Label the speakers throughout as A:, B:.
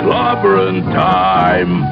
A: Clobberin time!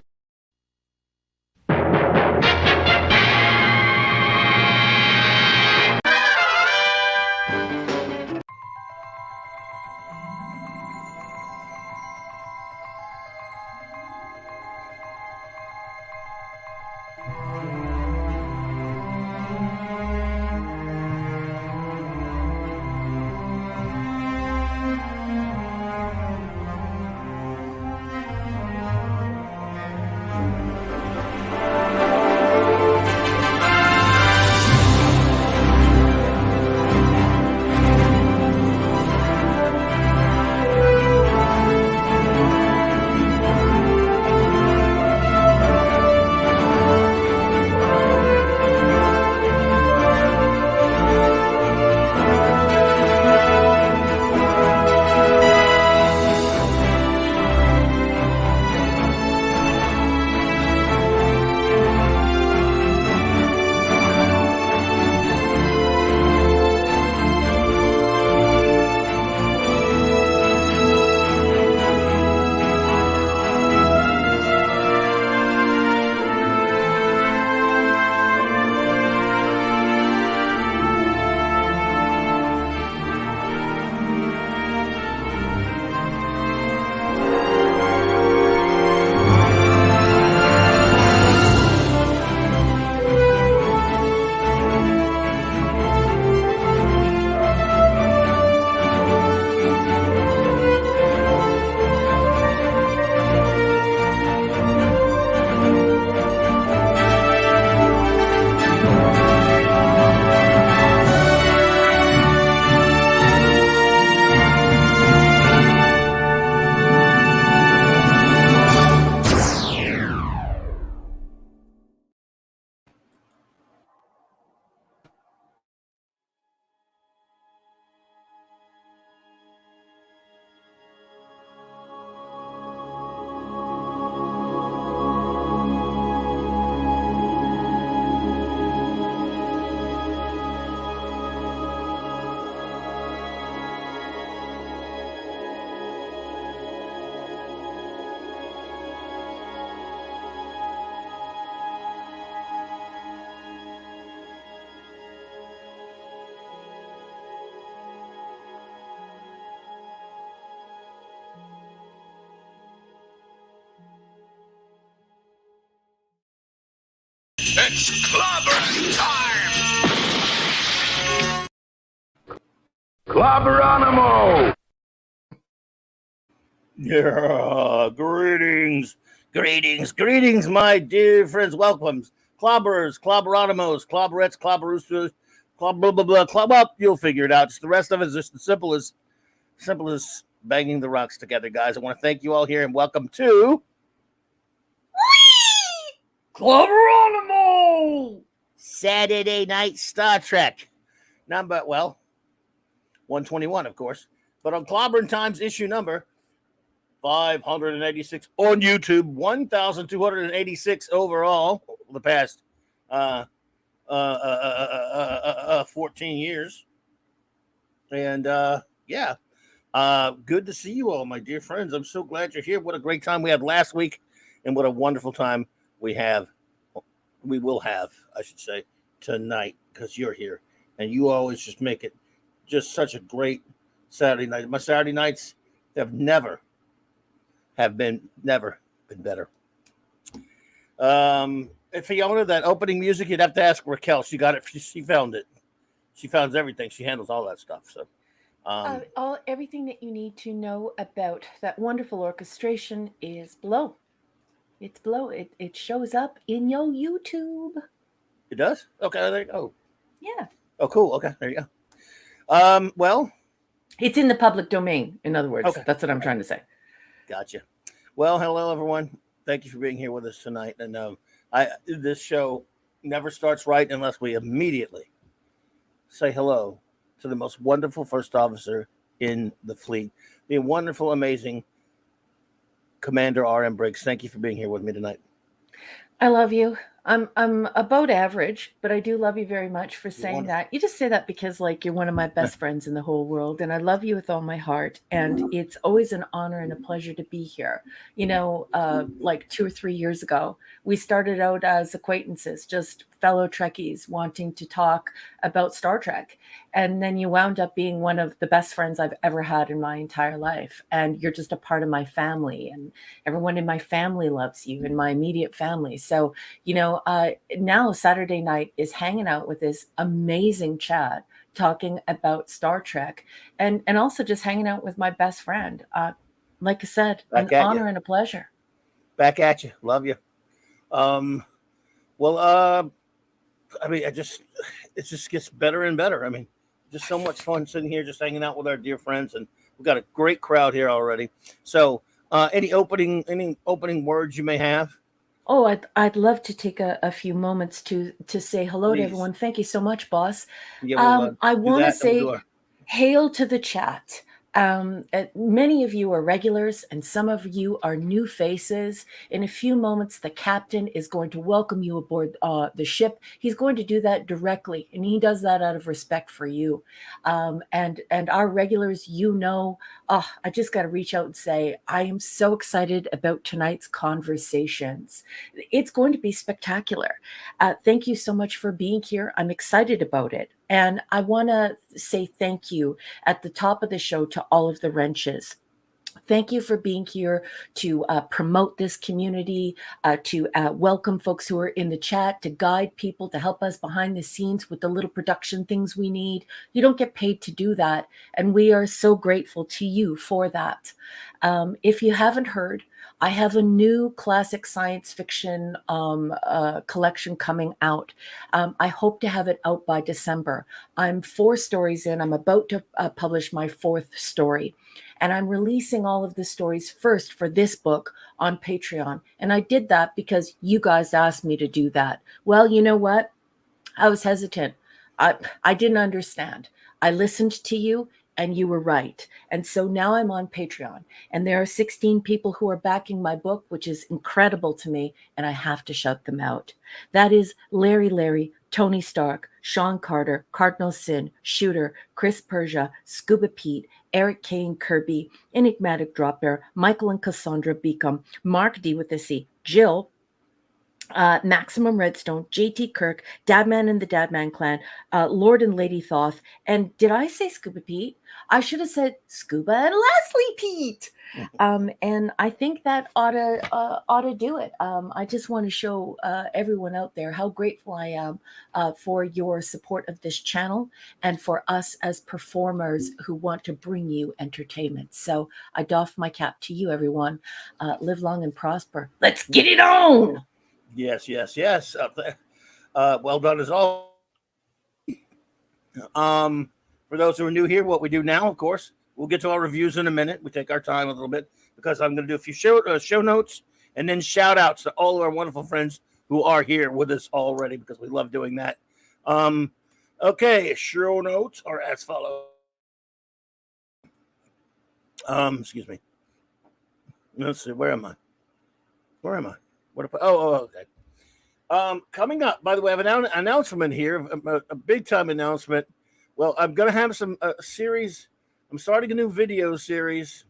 A: It's clobbering time! Clobberanimo!
B: Yeah, greetings, my dear friends. Welcome, clobberers, clobberanimos, clobberettes, clobberoosters, clob blah blah blah, clob up. You'll figure it out. Just the rest of it is just the simple as banging the rocks together, guys. I want to thank you all here and welcome to Clobberanimo Saturday Night Star Trek number 121, of course, but on Clobbering Times issue number 586 on YouTube, 1,286 overall the past 14 years. And good to see you all, my dear friends. I'm so glad you're here. What a great time we had last week, and what a wonderful time we will have, I should say, tonight, because you're here, and you always just make it just such a great Saturday night. My Saturday nights have never been better. If Fiona, that opening music, you'd have to ask Raquel. She got it. She found it. She found everything. She handles all that stuff. So,
C: everything that you need to know about that wonderful orchestration is below. It's below. It shows up in your YouTube.
B: It does? Okay, there you go.
C: Yeah.
B: Oh, cool. Okay, there you go. Well,
C: it's in the public domain. In other words,
B: okay.
C: That's what I'm trying to say.
B: Gotcha. Well, hello everyone. Thank you for being here with us tonight. And this show never starts right unless we immediately say hello to the most wonderful first officer in the fleet, the wonderful, amazing Commander R.M. Briggs. Thank you for being here with me tonight.
C: I love you. I'm about average, but I do love you very much for
B: You're
C: saying
B: wonderful.
C: that. You just say that because like you're one of my best friends in the whole world, and I love you with all my heart. And it's always an honor and a pleasure to be here. Like 2 or 3 years ago, we started out as acquaintances, just fellow Trekkies wanting to talk about Star Trek. And then you wound up being one of the best friends I've ever had in my entire life. And you're just a part of my family, and everyone in my family loves you, in my immediate family. So now Saturday night is hanging out with this amazing Chad, talking about Star Trek, and also just hanging out with my best friend. Like I said, an
B: Back at you.
C: honor and a pleasure.
B: Back at you. Love you. Um, well, I mean, it just gets better and better. I mean, just so much fun sitting here, just hanging out with our dear friends, and we've got a great crowd here already. So, any opening words you may have?
C: Oh, I'd love to take a few moments to say hello to
B: Please.
C: everyone. Thank you so much, boss.
B: Yeah, we'll
C: I
B: do
C: want to
B: that, and we'll do
C: say
B: our.
C: hail to the chat. Many of you are regulars, and some of you are new faces. In a few moments, the captain is going to welcome you aboard the ship. He's going to do that directly, and he does that out of respect for you. And our regulars, I just got to reach out and say I am so excited about tonight's conversations. It's going to be spectacular. Thank you so much for being here. I'm excited about it. And I want to say thank you at the top of the show to all of the wrenches. Thank you for being here to promote this community, to welcome folks who are in the chat, to guide people, to help us behind the scenes with the little production things we need. You don't get paid to do that, and we are so grateful to you for that. If you haven't heard, I have a new classic science fiction collection coming out. I hope to have it out by December. I'm 4 stories in. I'm about to publish my 4th story. And I'm releasing all of the stories first for this book on Patreon. And I did that because you guys asked me to do that. Well, you know what? I was hesitant. I didn't understand. I listened to you and you were right. And so now I'm on Patreon, and there are 16 people who are backing my book, which is incredible to me, and I have to shout them out. That is Larry, Tony Stark, Sean Carter, Cardinal Sin, Shooter, Chris Persia, Scuba Pete, Eric Kane Kirby, Enigmatic Dropper, Michael and Cassandra Beacom, Mark D with a C, Jill, Maximum Redstone, JT Kirk, Dadman and the Dadman Clan, Lord and Lady Thoth, and did I say Scuba Pete? I should have said Scuba and Leslie Pete. And I think that ought to do it. I just want to show everyone out there how grateful I am for your support of this channel and for us as performers who want to bring you entertainment. So I doff my cap to you, everyone. Live long and prosper. Let's get it on.
B: Yes. Up there. Well done as all. For those who are new here, what we do now, of course, we'll get to our reviews in a minute. We take our time a little bit because I'm going to do a few show notes and then shout outs to all of our wonderful friends who are here with us already because we love doing that. Okay, show notes are as follows. Excuse me. Let's see. Where am I? Okay. Coming up, by the way, I have an announcement here, a big time announcement. Well, I'm going to have some series. I'm starting a new video series.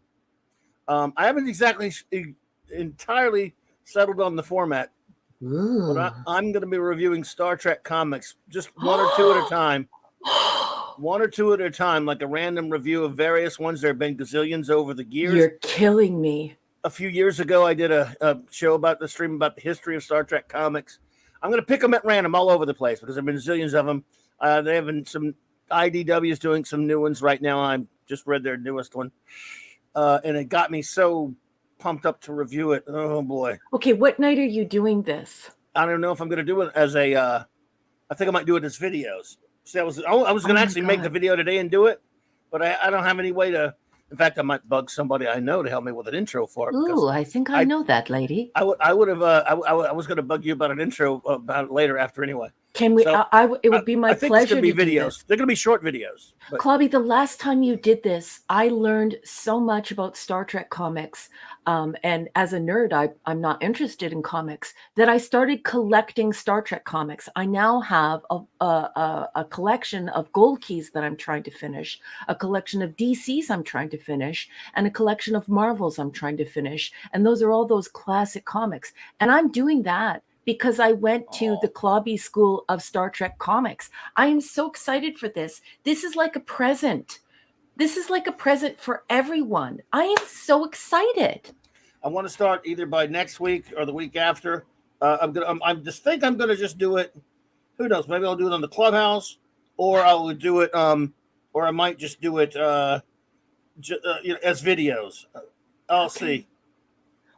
B: I haven't exactly entirely settled on the format, but I'm going to be reviewing Star Trek comics, just one or two at a time. One or two at a time, like a random review of various ones. There have been gazillions over the years.
C: You're killing me.
B: A few years ago, I did a show about the stream about the history of Star Trek comics. I'm going to pick them at random all over the place because there have been zillions of them. They have been some IDW's doing some new ones right now. I just read their newest one, and it got me so pumped up to review it. Oh boy!
C: Okay, what night are you doing this?
B: I don't know if I'm going to do it as a. I think I might do it as videos. See, I was going to actually make the video today and do it, but I don't have any way to. In fact, I might bug somebody I know to help me with an intro for it.
C: Ooh, I think I know that lady.
B: I was going to bug you about an intro about it later after anyway.
C: Can we?
B: So
C: It would be my
B: I think it's
C: pleasure
B: going to
C: to
B: be
C: do
B: videos.
C: this.
B: They're going to be short videos. But
C: Clobby, the last time you did this, I learned so much about Star Trek comics. And as a nerd, I'm not interested in comics, that I started collecting Star Trek comics. I now have a collection of Gold Keys that I'm trying to finish, a collection of DCs I'm trying to finish, and a collection of Marvels I'm trying to finish. And those are all those classic comics. And I'm doing that because I went to the Clobby School of Star Trek Comics. I am so excited for this. This is like a present. This is like a present for everyone. I am so excited.
B: I want to start either by next week or the week after. I'm just think I'm gonna just do it. Who knows? Maybe I'll do it on the clubhouse, or I will do it. Or I might just do it. As videos. I'll see.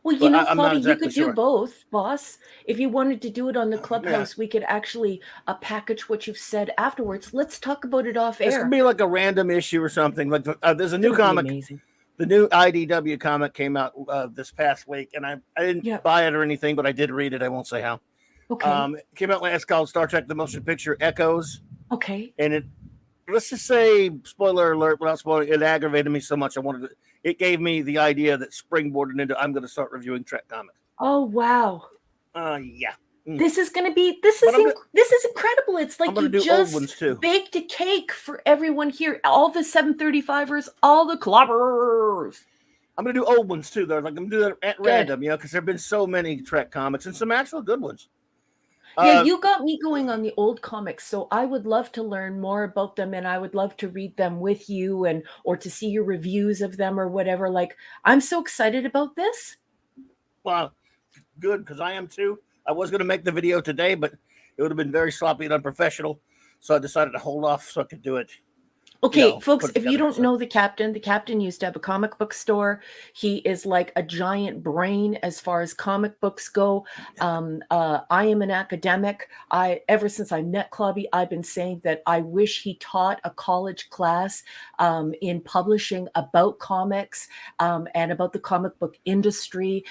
C: Well, you know,
B: I'm not
C: Clobby,
B: exactly
C: you could do
B: sure.
C: boss. If you wanted to do it on the
B: Yeah.
C: clubhouse, we could actually package what you've said afterwards. Let's talk about it off
B: This
C: air.
B: could be like a random issue or something. Like there's a new
C: That'd be
B: comic.
C: amazing.
B: The new IDW comic came out this past week, and I didn't buy it or anything, but I did read it. I won't say how.
C: Okay.
B: It came out last, called Star Trek: The Motion Picture Echoes.
C: Okay.
B: And let's just say, spoiler alert, without spoiling, it aggravated me so much. It gave me the idea that springboarded into I'm going to start reviewing Trek comics.
C: Oh wow.
B: Yeah.
C: This is going to be this is incredible. It's like you just baked a cake for everyone here. All the 735ers, all the clobberers.
B: I'm going to do old ones too, though. Like I'm going to do that at random, because there have been so many Trek comics and some actual good ones.
C: Yeah, you got me going on the old comics, so I would love to learn more about them, and I would love to read them with you, or to see your reviews of them or whatever. Like, I'm so excited about this.
B: Well, good, because I am too. I was going to make the video today, but it would have been very sloppy and unprofessional, so I decided to hold off so I could do it.
C: Okay, folks, if you don't know the captain used to have a comic book store. He is like a giant brain as far as comic books go. I am an academic. Ever since I met Clobby, I've been saying that I wish he taught a college class in publishing about comics and about the comic book industry,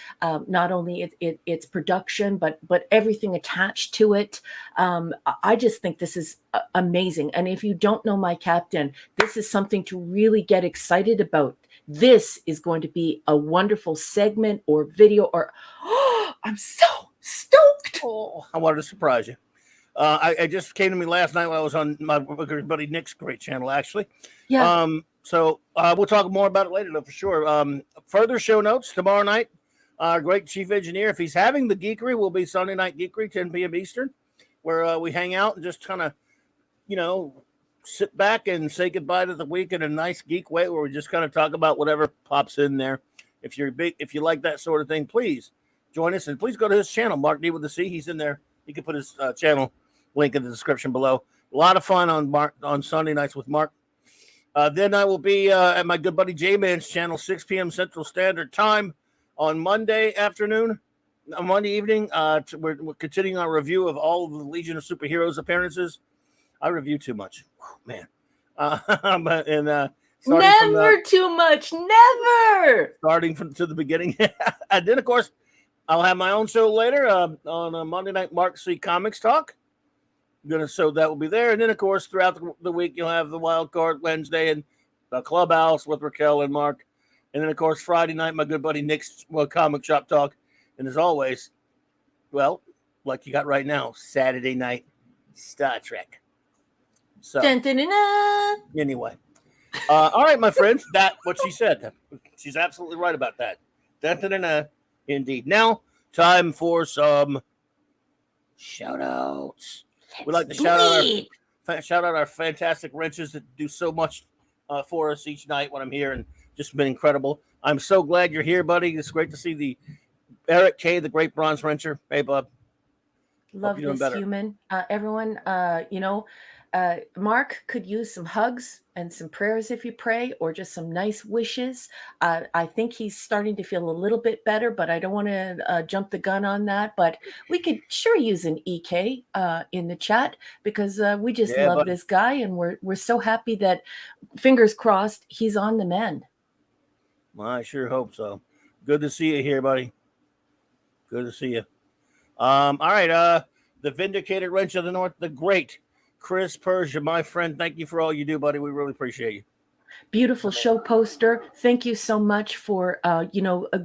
C: not only its production, but everything attached to it. I just think this is amazing. And if you don't know my captain, this is something to really get excited about. This is going to be a wonderful segment or video I'm so stoked.
B: Oh, I wanted to surprise you. I just came to me last night when I was on my buddy Nick's great channel, actually.
C: Yeah.
B: So we'll talk more about it later, though, for sure. Further show notes tomorrow night. Our great chief engineer, if he's having the geekery, will be Sunday Night Geekery, 10 p.m. Eastern, where we hang out and just kind of, sit back and say goodbye to the week in a nice geek way, where we just kind of talk about whatever pops in there. If you like that sort of thing, please join us, and please go to his channel, Mark D with the C. He's in there. You can put his channel link in the description below. A lot of fun on Sunday nights with Mark. Then I will be at my good buddy J-Man's channel, 6 p.m. Central Standard Time on Monday evening. We're continuing our review of all of the Legion of Superheroes appearances. I review too much, man.
C: Never too much, never.
B: Starting to the beginning, and then of course I'll have my own show later on Monday night. Mark C Comics Talk. So that will be there, and then of course throughout the week you'll have the Wild Card Wednesday and the Clubhouse with Raquel and Mark, and then of course Friday night my good buddy Nick's Comic Shop Talk, and as always, well, like you got right now, Saturday night Star Trek. So anyway, all right, my friends, that's what she said. She's absolutely right about that. Indeed. Now, time for some shout outs. We'd like to shout out our fantastic wrenches that do so much for us each night when I'm here, and just been incredible. I'm so glad you're here, buddy. It's great to see the Eric K, the great bronze wrencher. Hey, bub.
C: Love this human. Everyone, Mark could use some hugs and some prayers if you pray, or just some nice wishes. I think he's starting to feel a little bit better, but I don't want to jump the gun on that. But we could sure use an EK in the chat, because we just love this guy, and we're so happy that, fingers crossed, he's on the mend.
B: Well, I sure hope so. Good to see you here, buddy. Good to see you. All right. the Vindicated Wrench of the North, the great Chris Persia, my friend. Thank you for all you do, buddy. We really appreciate you.
C: Beautiful show poster. Thank you so much for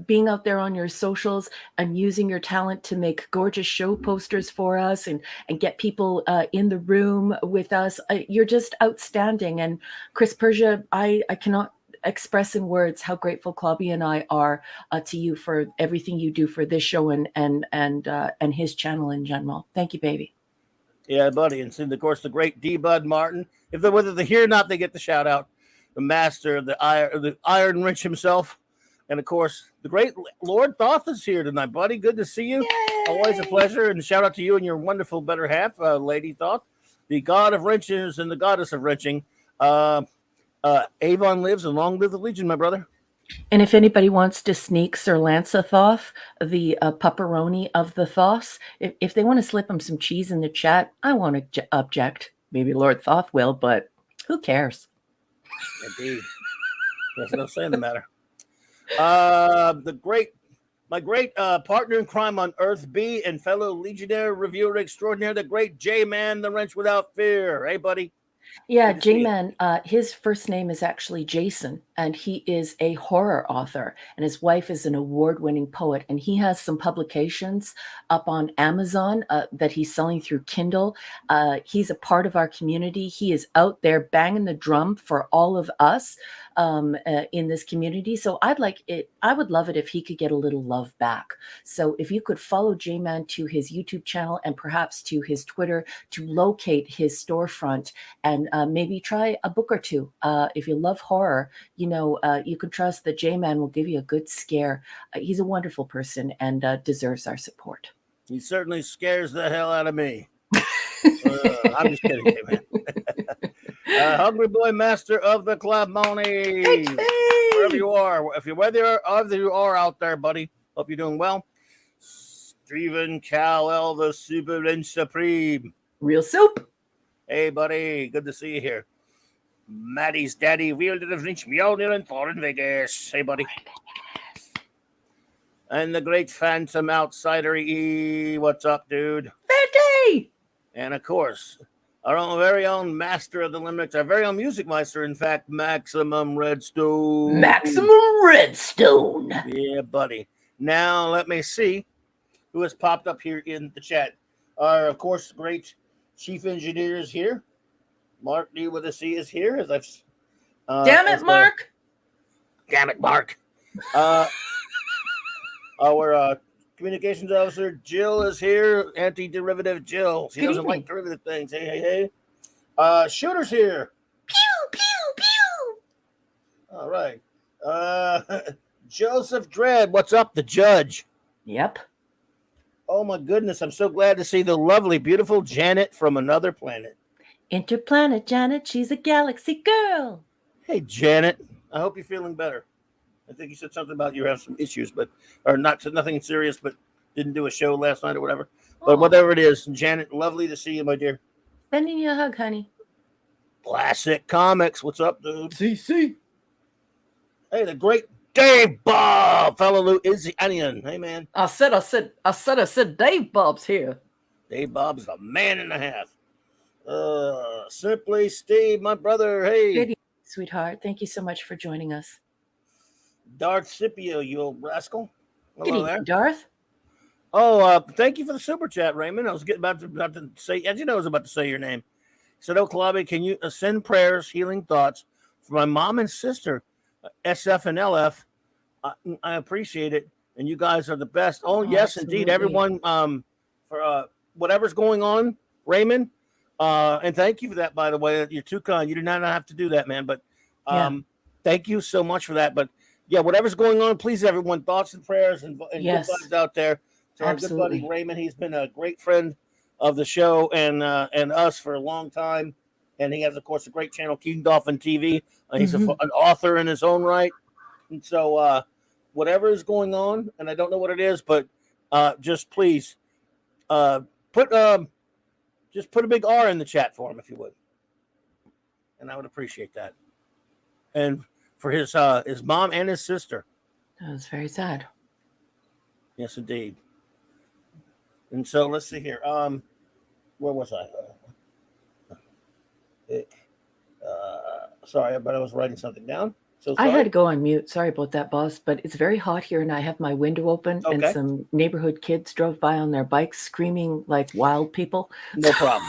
C: being out there on your socials and using your talent to make gorgeous show posters for us and get people in the room with us. You're just outstanding. And Chris Persia, I cannot express in words how grateful Clobby and I are to you for everything you do for this show and his channel in general. Thank you, baby.
B: Yeah, buddy. And of course, the great D. Bud Martin. Whether they're here or not, they get the shout out. The master of the Iron Wrench himself. And of course, the great Lord Thoth is here tonight, buddy. Good to see you. Yay! Always a pleasure. And shout out to you and your wonderful better half, Lady Thoth, the god of wrenches and the goddess of wrenching. Avon lives and long live the Legion, my brother.
C: And if anybody wants to sneak Sir Lanza Thoth, the pepperoni of the Thoths, if they want to slip him some cheese in the chat, I won't object. Maybe Lord Thoth will, but who cares?
B: Indeed. There's no saying the matter. My great partner in crime on Earth B and fellow Legionnaire reviewer extraordinaire, the great J-Man, the Wrench Without Fear. Hey, buddy.
C: Yeah, J-Man, his first name is actually Jason, and he is a horror author, and his wife is an award-winning poet, and he has some publications up on Amazon that he's selling through Kindle. He's a part of our community. He is out there banging the drum for all of us in this community. So I would love it if he could get a little love back. So if you could follow J-Man to his YouTube channel and perhaps to his Twitter to locate his storefront and maybe try a book or two. If you love horror, you can trust that J-Man will give you a good scare. He's a wonderful person and deserves our support.
B: He certainly scares the hell out of me. I'm just kidding, J-Man. Hungry Boy, master of the club, Moni. Wherever you are, whether you are out there, buddy, hope you're doing well. Stephen Cowell, the Super and Supreme.
C: Real soup.
B: Hey, buddy, good to see you here. Maddie's daddy, wielder of Lynch Mjolnir and Thor in Vegas. Hey, buddy. And the great Phantom Outsider E. What's up, dude?
C: Fatty!
B: And of course, our own very own master of the limericks, our very own music meister, in fact, Maximum Redstone.
C: Maximum Redstone.
B: Yeah, buddy. Now, let me see who has popped up here in the chat. Our, of course, great chief engineer is here. Mark D with a C is here. As I've,
C: damn it, Mark.
B: Damn it, Mark. Our communications officer, Jill, is here. Anti-derivative Jill. She doesn't like derivative things. Hey. Shooter's here.
C: Pew, pew, pew.
B: All right. Joseph Dredd, what's up? The judge.
C: Yep.
B: Oh, my goodness. I'm so glad to see the lovely, beautiful Janet from another planet.
C: Interplanet Janet. She's a galaxy girl.
B: Hey, Janet. I hope you're feeling better. I think you said something about you have some issues, nothing serious, but didn't do a show last night or whatever. But whatever it is, Janet, lovely to see you, my dear.
C: Sending you a hug, honey.
B: Classic Comics. What's up, dude?
C: CC.
B: Hey, the great Dave Bob, fellow Lou Izzy Onion. Hey, man.
C: I said Dave Bob's here.
B: Dave Bob's a man and a half. Simply Steve, my brother. Hey.
C: Good evening, sweetheart. Thank you so much for joining us.
B: Darth Scipio, you old rascal.
C: Hello there. Darth.
B: Oh, thank you for the super chat, Raymond. I was about to say, as you know, I was about to say your name. He said, Clobby, can you send prayers, healing thoughts for my mom and sister, SF and LF? I appreciate it. And you guys are the best. Oh, yes, absolutely. Indeed. Everyone, for whatever's going on, Raymond. And thank you for that, by the way. You're too kind. You did not have to do that, man. But thank you so much for that. But yeah, whatever's going on, please, everyone, thoughts and prayers and
C: yes.
B: good vibes out there. To our good buddy Raymond. He's been a great friend of the show and us for a long time. And he has, of course, a great channel, King Dolphin TV. He's an author in his own right. And so whatever is going on, and I don't know what it is, but just please put a big R in the chat for him, if you would. And I would appreciate that. And for his mom and his sister.
C: That was very sad.
B: Yes, indeed. And so let's see here. where was I? Sorry, but I was writing something down. So
C: I
B: sorry.
C: had to go on mute. Sorry about that, boss. But it's very hot here, and I have my window open, and
B: Okay.
C: some neighborhood kids drove by on their bikes, screaming like wild people.
B: No problem.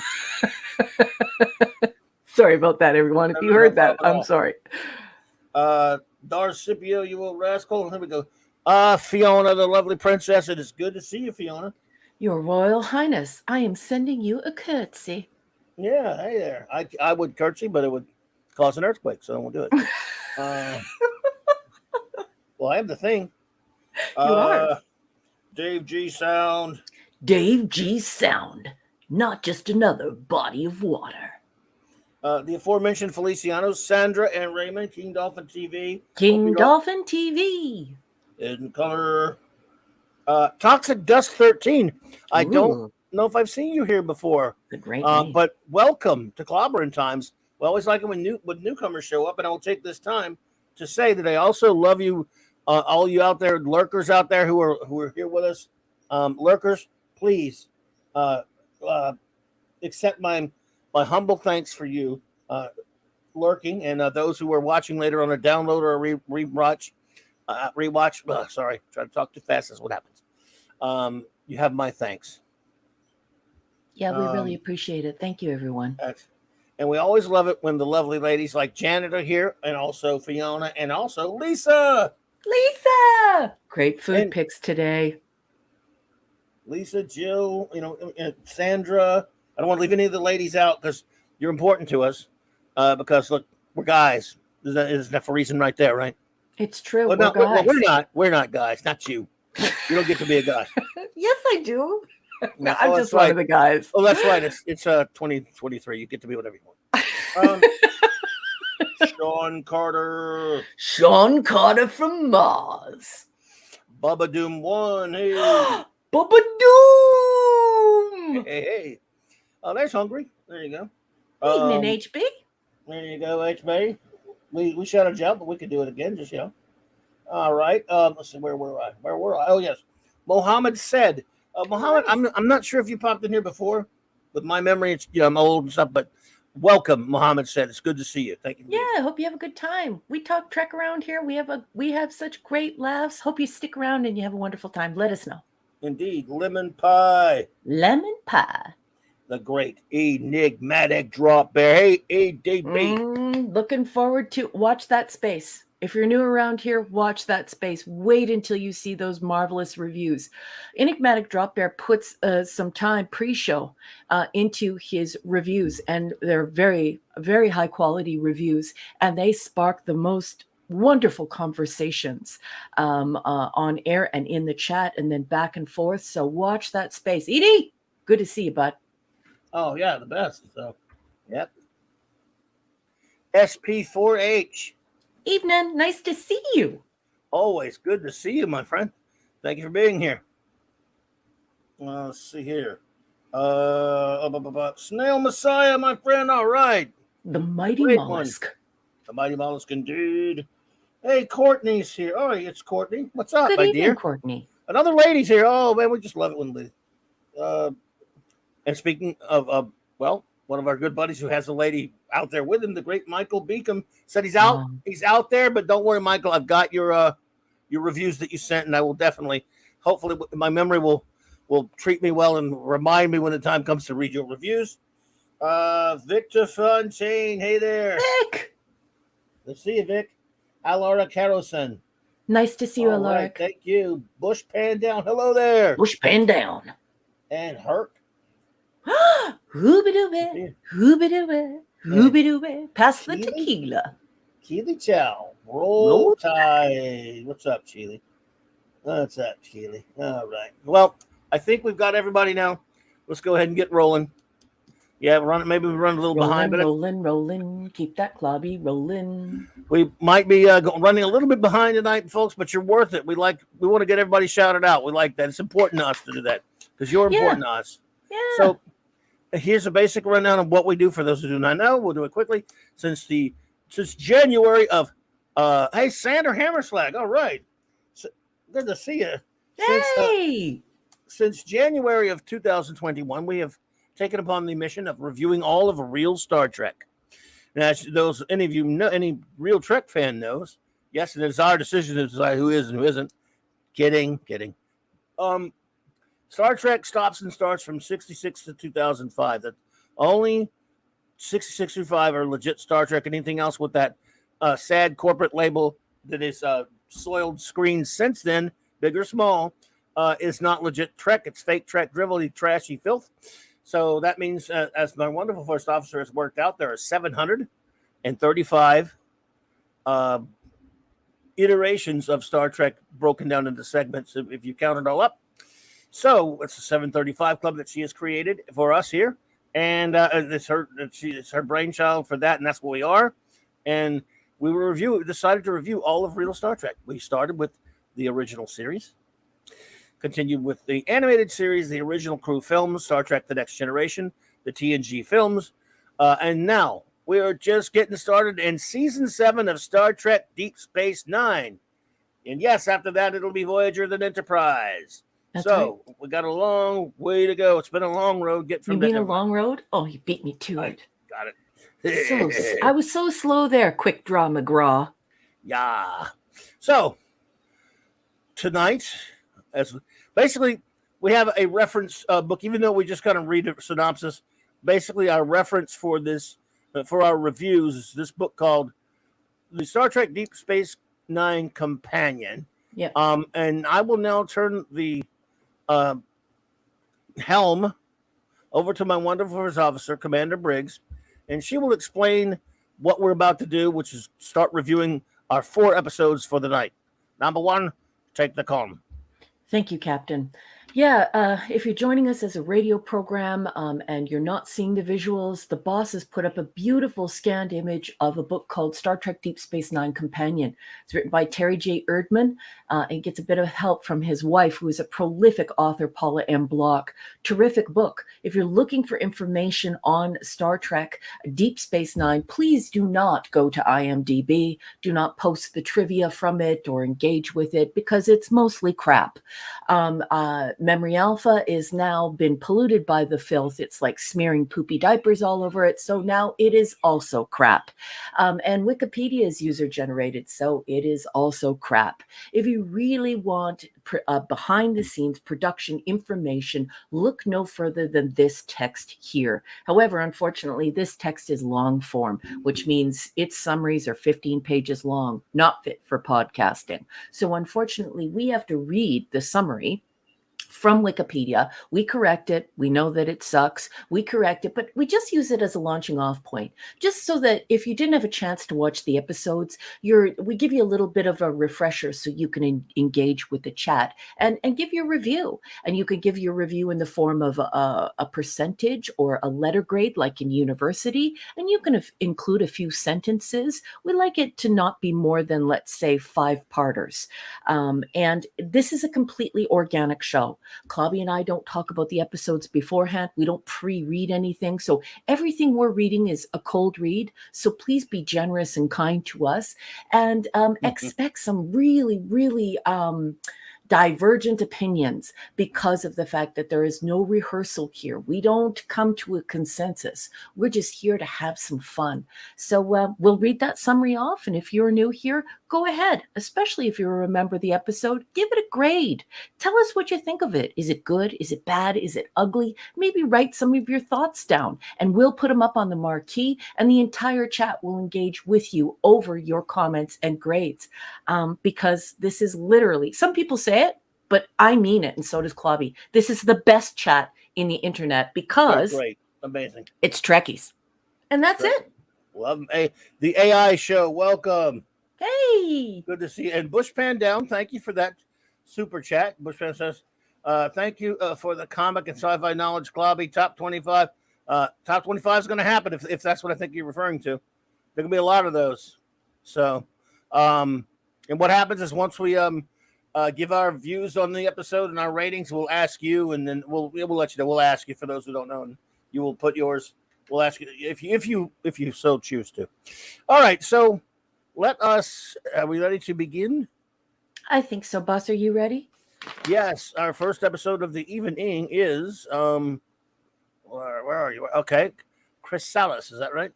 C: Sorry about that, everyone. If you
B: No
C: heard
B: problem
C: that,
B: at
C: I'm
B: all.
C: sorry.
B: Darcipio, you old rascal. Here we go. Fiona, the lovely princess. It is good to see you, Fiona.
C: Your Royal Highness, I am sending you a curtsy.
B: Yeah, hey there. I would curtsy, but it would cause an earthquake, so I won't do it. Well, I have the thing.
C: You are.
B: Dave G Sound.
C: Dave G Sound, not just another body of water.
B: The aforementioned Felicianos, Sandra and Raymond, King Dolphin TV.
C: King Dolphin TV.
B: In color. Toxic Dust 13. I don't know if I've seen you here before.
C: The great name.
B: But welcome to Clobbering Times. We always like it when newcomers show up, and I will take this time to say that I also love you, all you out there, lurkers out there who are here with us. Lurkers, please accept my humble thanks for you lurking, and those who are watching later on a download or a rewatch. Sorry, try to talk too fast. That's what happens. You have my thanks.
C: Yeah, we really appreciate it. Thank you, everyone.
B: And we always love it when the lovely ladies like Janet are here, and also Fiona, and also Lisa.
C: Lisa! Great food picks today.
B: Lisa, Jill, Sandra. I don't want to leave any of the ladies out because you're important to us. Because look, we're guys. There's enough reason right there, right?
C: It's true.
B: Well,
C: we're guys.
B: We're not guys. Not you. You don't get to be a guy.
C: Yes, I do. No, I'm just one of the guys.
B: Oh, that's right. It's 2023. You get to be whatever you want. Sean Carter.
C: Sean Carter from Mars.
B: Bubba Doom 1. Hey.
C: Bubba Doom.
B: Hey. Oh, there's Hungry. There you go.
C: Evening, HB.
B: There you go, HB. We shouted you out, but we could do it again. Just All right. Let's see. Where were I? Oh, yes. Mohammed said. Mohammed, I'm not sure if you popped in here before. With my memory, it's I'm old and stuff, but welcome, Mohammed said. It's good to see you. Thank you.
C: Yeah, I hope you have a good time. We talk Trek around here. We have such great laughs. Hope you stick around and you have a wonderful time. Let us know.
B: Indeed. Lemon pie.
C: Lemon pie.
B: The great enigmatic drop bear. Hey, ADB.
C: Looking forward to watch that space. If you're new around here, watch that space. Wait until you see those marvelous reviews. Enigmatic Drop Bear puts some time pre-show into his reviews, and they're very, very high quality reviews, and they spark the most wonderful conversations on air and in the chat, and then back and forth. So watch that space. Edie, good to see you, bud.
B: Oh yeah, the best. So, yep. SP4H.
C: Evening, nice to see you.
B: Always good to see you, my friend. Thank you for being here. Let's see here. Snail Messiah, my friend. All right.
C: The mighty
B: Great
C: mollusk.
B: One. The mighty mollusk, indeed. Hey, Courtney's here. Oh, it's Courtney. What's up,
C: Good
B: my
C: evening,
B: dear?
C: Courtney.
B: Another lady's here. Oh man, we just love it when ladies. And speaking of, one of our good buddies who has a lady out there with him, the great Michael Beacom, said he's out. He's out there, but don't worry, Michael. I've got your reviews that you sent, and I will definitely, hopefully, my memory will treat me well and remind me when the time comes to read your reviews. Victor Fontaine, hey there,
C: Vic.
B: Let's see you, Vic. Alara Carlson.
C: Nice to see you, Alaric.
B: Right, thank you. Bush Pan Down, hello there.
C: Bush Pan Down.
B: And Herc.
C: Hoobie-dooby, hoobie-dooby, hoobie-dooby. Pass the
B: Keely?
C: tequila.
B: Keely Chow. Roll Tide. What's up, Keely? What's up, Keely? All right. Well, I think we've got everybody now. Let's go ahead and get rolling. Yeah, maybe we run a little behind. But
C: Rolling. Keep that clobby rolling.
B: We might be running a little bit behind tonight, folks, but you're worth it. We want to get everybody shouted out. We like that. It's important to us to do that because you're important to us.
C: Yeah.
B: So here's a basic rundown of what we do for those who do not know. We'll do it quickly. Since January of hey, Sander Hammerslag. All right. So, good to see you.
C: Hey.
B: Since January of 2021, we have taken upon the mission of reviewing all of real Star Trek. And as those any of you know, any real Trek fan knows, yes, it is our decision to decide who is and who isn't. Kidding. Star Trek stops and starts from 66 to 2005. That only 66 through 5 are legit Star Trek. Anything else with that sad corporate label that is soiled screens since then, big or small, is not legit Trek. It's fake Trek, drivelly, trashy filth. So that means, as my wonderful first officer has worked out, there are 735 iterations of Star Trek broken down into segments, if you count it all up. So it's a 735 club that she has created for us here. And it's her brainchild for that, and that's what we are. And we decided to review all of real Star Trek. We started with the original series, continued with the animated series, the original crew films, Star Trek The Next Generation, the TNG films, and now we are just getting started in Season 7 of Star Trek Deep Space Nine. And yes, after that, it'll be Voyager then Enterprise.
C: That's
B: right. We got a long way to go. It's been a long road.
C: You mean a long road? Oh, you beat me to it.
B: Got it.
C: I was so slow there, Quick Draw McGraw.
B: Yeah. So tonight, basically we have a reference book, even though we just kind of read a synopsis. Basically, our reference for this for our reviews is this book called The Star Trek Deep Space Nine Companion.
C: Yeah.
B: And I will now turn the helm over to my wonderful first officer, Commander Briggs, and she will explain what we're about to do, which is start reviewing our 4 episodes for the night. Number 1, take the calm.
C: Thank you, Captain. Yeah, if you're joining us as a radio program and you're not seeing the visuals, the boss has put up a beautiful scanned image of a book called Star Trek Deep Space Nine Companion. It's written by Terry J. Erdman and gets a bit of help from his wife, who is a prolific author, Paula M. Block. Terrific book. If you're looking for information on Star Trek Deep Space Nine, please do not go to IMDb. Do not post the trivia from it or engage with it, because it's mostly crap. Memory Alpha is now been polluted by the filth. It's like smearing poopy diapers all over it. So now it is also crap. And Wikipedia is user generated, so it is also crap. If you really want behind the scenes production information, look no further than this text here. However, unfortunately, this text is long form, which means its summaries are 15 pages long, not fit for podcasting. So unfortunately, we have to read the summary from Wikipedia. We correct it. We know that it sucks. We correct it, but we just use it as a launching off point, just so that if you didn't have a chance to watch the episodes, we give you a little bit of a refresher so you can engage with the chat and give your review. And you can give your review in the form of a percentage or a letter grade, like in university, and you can include a few sentences. We like it to not be more than, let's say, 5-parters. And this is a completely organic show. Clobby and I don't talk about the episodes beforehand. We don't pre-read anything. So everything we're reading is a cold read. So please be generous and kind to us, and expect some really, really divergent opinions, because of the fact that there is no rehearsal here. We don't come to a consensus. We're just here to have some fun. So we'll read that summary off. And if you're new here, go ahead, especially if you remember the episode, give it a grade. Tell us what you think of it. Is it good? Is it bad? Is it ugly? Maybe write some of your thoughts down and we'll put them up on the marquee, and the entire chat will engage with you over your comments and grades. Because this is literally, some people say it, but I mean it, and so does Clobby. This is the best chat in the internet because
B: great, amazing.
C: It's Trekkies. And that's it.
B: Love the AI show. Welcome.
C: Hey.
B: Good to see you. And Bushpan Down, thank you for that super chat. Bushpan says, thank you for the comic and sci-fi knowledge, Clobby. Top 25. Top 25 is going to happen if that's what I think you're referring to. There can be a lot of those. So, and what happens is once we give our views on the episode and our ratings, we'll ask you, and then we'll let you know. We'll ask you, for those who don't know, and you will put yours. We'll ask you if you so choose to. All right, so let us. Are we ready to begin?
C: I think so, boss. Are you ready?
B: Yes. Our first episode of the evening is Where are you? Okay. Chrysalis, is that right?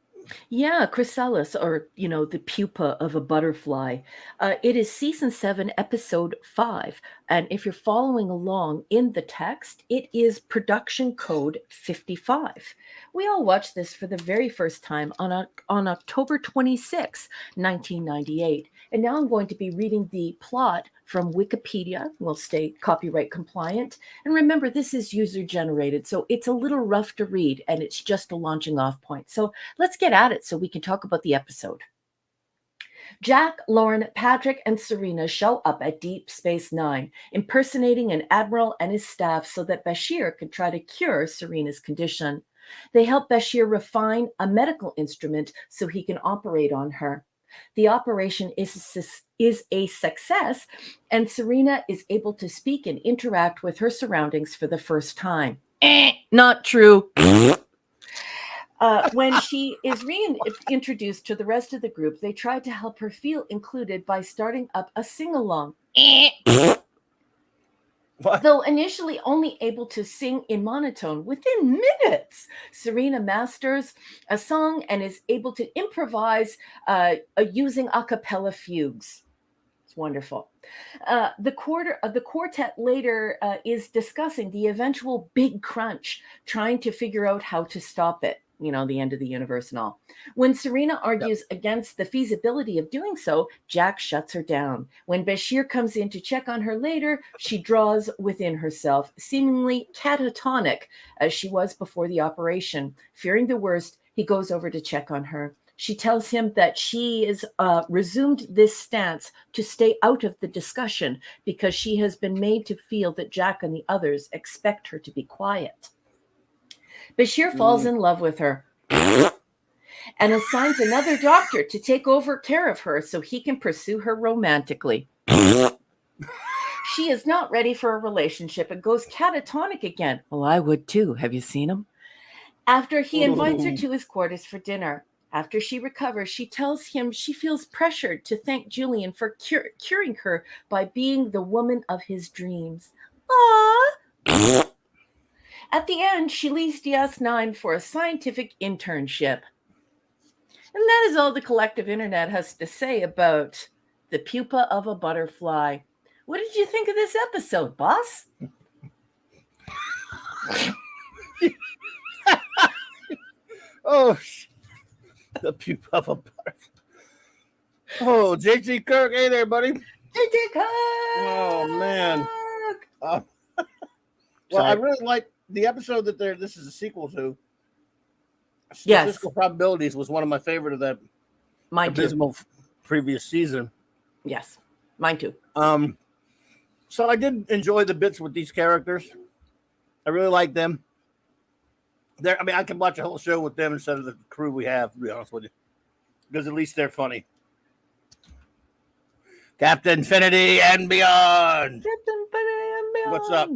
C: Yeah, chrysalis, or the pupa of a butterfly. It is season 7, episode 5, and if you're following along in the text, it is production code 55. We all watched this for the very first time on October 26, 1998, and now I'm going to be reading the plot from Wikipedia. Will stay copyright compliant, and remember, this is user generated, so it's a little rough to read, and it's just a launching off point. So let's get at it so we can talk about the episode. Jack, Lauren, Patrick, and Serena show up at Deep Space Nine, impersonating an admiral and his staff so that Bashir can try to cure Serena's condition. They help Bashir refine a medical instrument so he can operate on her. The operation is a success, and Serena is able to speak and interact with her surroundings for the first time. Not true. When she is reintroduced to the rest of the group, they try to help her feel included by starting up a sing-along. Though initially only able to sing in monotone, within minutes, Serena masters a song and is able to improvise using a cappella fugues. It's wonderful. The quartet later is discussing the eventual big crunch, trying to figure out how to stop it. The end of the universe and all. When Serena argues against the feasibility of doing so, Jack shuts her down. When Bashir comes in to check on her later, she draws within herself, seemingly catatonic as she was before the operation. Fearing the worst, he goes over to check on her. She tells him that she has resumed this stance to stay out of the discussion because she has been made to feel that Jack and the others expect her to be quiet. Bashir falls in love with her and assigns another doctor to take over care of her so he can pursue her romantically. She is not ready for a relationship and goes catatonic again. Well, I would too. Have you seen him? After he invites her to his quarters for dinner. After she recovers, she tells him she feels pressured to thank Julian for curing her by being the woman of his dreams. Aww. At the end, she leaves DS9 for a scientific internship. And that is all the collective internet has to say about the pupa of a butterfly. What did you think of this episode, boss?
B: Oh, the pupa of a butterfly. Oh, J.T. Kirk. Hey there, buddy.
C: J.T. Kirk.
B: Oh, man. Well, I really like the episode that this is a sequel to.
C: Yes.
B: Statistical Probabilities was one of my favorite of that abysmal previous season.
C: Yes, mine too.
B: So I did enjoy the bits with these characters. I really like them. I can watch a whole show with them instead of the crew we have, to be honest with you. Because at least they're funny. Captain Infinity and beyond.
C: Captain Infinity and beyond.
B: What's up?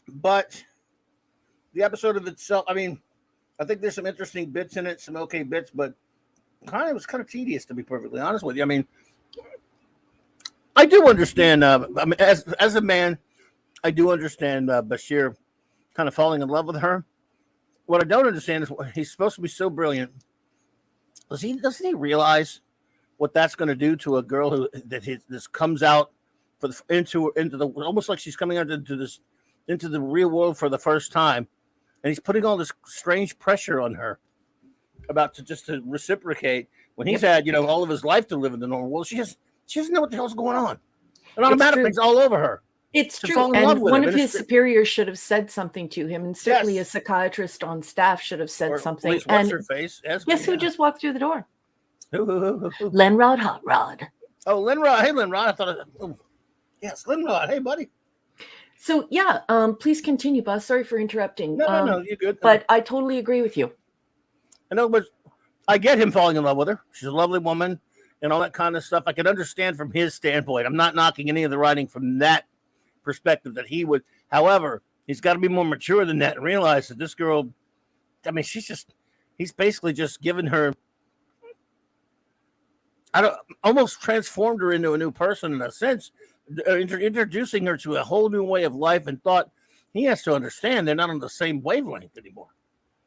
B: But the episode of itself, I think there's some interesting bits in it, some okay bits, but it was kind of tedious, to be perfectly honest with you. I do understand. As a man, I do understand Bashir kind of falling in love with her. What I don't understand is he's supposed to be so brilliant. Doesn't he realize what that's going to do to a girl this comes out into the almost like she's coming out into the real world for the first time, and he's putting all this strange pressure on her to reciprocate when he's had all of his life to live in the normal world. She doesn't know what the hell's going on. And automatic's all over her.
C: It's true. And one of his superiors should have said something to him, and certainly a psychiatrist on staff should have said something.
B: At least what's her face?
C: Guess who just walked through the door?
B: Who?
C: Lenrod Hot Rod.
B: Oh, Lenrod. Hey, Lenrod. I thought. Yes, Lenrod. Hey, buddy.
C: So yeah, please continue, boss. Sorry for interrupting.
B: No, you're good.
C: But I totally agree with you.
B: I know, but I get him falling in love with her. She's a lovely woman and all that kind of stuff. I can understand from his standpoint. I'm not knocking any of the writing from that perspective that he would. However, he's got to be more mature than that and realize that this girl, he's basically just given her, almost transformed her into a new person in a sense, introducing her to a whole new way of life and thought he has to understand they're not on the same wavelength anymore.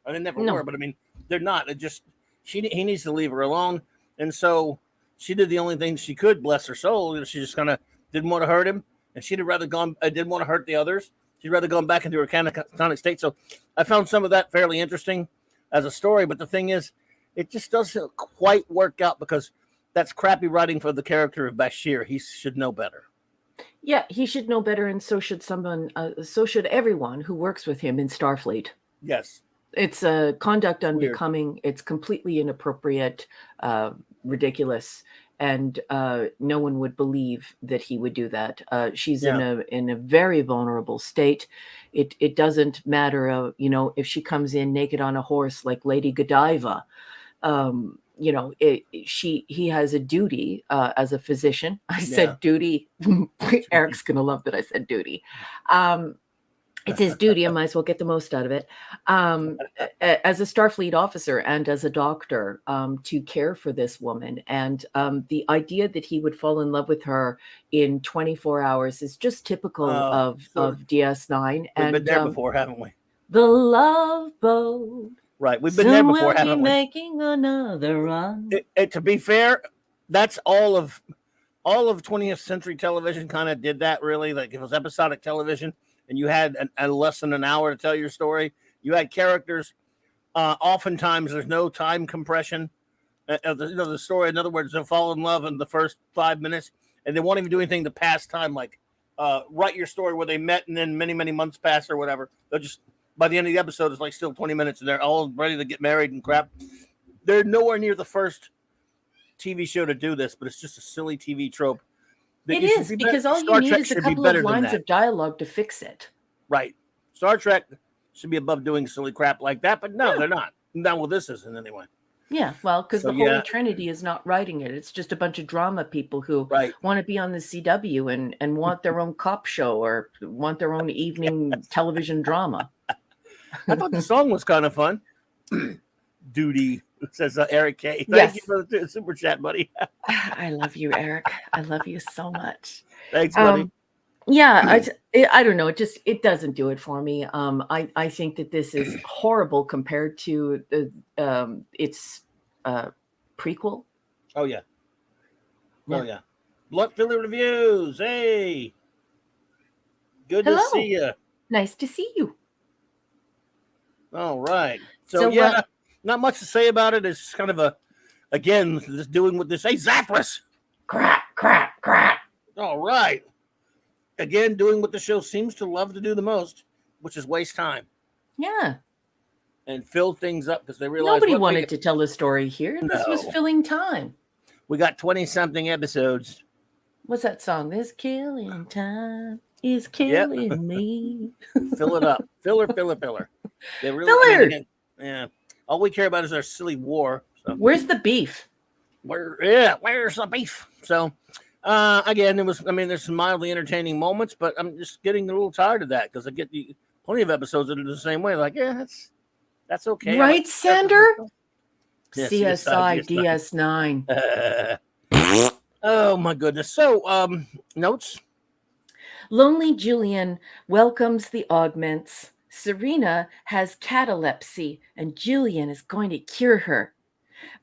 B: Or they never
C: No.
B: were, but I mean, they're not. It just he needs to leave her alone, and so she did the only thing she could. Bless her soul. She just kind of didn't want to hurt him, and she'd have rather gone. Didn't want to hurt the others. She'd rather gone back into her catatonic state. So I found some of that fairly interesting as a story. But the thing is, it just doesn't quite work out because that's crappy writing for the character of Bashir. He should know better.
C: Yeah, he should know better, and so should someone. So should everyone who works with him in Starfleet.
B: Yes.
C: It's a conduct
B: Weird.
C: unbecoming. It's completely inappropriate, ridiculous, and no one would believe that he would do that. She's in a very vulnerable state. It doesn't matter, if she comes in naked on a horse like Lady Godiva. He has a duty as a physician. I said duty. Eric's gonna love that I said duty. It's his duty. I might as well get the most out of it. As a Starfleet officer and as a doctor, to care for this woman. And the idea that he would fall in love with her in 24 hours is just typical of DS9.
B: We've been there before, haven't we?
C: The Love Boat.
B: Right. We've been there before, haven't we?
C: Making another run.
B: To be fair, that's all of 20th century television kind of did that, really. Like, it was episodic television. And you had less than an hour to tell your story. You had characters. Oftentimes, there's no time compression of the story. In other words, they'll fall in love in the first 5 minutes, and they won't even do anything to pass time, like write your story where they met and then many, many months pass or whatever. They'll just, by the end of the episode, it's like still 20 minutes, and they're all ready to get married and crap. They're nowhere near the first TV show to do this, but it's just a silly TV trope.
C: It is, because all you need is a couple of lines of dialogue to fix it.
B: Right. Star Trek should be above doing silly crap like that, but no, they're not. Not well, this isn't anyway.
C: Yeah, well, because the Holy Trinity is not writing it. It's just a bunch of drama people who want to be on the CW and want their own cop show or want their own evening television drama.
B: I thought the song was kind of fun. Duty, says Eric K. Thank you for the super chat, buddy.
C: I love you, Eric. I love you so much.
B: Thanks, buddy.
C: I don't know. It doesn't do it for me. I think that this is horrible compared to its prequel.
B: Oh yeah. Oh yeah. Blood Filler Reviews. Hey. Good to see you.
C: Nice to see you.
B: All right. So not much to say about it. It's kind of just doing what this. Hey, Zathras.
C: Crack, crack, crack.
B: All right. Again, doing what the show seems to love to do the most, which is waste time.
C: Yeah.
B: And fill things up because they realize
C: nobody wanted to tell a story here.
B: No.
C: This was filling time.
B: We got 20-something episodes.
C: What's that song? This killing time is killing me.
B: Fill it up. Filler. They really
C: Filler.
B: Yeah. All we care about is our silly war. So.
C: Where's the beef?
B: Where's the beef? So, again, there's some mildly entertaining moments, but I'm just getting a little tired of that because I get plenty of episodes that are the same way. Like, that's okay.
C: Right, Sander?
B: Yeah,
C: CSI DS9.
B: Oh, my goodness. So, notes?
C: Lonely Julian welcomes the augments. Serena has catalepsy, and Julian is going to cure her.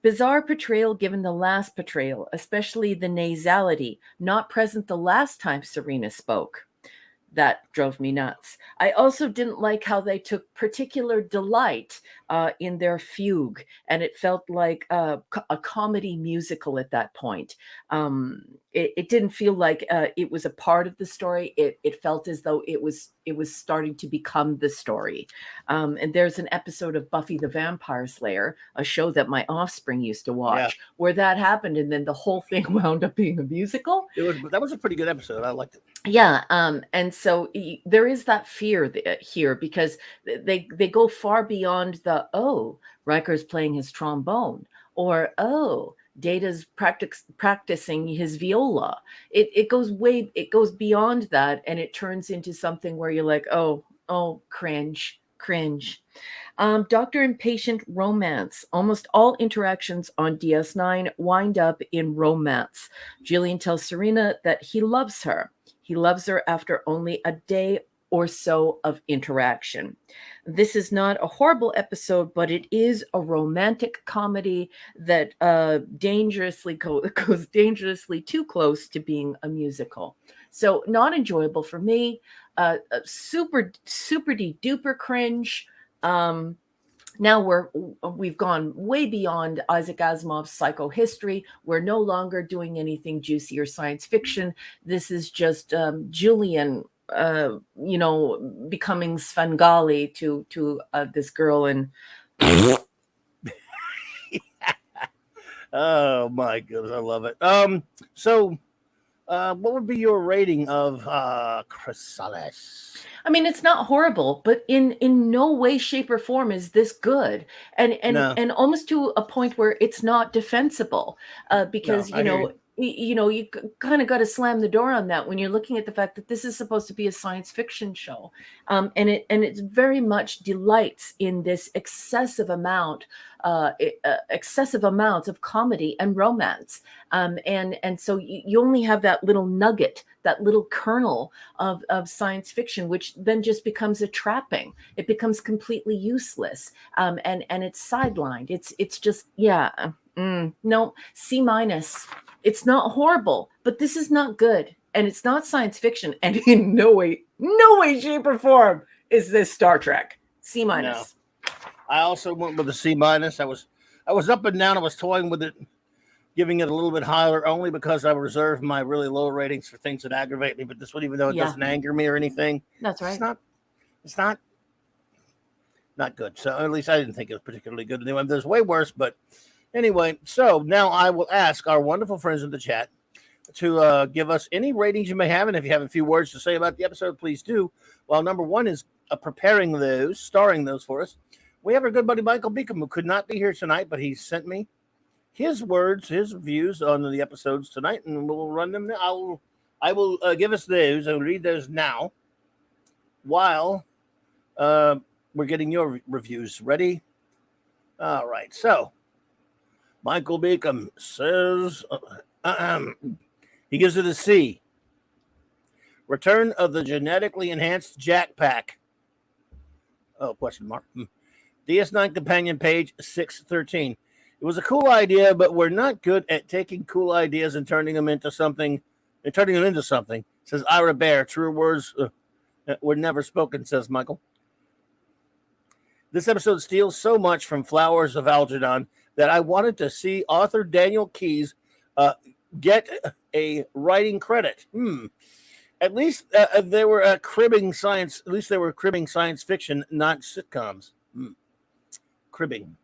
C: Bizarre portrayal given the last portrayal, especially the nasality, not present the last time Serena spoke. That drove me nuts. I also didn't like how they took particular delight in their fugue, and it felt like a comedy musical at that point. It didn't feel like it was a part of the story. It felt as though it was starting to become the story. And there's an episode of Buffy the Vampire Slayer, a show that my offspring used to watch, where that happened, and then the whole thing wound up being a musical.
B: That was a pretty good episode. I liked it.
C: Yeah, and so there is that fear here because they go far beyond the Riker's playing his trombone, or Data's practicing his viola. It goes beyond that, and it turns into something where you're like, oh, cringe. Doctor and patient romance. Almost all interactions on DS9 wind up in romance. Julian tells Serena that he loves her. He loves her after only a day or so of interaction. This is not a horrible episode, but it is a romantic comedy that goes dangerously too close to being a musical. So not enjoyable for me. Super duper cringe. Now we've gone way beyond Isaac Asimov's psychohistory. We're no longer doing anything juicy or science fiction. This is just Julian, becoming Svengali to this girl. And
B: oh my goodness, I love it. So what would be your rating of Chrysalis?
C: I mean, it's not horrible, but in no way, shape, or form is this good, and
B: No.
C: and almost to a point where it's not defensible, because
B: No, I hear
C: you kind of got to slam the door on that when you're looking at the fact that this is supposed to be a science fiction show, and it's very much delights in this excessive amounts of comedy and romance, and so you only have that little nugget, that little kernel of science fiction, which then just becomes a trapping. It becomes completely useless, and it's sidelined. It's just no, C minus. It's not horrible, but this is not good, and it's not science fiction, and in no way, shape, or form is this Star Trek. C minus.
B: No. I also went with a C minus. I was up and down. I was toying with it, giving it a little bit higher, only because I reserve my really low ratings for things that aggravate me. But this one, even though it doesn't anger me or anything,
C: that's right.
B: It's not good. So at least I didn't think it was particularly good. Anyway, there's way worse, but. Anyway, so now I will ask our wonderful friends in the chat to give us any ratings you may have. And if you have a few words to say about the episode, please do. While number one is starring those for us, we have our good buddy Michael Beacom, who could not be here tonight, but he sent me his words, his views on the episodes tonight, and we'll run them now. I will give us those. I'll read those now while we're getting your reviews ready. All right, so Michael Beacom says he gives it a C. Return of the genetically enhanced Jack Pack. Oh, question mark. DS9 companion page 613. It was a cool idea, but we're not good at taking cool ideas and turning them into something. Says Ira Bear. True words were never spoken, says Michael. This episode steals so much from Flowers of Algernon that I wanted to see author Daniel Keyes get a writing credit. At least they were cribbing science. At least they were cribbing science fiction, not sitcoms. Cribbing.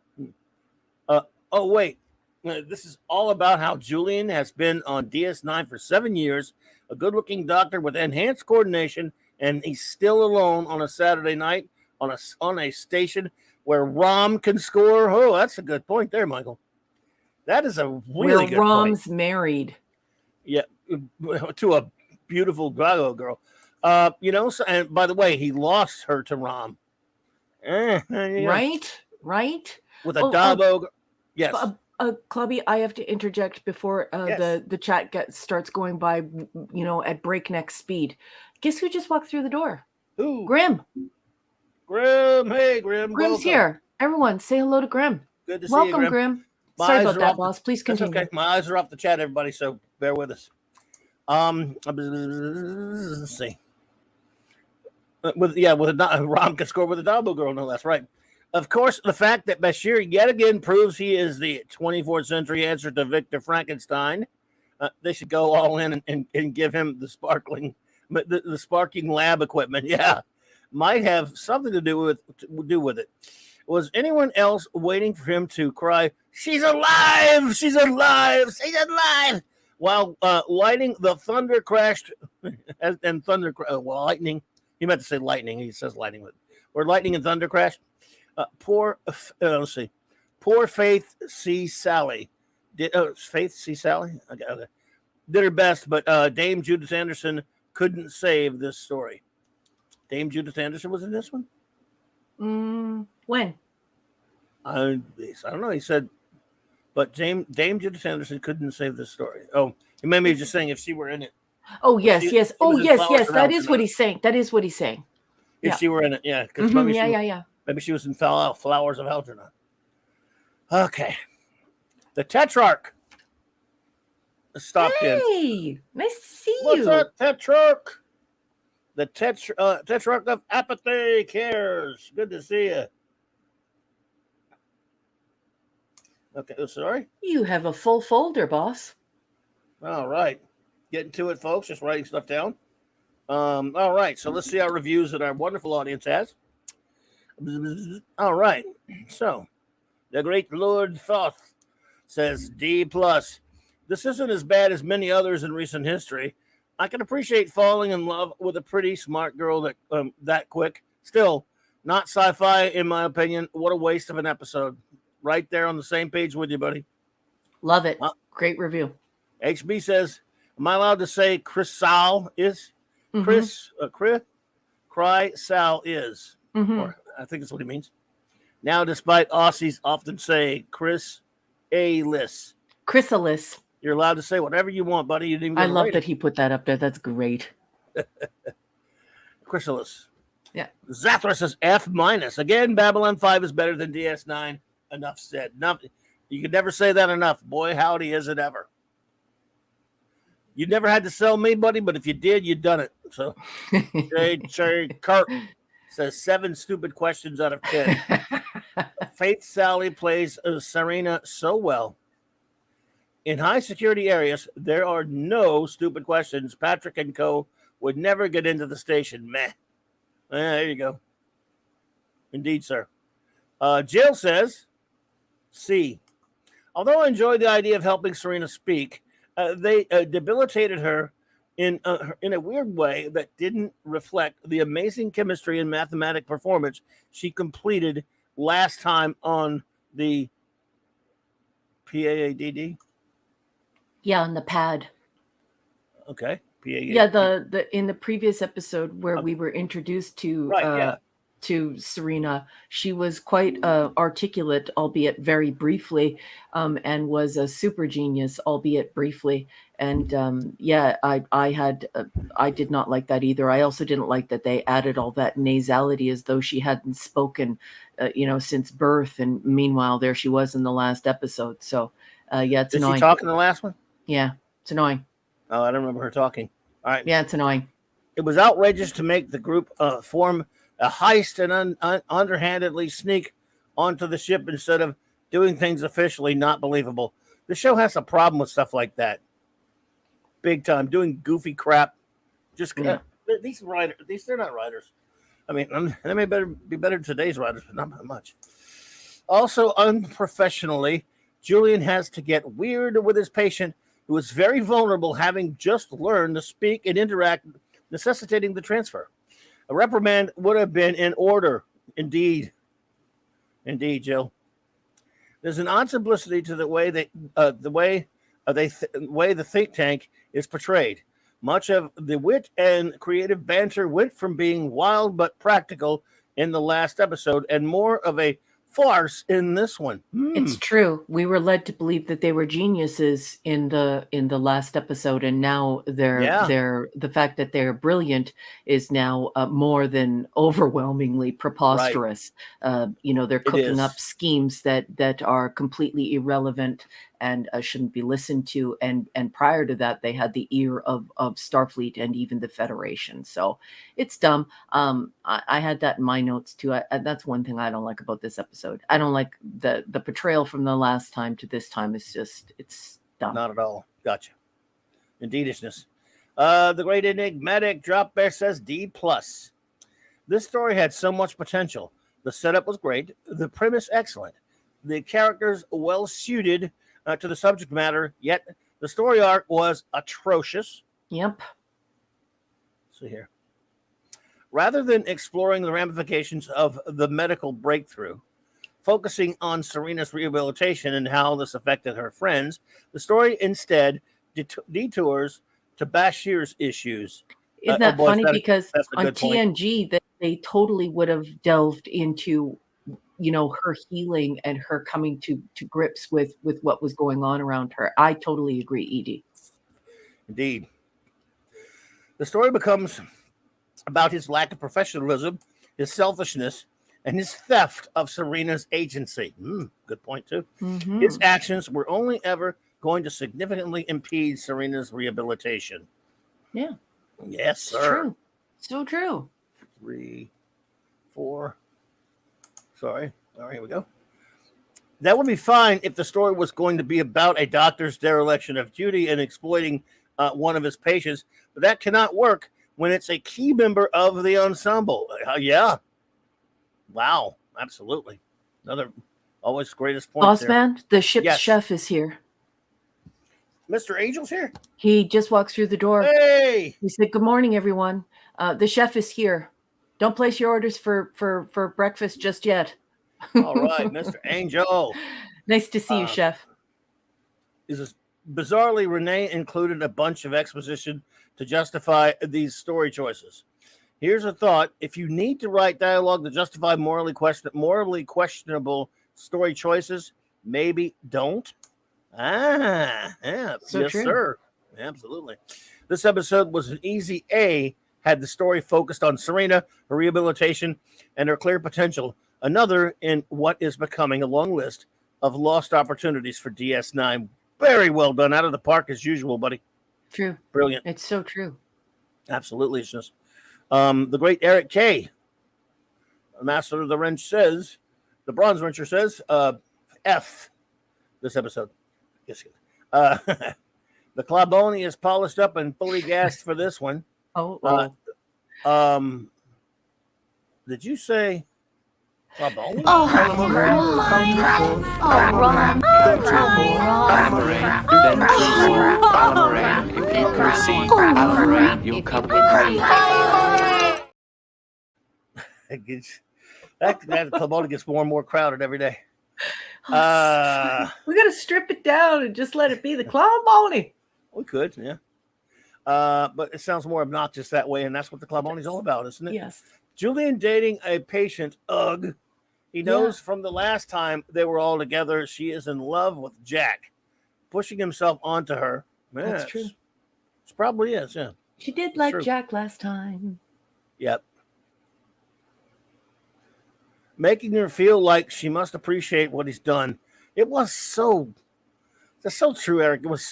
B: Oh wait, this is all about how Julian has been on DS9 for 7 years, a good-looking doctor with enhanced coordination, and he's still alone on a Saturday night on a station where Rom can score. Oh, that's a good point there, Michael. That is a really good
C: Rom's
B: point.
C: Married.
B: Yeah, to a beautiful Drago girl. So, and by the way, he lost her to Rom.
C: Right?
B: With a Dabo. Yes.
C: Clubby, I have to interject before the chat starts going by, at breakneck speed. Guess who just walked through the door?
B: Who?
C: Grim.
B: Hey, Grim.
C: Grim's welcome. Here. Everyone, say hello to Grim.
B: Good to see
C: welcome,
B: you,
C: Grim. Sorry about that, boss. Please continue.
B: That's okay. My eyes are off the chat, everybody, so bear with us. Let's see. Rom can score with a Dabo girl, no, that's right. Of course, the fact that Bashir yet again proves he is the 24th century answer to Victor Frankenstein. They should go all in and give him the sparking lab equipment. Yeah, might have something to do with it. Was anyone else waiting for him to cry, "She's alive! She's alive! She's alive!" while lighting the thunder crashed and thunder lightning? He meant to say lightning. He says lightning, or lightning and thunder crashed. Poor Faith C. Sally. Faith C. Sally? Okay. Did her best, but Dame Judith Anderson couldn't save this story. Dame Judith Anderson was in this one?
C: When?
B: I don't know. He said, but Dame Judith Anderson couldn't save this story. Oh, he may be just saying if she were in it.
C: Oh, yes. Oh, yes. That is what he's saying.
B: If
C: Yeah.
B: she were in it, yeah. Because maybe she was in Flowers of Algernon. Okay. The Tetrarch stopped in.
C: Hey, nice to see
B: What's
C: you.
B: up, Tetrarch? The Tetrarch of Apathy cares. Good to see you. Okay, sorry.
C: You have a full folder, boss.
B: All right. Getting to it, folks. Just writing stuff down. All right. So let's see our reviews that our wonderful audience has. All right. So the great Lord Thoth says D+. This isn't as bad as many others in recent history. I can appreciate falling in love with a pretty smart girl that quick. Still, not sci-fi in my opinion. What a waste of an episode. Right there on the same page with you, buddy.
C: Love it. Great review.
B: HB says, am I allowed to say Chris Sal is? Chris Cry Sal is. Or I think that's what he means. Now, despite Aussies often say Chris A-list.
C: Chrysalis.
B: You're allowed to say whatever you want, buddy. You didn't even
C: I love that he put that up there. That's great.
B: Chrysalis.
C: Yeah.
B: Zathra says F-. Again, Babylon 5 is better than DS9. Enough said. You could never say that enough. Boy, howdy is it ever. You never had to sell me, buddy, but if you did, you done it. So, J. Kirk says 7 stupid questions out of 10. Faith Sally plays Serena so well. In high security areas, there are no stupid questions. Patrick and co. would never get into the station. Meh. There you go. Indeed, sir. Jill says, C. Although I enjoyed the idea of helping Serena speak, they debilitated her in a weird way that didn't reflect the amazing chemistry and mathematic performance she completed last time on the PAADD.
C: Yeah, on the pad.
B: Okay. PAADD.
C: Yeah, the in the previous episode where we were introduced to to Serena, she was quite articulate, albeit very briefly, and was a super genius, albeit briefly. And I did not like that either. I also didn't like that they added all that nasality as though she hadn't spoken, since birth. And meanwhile, there she was in the last episode. So, it's annoying.
B: Did she talk in the last one?
C: Yeah, it's annoying.
B: Oh, I don't remember her talking. All right.
C: Yeah, it's annoying.
B: It was outrageous to make the group form a heist and underhandedly sneak onto the ship instead of doing things officially. Not believable. The show has a problem with stuff like that. Big time. Doing goofy crap. Just these writers, they're not writers. I mean, they may be better than today's writers, but not by much. Also, unprofessionally, Julian has to get weird with his patient, who is very vulnerable, having just learned to speak and interact, necessitating the transfer. A reprimand would have been in order. Indeed, Jill. There's an odd simplicity to the way the think tank is portrayed. Much of the wit and creative banter went from being wild but practical in the last episode, and more of a farce in this one.
C: It's true. We were led to believe that they were geniuses in the last episode, and now the fact that they're brilliant is now more than overwhelmingly preposterous. Right. They're cooking up schemes that are completely irrelevant and shouldn't be listened to. And prior to that, they had the ear of Starfleet and even the Federation. So it's dumb. I had that in my notes too. That's one thing I don't like about this episode. I don't like the portrayal from the last time to this time. It's dumb.
B: Not at all. Gotcha. Indeedishness. The great enigmatic drop bear says D+. This story had so much potential. The setup was great. The premise excellent. The characters well suited to the subject matter, yet the story arc was atrocious.
C: Yep.
B: See here. Rather than exploring the ramifications of the medical breakthrough, focusing on Serena's rehabilitation and how this affected her friends, the story instead detours to Bashir's issues.
C: Isn't that funny? Because on TNG, that they totally would have delved into her healing and her coming to grips with what was going on around her. I totally agree, Edie.
B: Indeed. The story becomes about his lack of professionalism his selfishness, and his theft of Serena's agency. Good point, too.
C: Mm-hmm.
B: His actions were only ever going to significantly impede Serena's rehabilitation.
C: Yeah.
B: Yes,
C: It's
B: sir.
C: true. So true.
B: 3, 4. Sorry. All right, here we go. That would be fine if the story was going to be about a doctor's dereliction of duty and exploiting one of his patients, but that cannot work when it's a key member of the ensemble. Yeah. Wow. Absolutely. Another always greatest point.
C: Boss
B: there.
C: man, the ship's
B: Yes.
C: chef is here.
B: Mr. Angel's here.
C: He just walked through the door.
B: Hey.
C: He said, "Good morning, everyone. The chef is here. Don't place your orders for breakfast just yet."
B: All right, Mr. Angel.
C: Nice to see you, chef.
B: Bizarrely, Renee included a bunch of exposition to justify these story choices. Here's a thought. If you need to write dialogue to justify morally questionable story choices, maybe don't. Yeah.
C: So
B: yes,
C: true.
B: sir. Absolutely. This episode was an easy A, had the story focused on Serena, her rehabilitation, and her clear potential. Another in what is becoming a long list of lost opportunities for DS9. Very well done. Out of the park as usual, buddy.
C: True.
B: Brilliant.
C: It's so true.
B: Absolutely. It's just the great Eric K. Master of the Wrench says, the Bronze Wrencher says, F this episode. Yes. The Claboni is polished up and fully gassed for this one. Did you say Claboni?
A: If you could see Balamoran, you come
B: That Claboni gets more and more crowded every day.
C: We got to strip it down and just let it be the Claboni.
B: We could, yeah. But it sounds more obnoxious that way, and that's what the Claboni is all about, isn't it?
C: Yes.
B: Julian dating a patient, ugh. He knows from the last time they were all together, she is in love with Jack, pushing himself onto her. Man,
C: That's true.
B: She probably is, yeah.
C: She did like
B: true.
C: Jack last time.
B: Yep. Making her feel like she must appreciate what he's done. It was that's so true, Eric. It was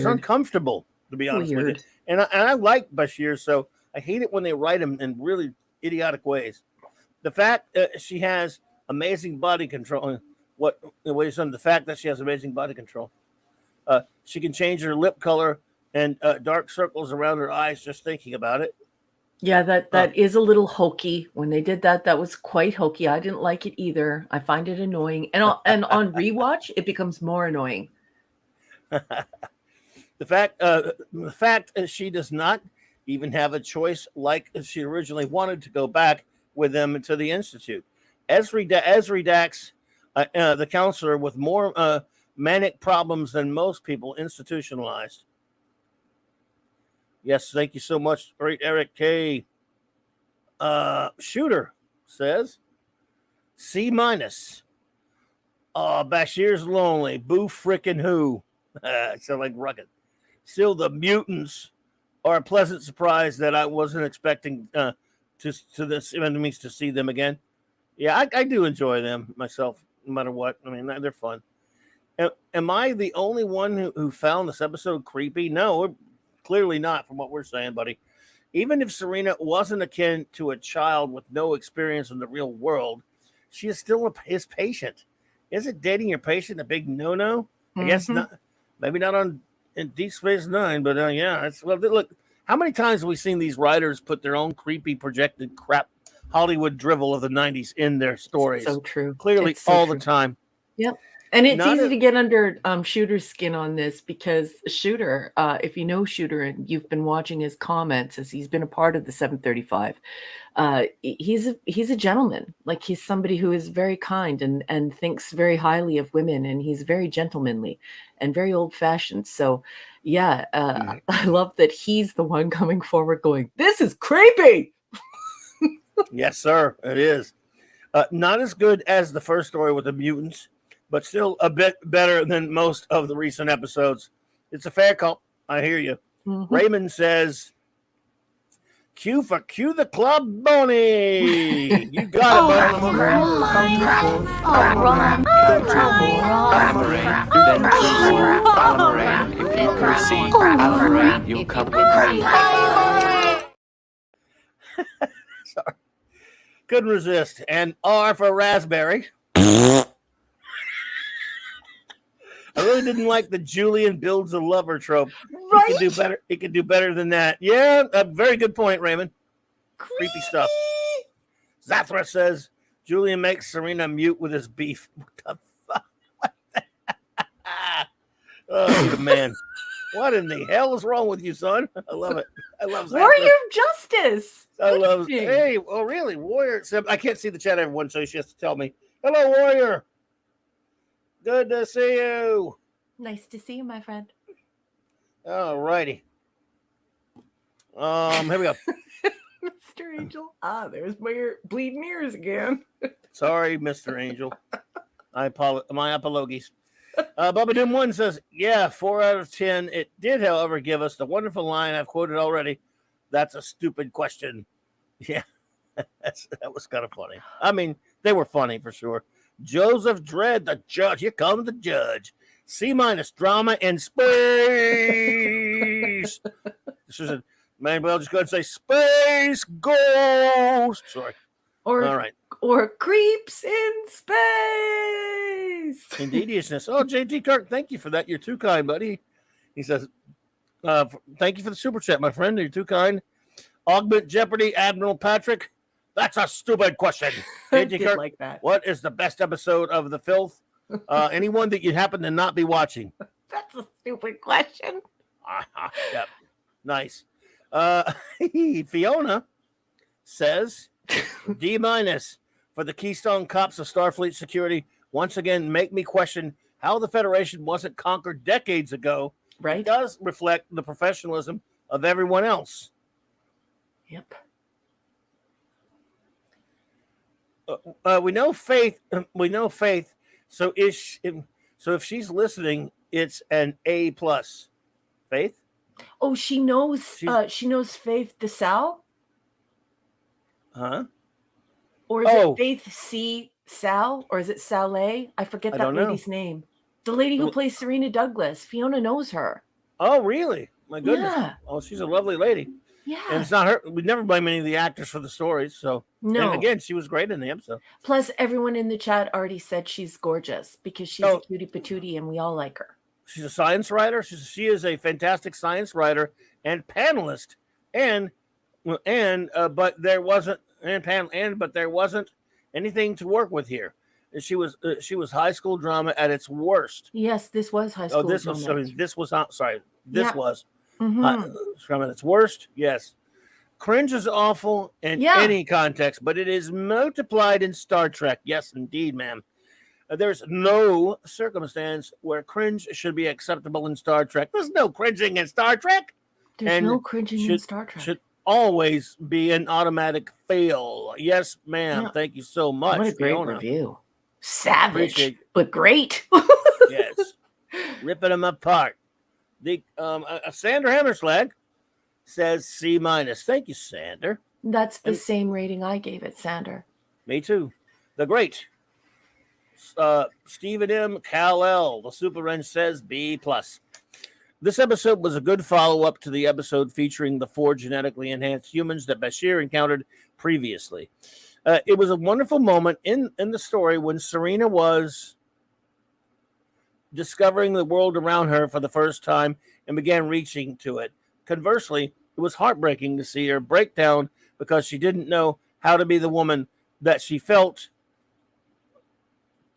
B: uncomfortable, to be honest with you. And I like Bashir, so I hate it when they write him in really idiotic ways. The fact she has amazing body control. The fact that she has amazing body control. She can change her lip color and dark circles around her eyes just thinking about it.
C: Yeah, that is a little hokey. When they did that, that was quite hokey. I didn't like it either. I find it annoying. And on rewatch, it becomes more annoying.
B: The fact is she does not even have a choice like she originally wanted to go back with them to the Institute. Esri Dax, the counselor with more manic problems than most people, institutionalized. Yes, thank you so much, great Eric K. Shooter says, C-. Bashir's lonely. Boo frickin' who? Sound like Rugged. Still, the mutants are a pleasant surprise that I wasn't expecting to this enemies to see them again. Yeah, I do enjoy them myself, no matter what. I mean, they're fun. Am I the only one who found this episode creepy? No, clearly not from what we're saying, buddy. Even if Serena wasn't akin to a child with no experience in the real world, she is still his patient. Isn't dating your patient a big no-no? I guess not. Maybe not in Deep Space Nine, but yeah. Look, how many times have we seen these writers put their own creepy projected crap Hollywood drivel of the 90s in their stories?
C: So true.
B: Clearly, all the time.
C: Yep. And it's easy to get under Shooter's skin on this because Shooter, if you know Shooter and you've been watching his comments as he's been a part of the 735, he's a gentleman. Like, he's somebody who is very kind and thinks very highly of women, and he's very gentlemanly and very old-fashioned. So, yeah, I love that he's the one coming forward going, "This is creepy."
B: Yes, sir, it is. Not as good as the first story with the mutants, but still a bit better than most of the recent episodes. It's a fair call. I hear you. Raymond says, Q for Q the Club Boney. You got it, Boney. Sorry. Couldn't resist. And R for Raspberry. I really didn't like the Julian builds a lover trope.
C: Right?
B: He could do better. He could do better than that. Yeah, a very good point, Raymond. Creepy stuff. Zathra says Julian makes Serena mute with his beef. What the fuck? Oh, the man. What in the hell is wrong with you, son? I love it. I love Zathra.
C: Warrior of Justice.
B: I love.
C: Interesting.
B: Hey, oh really, Warrior? I can't see the chat, everyone, so she has to tell me. Hello, Warrior. Good to see you.
C: Nice to see you, my friend.
B: All righty. Here we go.
C: Mr. Angel. There's my bleeding ears again.
B: Sorry, Mr. Angel. My apologies. Bubba Doom 1 says, yeah, 4 out of 10. It did, however, give us the wonderful line I've quoted already. That's a stupid question. Yeah, that was kind of funny. I mean, they were funny for sure. Joseph Dredd, the judge. Here comes the judge. C- drama in space. This is a man. Well, just go ahead and say space ghost. Sorry.
C: Or
B: all right.
C: Or creeps in space.
B: Indeediousness. Oh, JT Kirk, thank you for that. You're too kind, buddy. He says, thank you for the super chat, my friend. You're too kind. Augment Jeopardy, Admiral Patrick. That's a stupid question. JT Kirk,
C: like that.
B: What is the best episode of The Filth? Anyone that you happen to not be watching?
C: That's a stupid question.
B: Yep. Nice. Fiona says D- for the Keystone Cops of Starfleet Security. Once again, make me question how the Federation wasn't conquered decades ago.
C: Right.
B: It does reflect the professionalism of everyone else.
C: Yep.
B: We know Faith. So if she's listening, it's an A+. Faith?
C: Oh, she knows. She knows Faith DeSalle.
B: Huh?
C: Or is it Faith C. Sal? Or is it Saleh? I forget that lady's name. The lady who plays Serena Douglas. Fiona knows her.
B: Oh, really? My goodness.
C: Yeah.
B: Oh, she's a lovely lady.
C: Yeah.
B: And it's not her. We never blame any of the actors for the stories. So,
C: no.
B: And again, she was great in the episode.
C: Plus, everyone in the chat already said she's gorgeous because she's a cutie patootie and we all like her.
B: She's a science writer. She is a fantastic science writer and panelist. But there wasn't anything to work with here. She was high school drama at its worst.
C: Yes, this was high school.
B: Oh, this was. I mean, this was. Sorry, this was.
C: Mm-hmm.
B: At its worst. Yes, cringe is awful in any context, but it is multiplied in Star Trek. Yes, indeed, ma'am. There's no circumstance where cringe should be acceptable in Star Trek. There's no cringing in Star Trek.
C: There's no cringing in Star Trek.
B: Should always be an automatic fail. Yes, ma'am. Yeah. Thank you so much.
C: What a great
B: Fiona.
C: review. Savage, but great.
B: Yes. Ripping them apart. The Sander Hammerslag says C-. Thank you, Sander.
C: That's the same rating I gave it, Sander.
B: Me too. The great Stephen M. Kal-El, the Super Wrench, says B+. This episode was a good follow-up to the episode featuring the 4 genetically enhanced humans that Bashir encountered previously. It was a wonderful moment in the story when Serena was discovering the world around her for the first time and began reaching to it. Conversely, it was heartbreaking to see her break down because she didn't know how to be the woman that she felt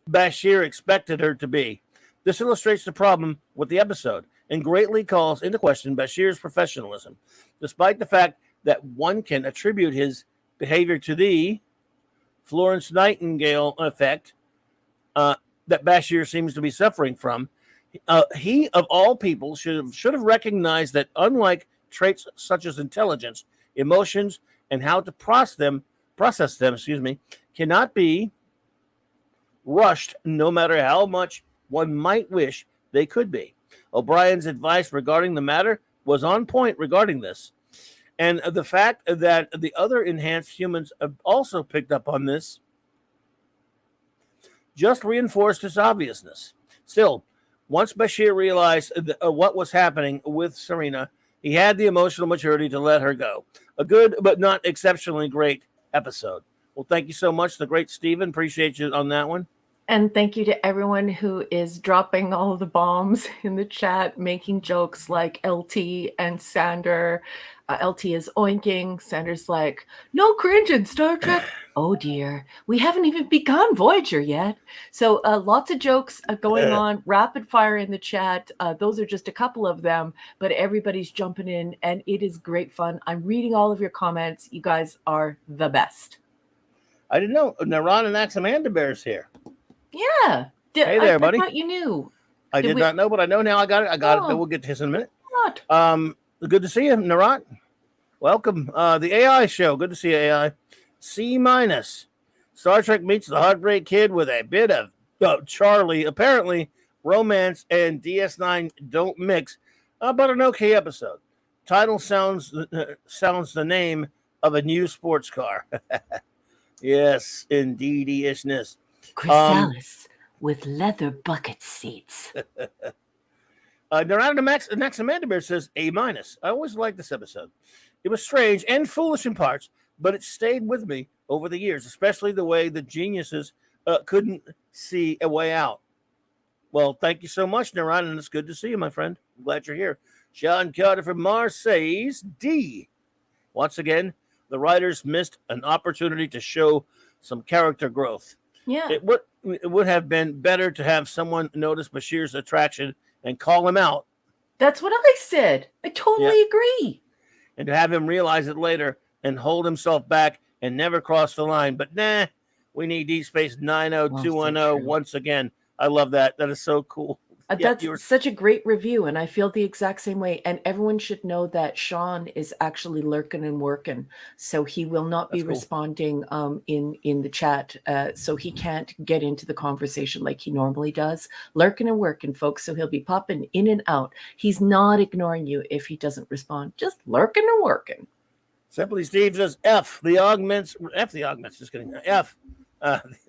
B: Bashir expected her to be. This illustrates the problem with the episode and greatly calls into question Bashir's professionalism, despite the fact that one can attribute his behavior to the Florence Nightingale effect that Bashir seems to be suffering from. He, of all people, should have recognized that unlike traits such as intelligence, emotions, and how to process them, cannot be rushed no matter how much one might wish they could be. O'Brien's advice regarding the matter was on point regarding this. And the fact that the other enhanced humans have also picked up on this just reinforced its obviousness. Still, once Bashir realized what was happening with Serena, he had the emotional maturity to let her go. A good but not exceptionally great episode. Well, thank you so much, the great Steven. Appreciate you on that one.
C: And thank you to everyone who is dropping all of the bombs in the chat, making jokes like LT and Sander. LT is oinking. Sander's like, no cringe in Star Trek. Oh dear, we haven't even begun Voyager yet. So lots of jokes going on, rapid fire in the chat. Those are just a couple of them, but everybody's jumping in and it is great fun. I'm reading all of your comments. You guys are the best.
B: I didn't know Naran and Axamanda Bear's here.
C: Yeah.
B: Hey there, buddy.
C: I thought you knew.
B: I did not know, but I know now. I got it. But we'll get to his in a minute.
C: What?
B: Good to see you, Naran. Welcome. The AI show. Good to see you, AI. C-. Star Trek meets the Heartbreak Kid with a bit of Charlie. Apparently, romance and DS9 don't mix, but an okay episode. Title sounds the name of a new sports car. Yes, indeed-ishness.
C: Chrysalis with leather bucket seats.
B: Naxamanda Bear says A-. I always liked this episode. It was strange and foolish in parts, but it stayed with me over the years, especially the way the geniuses couldn't see a way out. Well, thank you so much, Naran, and it's good to see you, my friend. I'm glad you're here. Sean Carter from Marseille's D. Once again, the writers missed an opportunity to show some character growth.
C: Yeah.
B: It would have been better to have someone notice Bashir's attraction and call him out.
C: That's what I said. I totally agree.
B: And to have him realize it later and hold himself back and never cross the line. But nah, we need Deep Space 90210 once again. I love that. That is so cool.
C: That's such a great review, and I feel the exact same way. And everyone should know that Sean is actually lurking and working, so he will not be responding in the chat, so he can't get into the conversation like he normally does. Lurking and working, folks, so he'll be popping in and out. He's not ignoring you if he doesn't respond, just lurking and working.
B: Simply Steve says F the augments, just kidding. F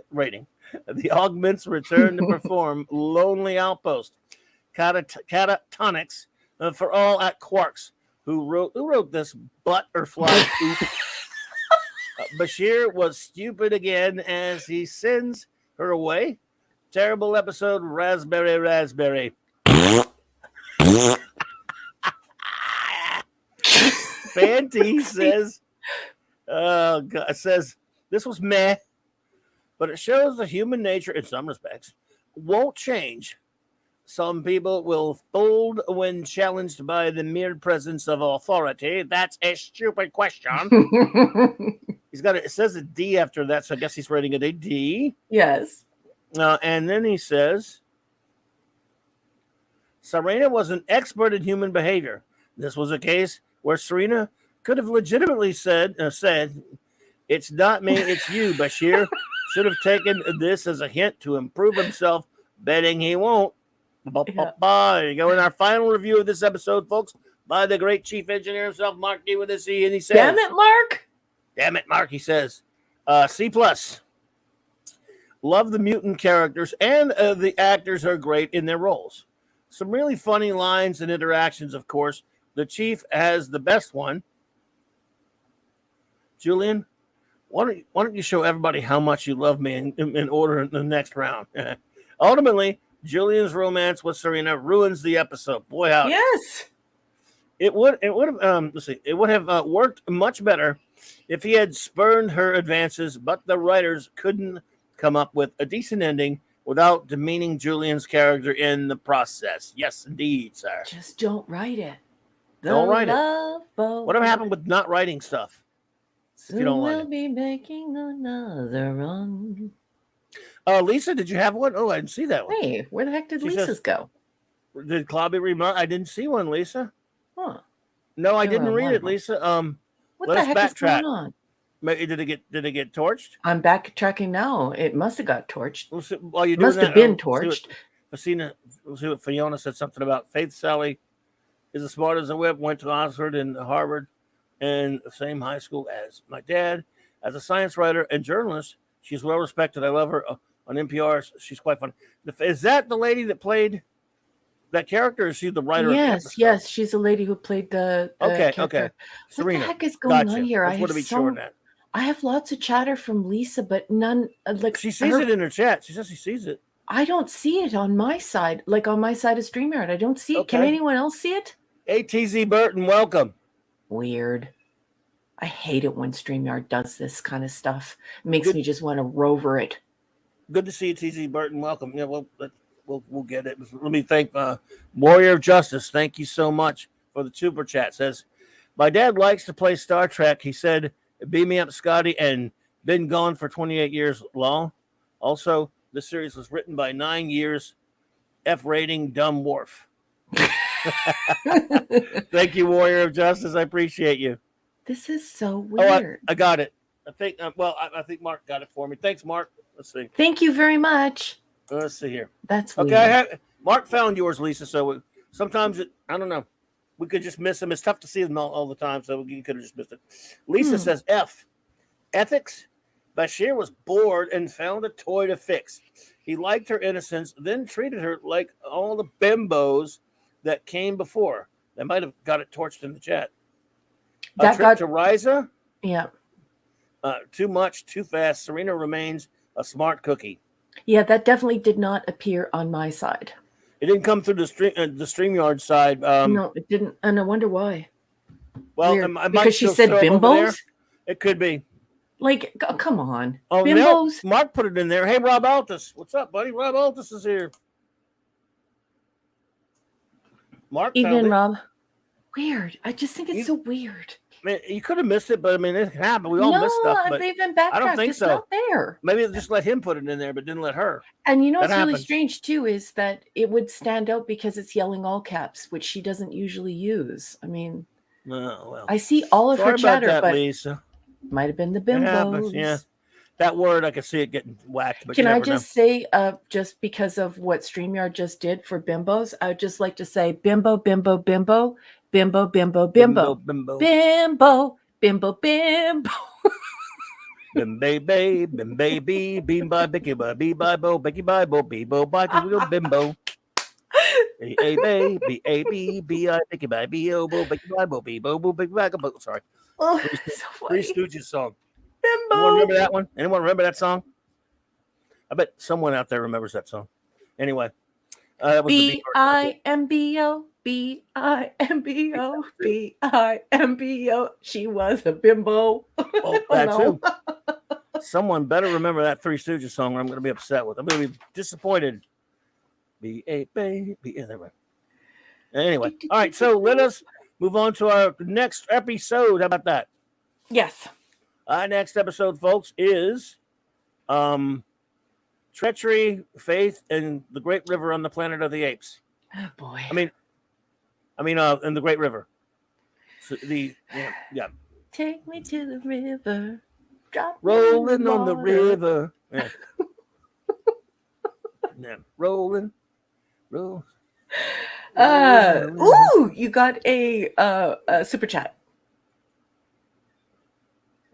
B: rating. The augments return to perform Lonely Outpost. Catatonics for all at Quarks. Who wrote this butterfly oop? Bashir was stupid again as he sends her away. Terrible episode, Raspberry. Fanty says, this was meh, but it shows that human nature, in some respects, won't change. Some people will fold when challenged by the mere presence of authority. That's a stupid question. It says a D after that, so I guess he's rating it a D.
C: Yes.
B: And then he says, Serena was an expert in human behavior. This was a case where Serena could have legitimately said, it's not me, it's you, Bashir. Should have taken this as a hint to improve himself, betting he won't.
C: Yeah.
B: There you go. In our final review of this episode, folks, by the great chief engineer himself, Mark D with a C, and he says,
C: Damn it, Mark,
B: he says, C+. Love the mutant characters, and the actors are great in their roles. Some really funny lines and interactions, of course. The chief has the best one. Julian, why don't you show everybody how much you love me in order in the next round? Ultimately, Julian's romance with Serena ruins the episode. Boy, how
C: yes,
B: it would have worked much better if he had spurned her advances, but the writers couldn't come up with a decent ending without demeaning Julian's character in the process. Yes, indeed, sir.
C: Just don't write it.
B: Don't write it. Whatever happened with not writing stuff?
C: Soon we'll be making another run.
B: Lisa, did you have one? Oh, I didn't see that one.
C: Hey, where the heck did Lisa's go?
B: Did CLOBBERIN? I didn't see one, Lisa.
C: Huh.
B: No, I didn't read it, Lisa.
C: What the heck is going on?
B: Did it get torched?
C: I'm backtracking now. It must have got torched.
B: While you're doing
C: must have been torched.
B: We'll see what Fiona said something about Faith Sally is as smart as a whip, went to Oxford and Harvard. in the same high school as my dad. As a science writer and journalist, she's well respected. I love her on NPR. She's quite fun. Is that the lady that played that character? Or is she the writer of the
C: Yes,
B: episode?
C: yes, she's a lady who played the
B: Okay,
C: character.
B: okay. Serena,
C: What the heck is going
B: gotcha.
C: on here?
B: Just want to be sure on that.
C: I have lots of chatter from Lisa, but none like
B: She sees it in her chat. She says she sees it.
C: I don't see it on my side, like on my side of StreamYard. I don't see it. Can
B: Okay.
C: anyone else see it?
B: ATZ Burton, welcome.
C: Weird. I hate it when StreamYard does this kind of stuff. It makes me just want to rover it.
B: Good to see you, TZ Burton. Welcome. Yeah, we'll get it. Let me thank Warrior of Justice. Thank you so much for the super chat. Says, my dad likes to play Star Trek. He said, beam me up, Scotty, and been gone for 28 years long. Also, the series was written by 9 years F rating dumb Worf. Thank you, Warrior of Justice. I appreciate you.
C: This is so weird.
B: I got it. I think I think Mark got it for me. Thanks, Mark. Let's see.
C: Thank you very much.
B: Let's see here.
C: That's
B: okay.
C: Weird.
B: Mark found yours, Lisa. So sometimes I don't know. We could just miss them. It's tough to see them all the time, so you could have just missed it. Lisa says F. Ethics. Bashir was bored and found a toy to fix. He liked her innocence, then treated her like all the bimbos that came before. They might have got it torched in the chat. A trip to Riza.
C: Yeah.
B: Too much, too fast. Serena remains a smart cookie.
C: Yeah, that definitely did not appear on my side.
B: It didn't come through the StreamYard side.
C: No, it didn't, and I wonder why.
B: Well,
C: because she said bimbos.
B: It could be.
C: Like, come on.
B: Oh,
C: bimbos.
B: No, Mark put it in there. Hey, Rob Altus. What's up, buddy? Rob Altus is here. Mark.
C: Evening, Rob. Weird. I just think it's so weird.
B: I mean, you could have missed it, but I mean, it happened. We all missed stuff. But
C: they've been backtracked.
B: I don't think
C: it's
B: so.
C: Not there.
B: Maybe they just let him put it in there, but didn't let her.
C: And you know what's really strange too is that it would stand out because it's yelling all caps, which she doesn't usually use. I mean, I see all of her chatter, but
B: Lisa.
C: Might have been the bimbos.
B: Yeah, that word I could see it getting whacked. But
C: can I just say, just because of what StreamYard just did for bimbos, I would just like to say bimbo, bimbo, bimbo, bimbo, bimbo, bimbo, bimbo, bimbo, bimbo, bimbo.
B: Bim baby, bim baby, beam by Bicky by B by Bo, Bicky by Bo, Bo by bimbo. B-A-B, B-I, Bicky by B-O, Bo, Bicky by Bo, B-Bo, Bo, Bicky by Bo. Sorry.
C: Oh,
B: Three Stooges song.
C: Bimbo.
B: Anyone remember that one? Anyone remember that song? I bet someone out there remembers that song. Anyway. That was
C: B-I-M-B-O, B-I-M-B-O, B-I-M-B-O. She was a bimbo.
B: Oh, that too. Someone better remember that Three Stooges song or I'm going to be upset with. I'm going to be disappointed. B-A-B-B. Anyway. All right. So let us move on to our next episode. How about that?
C: Yes.
B: Our next episode, folks, is Treachery, Faith, and the Great River on the Planet of the Apes.
C: Oh boy.
B: I mean, in the Great River. So yeah.
C: Take me to the river. Drop
B: rolling on the river. Yeah. Yeah. Rolling. Roll.
C: Ooh, you got a super chat.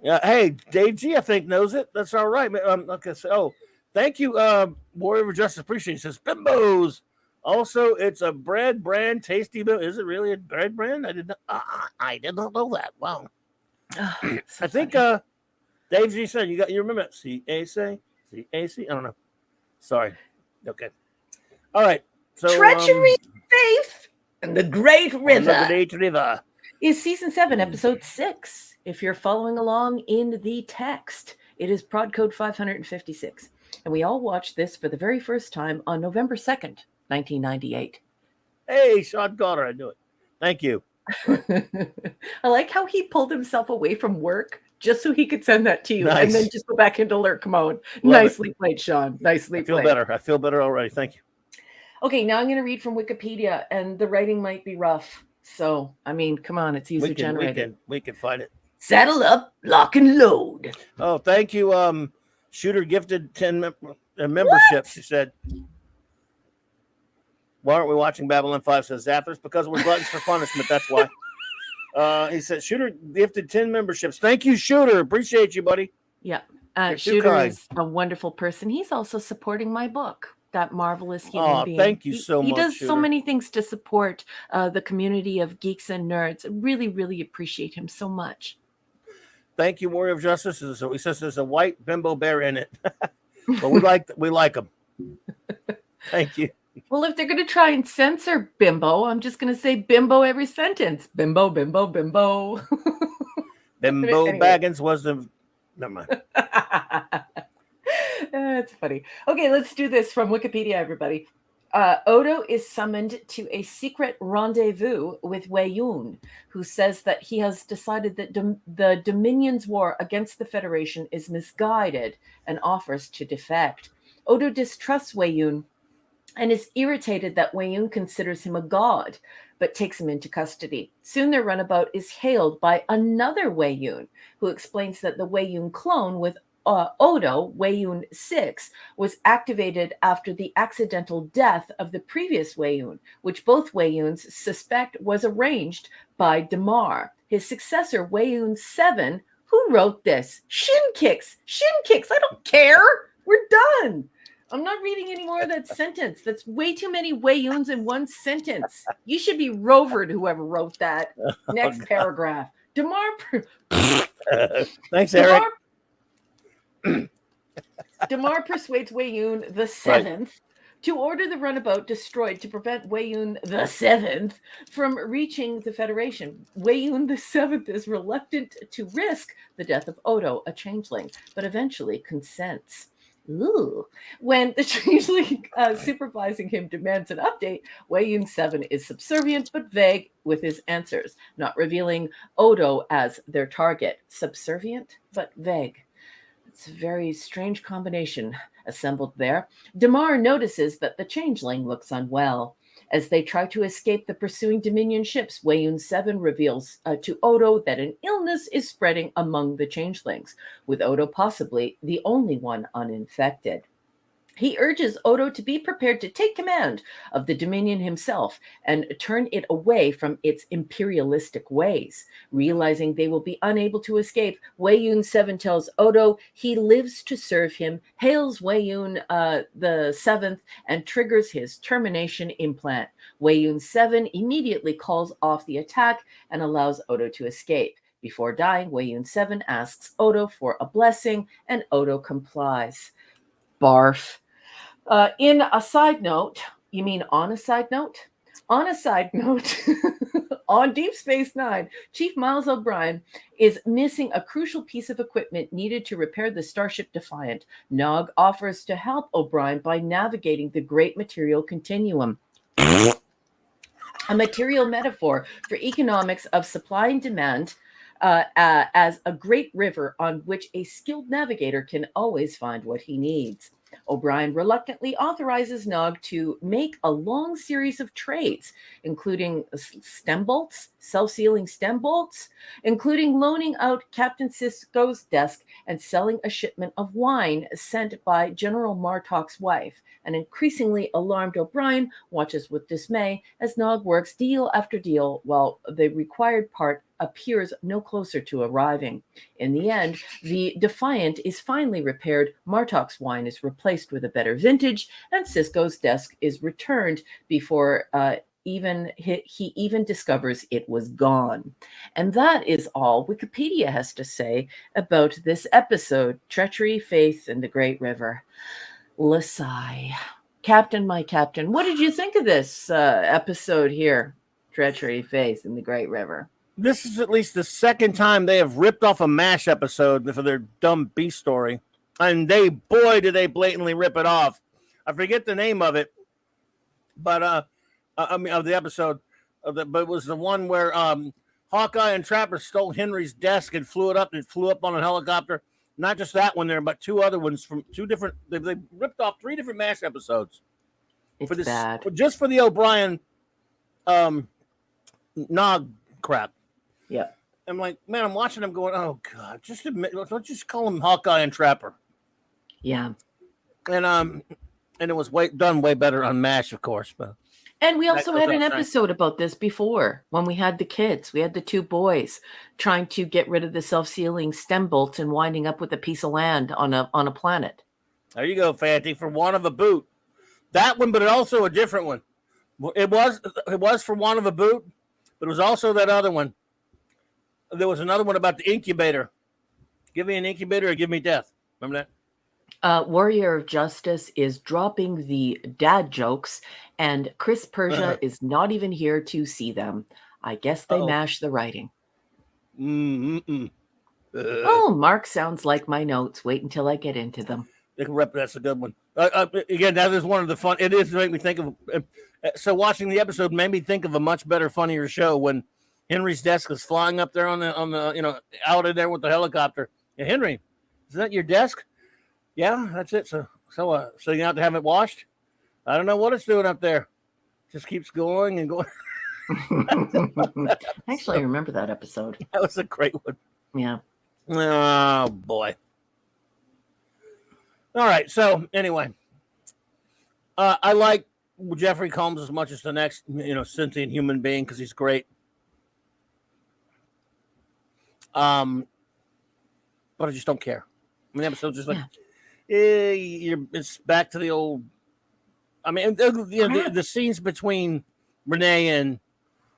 B: Yeah, hey, Dave G, I think knows it. That's all right. Okay, so thank you, Warrior of Justice. Appreciate it. Says bimbos. Also, it's a bread brand, tasty. Is it really a bread brand? I did not know that. Wow.
C: Oh,
B: I think Dave G said you remember it. C-A-C? C-A-C? I don't know. Sorry. Okay. All right. So
C: Treachery, Faith, and the Great River.
B: The Great River
C: is season 7, episode 6. If you're following along in the text, it is prod code 556. And we all watched this for the very first time on November 2nd, 1998.
B: Hey, Sean Goddard, I knew it. Thank you.
C: I like how he pulled himself away from work just so he could send that to you
B: nice.
C: And then just go back into lurk mode. Nicely played, Sean. Nicely played.
B: I feel better already. Thank you.
C: Okay, now I'm going to read from Wikipedia, and the writing might be rough. So, I mean, come on, it's user generated.
B: We can find it.
C: Saddle up, lock and load.
B: Oh, thank you. Shooter gifted 10 membership. She said, why aren't we watching Babylon 5? Says Zathers, because we're gluttons for punishment. That's why. He said, Shooter gifted 10 memberships. Thank you, Shooter. Appreciate you, buddy.
C: Yeah.
B: You're too
C: Shooter
B: kind.
C: is a wonderful person. He's also supporting my book, That Marvelous Human
B: Oh,
C: Being.
B: thank you so
C: He
B: much,
C: does so
B: Shooter.
C: many things to support the community of geeks and nerds. Really, really appreciate him so much.
B: Thank you, Warrior of Justice. So he says there's a white bimbo bear in it. But we like him. Thank you.
C: Well, if they're going to try and censor bimbo, I'm just going to say bimbo every sentence. Bimbo, bimbo, bimbo.
B: Bimbo
C: Anyway.
B: Baggins was the... Never mind.
C: That's funny. Okay, let's do this from Wikipedia, everybody. Odo is summoned to a secret rendezvous with Wei Yun, who says that he has decided that the Dominion's war against the Federation is misguided and offers to defect. Odo distrusts Wei Yun and is irritated that Wei Yun considers him a god, but takes him into custody. Soon their runabout is hailed by another Wei Yun, who explains that the Wei Yun clone with Odo, Wei Yun 6, was activated after the accidental death of the previous Wei Yun, which both Wei Yuns suspect was arranged by Damar. His successor, Wei Yun 7, who wrote this? Shin kicks! I don't care! We're done! I'm not reading any more of that sentence. That's way too many Wei Yuns in one sentence. You should be rovered, whoever wrote that. Next paragraph. Damar...
B: Thanks, Eric.
C: Damar persuades Wei Yun the 7th to order the runabout destroyed to prevent Wei Yun the 7th from reaching the Federation. Wei Yun the 7th is reluctant to risk the death of Odo, a changeling, but eventually consents. Ooh. When the changeling supervising him demands an update, Wei Yun 7 is subservient but vague with his answers, not revealing Odo as their target. Subservient but vague. It's a very strange combination assembled there. Damar notices that the changeling looks unwell. As they try to escape the pursuing Dominion ships, Wei Yun 7 reveals to Odo that an illness is spreading among the changelings, with Odo possibly the only one uninfected. He urges Odo to be prepared to take command of the Dominion himself and turn it away from its imperialistic ways. Realizing they will be unable to escape, Wei Yun 7 tells Odo he lives to serve him, hails Wei Yun the 7th, and triggers his termination implant. Wei Yun 7 immediately calls off the attack and allows Odo to escape. Before dying, Wei Yun 7 asks Odo for a blessing, and Odo complies. Barf. In a side note, you mean on a side note? On a side note, on Deep Space Nine, Chief Miles O'Brien is missing a crucial piece of equipment needed to repair the Starship Defiant. Nog offers to help O'Brien by navigating the Great Material Continuum, a material metaphor for economics of supply and demand, as a great river on which a skilled navigator can always find what he needs. O'Brien reluctantly authorizes Nog to make a long series of trades, including stem bolts, self-sealing stem bolts, including loaning out Captain Sisko's desk and selling a shipment of wine sent by General Martok's wife. An increasingly alarmed O'Brien watches with dismay as Nog works deal after deal while the required part appears no closer to arriving. In the end, the Defiant is finally repaired, Martok's wine is replaced with a better vintage, and Sisko's desk is returned before he even discovers it was gone. And that is all Wikipedia has to say about this episode, Treachery, Faith, and the Great River. Lasai. Captain, my captain, what did you think of this episode here, Treachery, Faith, and the Great River?
B: This is at least the second time they have ripped off a MASH episode for their dumb beast story. And boy, did they blatantly rip it off. I forget the name of it, but I mean, of the episode, but it was the one where Hawkeye and Trapper stole Henry's desk and flew up on a helicopter. Not just that one there, but two other ones from two different. They ripped off 3 different MASH episodes.
C: It's bad.
B: Just for the O'Brien Nog crap.
C: Yeah.
B: I'm like, man, I'm watching them going, oh God, just admit, let's just call him Hawkeye and Trapper.
C: Yeah.
B: And it was done way better on MASH, of course. But
C: And we also
B: goes
C: had an
B: without saying.
C: episode about this before when we had the kids. We had the two boys trying to get rid of the self-sealing stem bolts and winding up with a piece of land on a planet.
B: There you go, Fanty, for want of a boot. That one, but also a different one. It was for want of a boot, but it was also that other one. There was another one about the incubator. Give me an incubator or give me death. Remember that?
C: Warrior of Justice is dropping the dad jokes, and Chris Persia is not even here to see them. I guess they mash the writing. Oh, Mark sounds like my notes. Wait until I get into them.
B: That's a good one. Again, that is one of the fun. It is to make me think of. So watching the episode made me think of a much better, funnier show when Henry's desk is flying up there on the out of there with the helicopter. Hey, Henry, is that your desk? Yeah, that's it. So you have to have it washed? I don't know what it's doing up there. Just keeps going and going.
C: Actually, I remember that episode.
B: That was a great one.
C: Yeah.
B: Oh boy. All right. So anyway, I like Jeffrey Combs as much as the next sentient human being because he's great. But I just don't care. I mean, the episode's just like. Yeah. It's back to the old. I mean, the scenes between Renee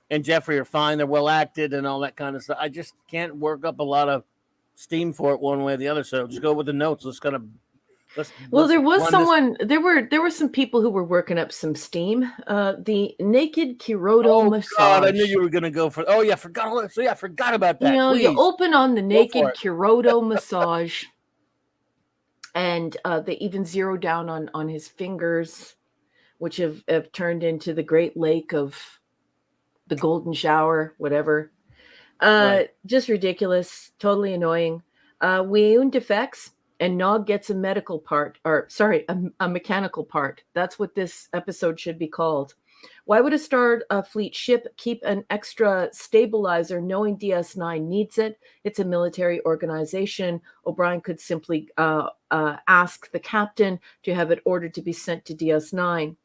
B: and Jeffrey are fine. They're well acted and all that kind of stuff. I just can't work up a lot of steam for it one way or the other. So just go with the notes. There were some people who were working up some steam. The naked Kirodo massage. God, I knew you were going to go for. Oh yeah, forgot about that.
C: You open on the naked Kirodo massage. And they even zero down on his fingers, which have turned into the Great Lake of the Golden Shower, whatever. Right. Just ridiculous, totally annoying. Weun defects, and Nog gets a mechanical part. That's what this episode should be called. Why would a Starfleet ship keep an extra stabilizer knowing DS9 needs it? It's a military organization. O'Brien could simply ask the captain to have it ordered to be sent to DS9.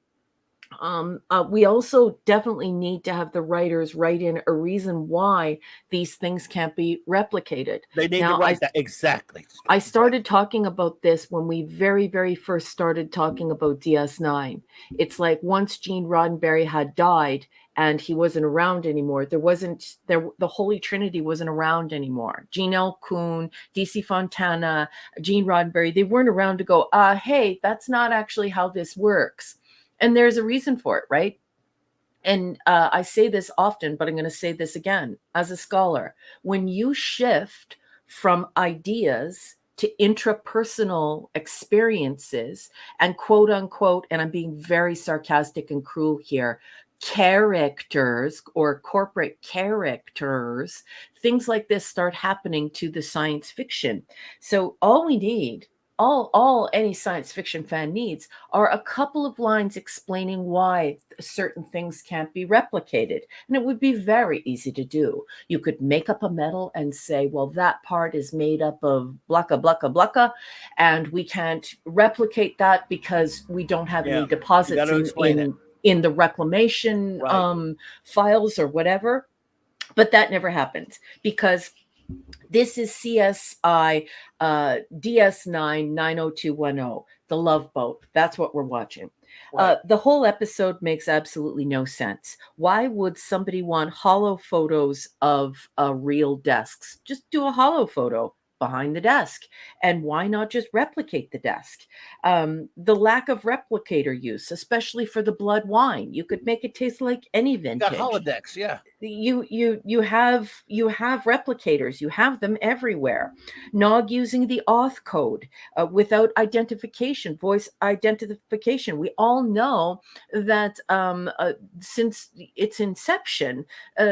C: We also definitely need to have the writers write in a reason why these things can't be replicated.
B: They need to write that. Exactly.
C: I started talking about this when we very, very first started talking about DS9. It's like once Gene Roddenberry had died and he wasn't around anymore, the Holy Trinity wasn't around anymore. Gene L. Kuhn, DC Fontana, Gene Roddenberry, they weren't around to go, hey, that's not actually how this works. And there's a reason for it, right? And I say this often, but I'm going to say this again. As a scholar, when you shift from ideas to intrapersonal experiences and quote unquote, and I'm being very sarcastic and cruel here, characters or corporate characters, things like this start happening to the science fiction. So all we need, all any science fiction fan needs are a couple of lines explaining why certain things can't be replicated. And it would be very easy to do. You could make up a metal and say, well, that part is made up of blacka, blacka, blacka, and we can't replicate that because we don't have any deposits in the reclamation files or whatever. But that never happens because this is CSI DS9 90210, the Love Boat. That's what we're watching. Right. The whole episode makes absolutely no sense. Why would somebody want hollow photos of real desks? Just do a hollow photo behind the desk. And why not just replicate the desk? The lack of replicator use, especially for the blood wine. You could make it taste like any vintage.
B: You got holodecks, yeah.
C: You have replicators. You have them everywhere. Nog using the auth code without identification, voice identification. We all know that since its inception,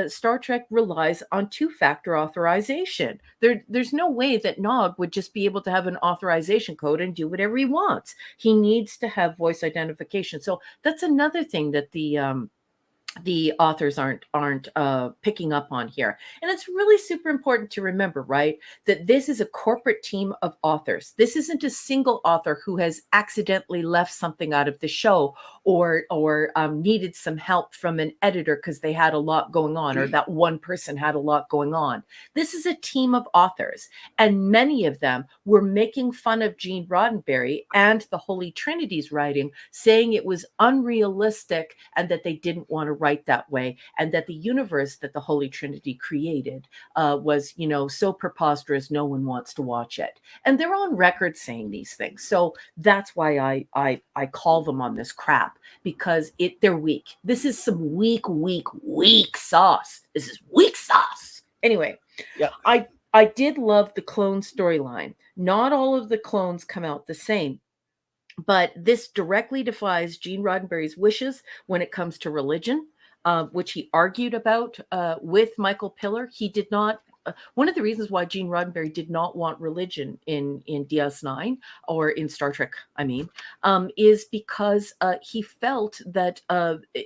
C: Star Trek relies on two-factor authorization. There's no way that Nog would just be able to have an authorization code and do whatever he wants. He needs to have voice identification. So that's another thing that the the authors aren't picking up on here. And it's really super important to remember, right, that this is a corporate team of authors. This isn't a single author who has accidentally left something out of the show, or needed some help from an editor because they had a lot going on, or that one person had a lot going on. This is a team of authors, and many of them were making fun of Gene Roddenberry and the Holy Trinity's writing, saying it was unrealistic and that they didn't want to write that way, and that the universe that the Holy Trinity created was, so preposterous no one wants to watch it. And they're on record saying these things. So that's why I call them on this crap, because they're weak. This is some weak sauce. This is weak sauce. Anyway,
B: yeah.
C: I did love the clone storyline. Not all of the clones come out the same, but this directly defies Gene Roddenberry's wishes when it comes to religion, which he argued about with Michael Piller. He did not. One of the reasons why Gene Roddenberry did not want religion in DS9, or in Star Trek, is because he felt that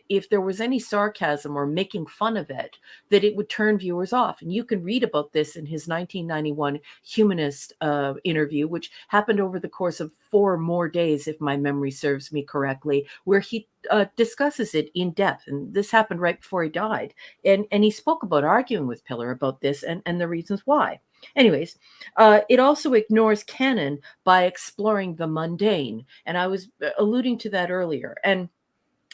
C: if there was any sarcasm or making fun of it, that it would turn viewers off. And you can read about this in his 1991 Humanist interview, which happened over the course of 4 more days, if my memory serves me correctly, where he discusses it in depth. And this happened right before he died. And he spoke about arguing with Piller about this and the reasons why. Anyways, it also ignores canon by exploring the mundane. And I was alluding to that earlier. And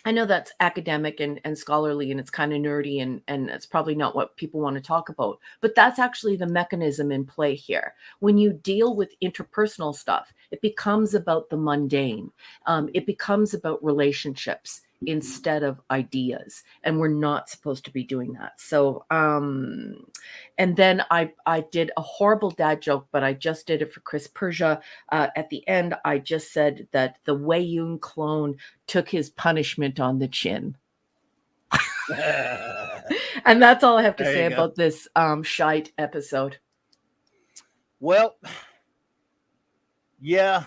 C: I know that's academic and scholarly, and it's kind of nerdy, and it's probably not what people want to talk about. But that's actually the mechanism in play here. When you deal with interpersonal stuff, it becomes about the mundane. It becomes about relationships instead of ideas, and we're not supposed to be doing that. So and then I did a horrible dad joke, but I just did it for Chris Persia. At the end, I just said that the Wei-Yun clone took his punishment on the chin. And that's all I have to say about this shite episode.
B: Well, yeah,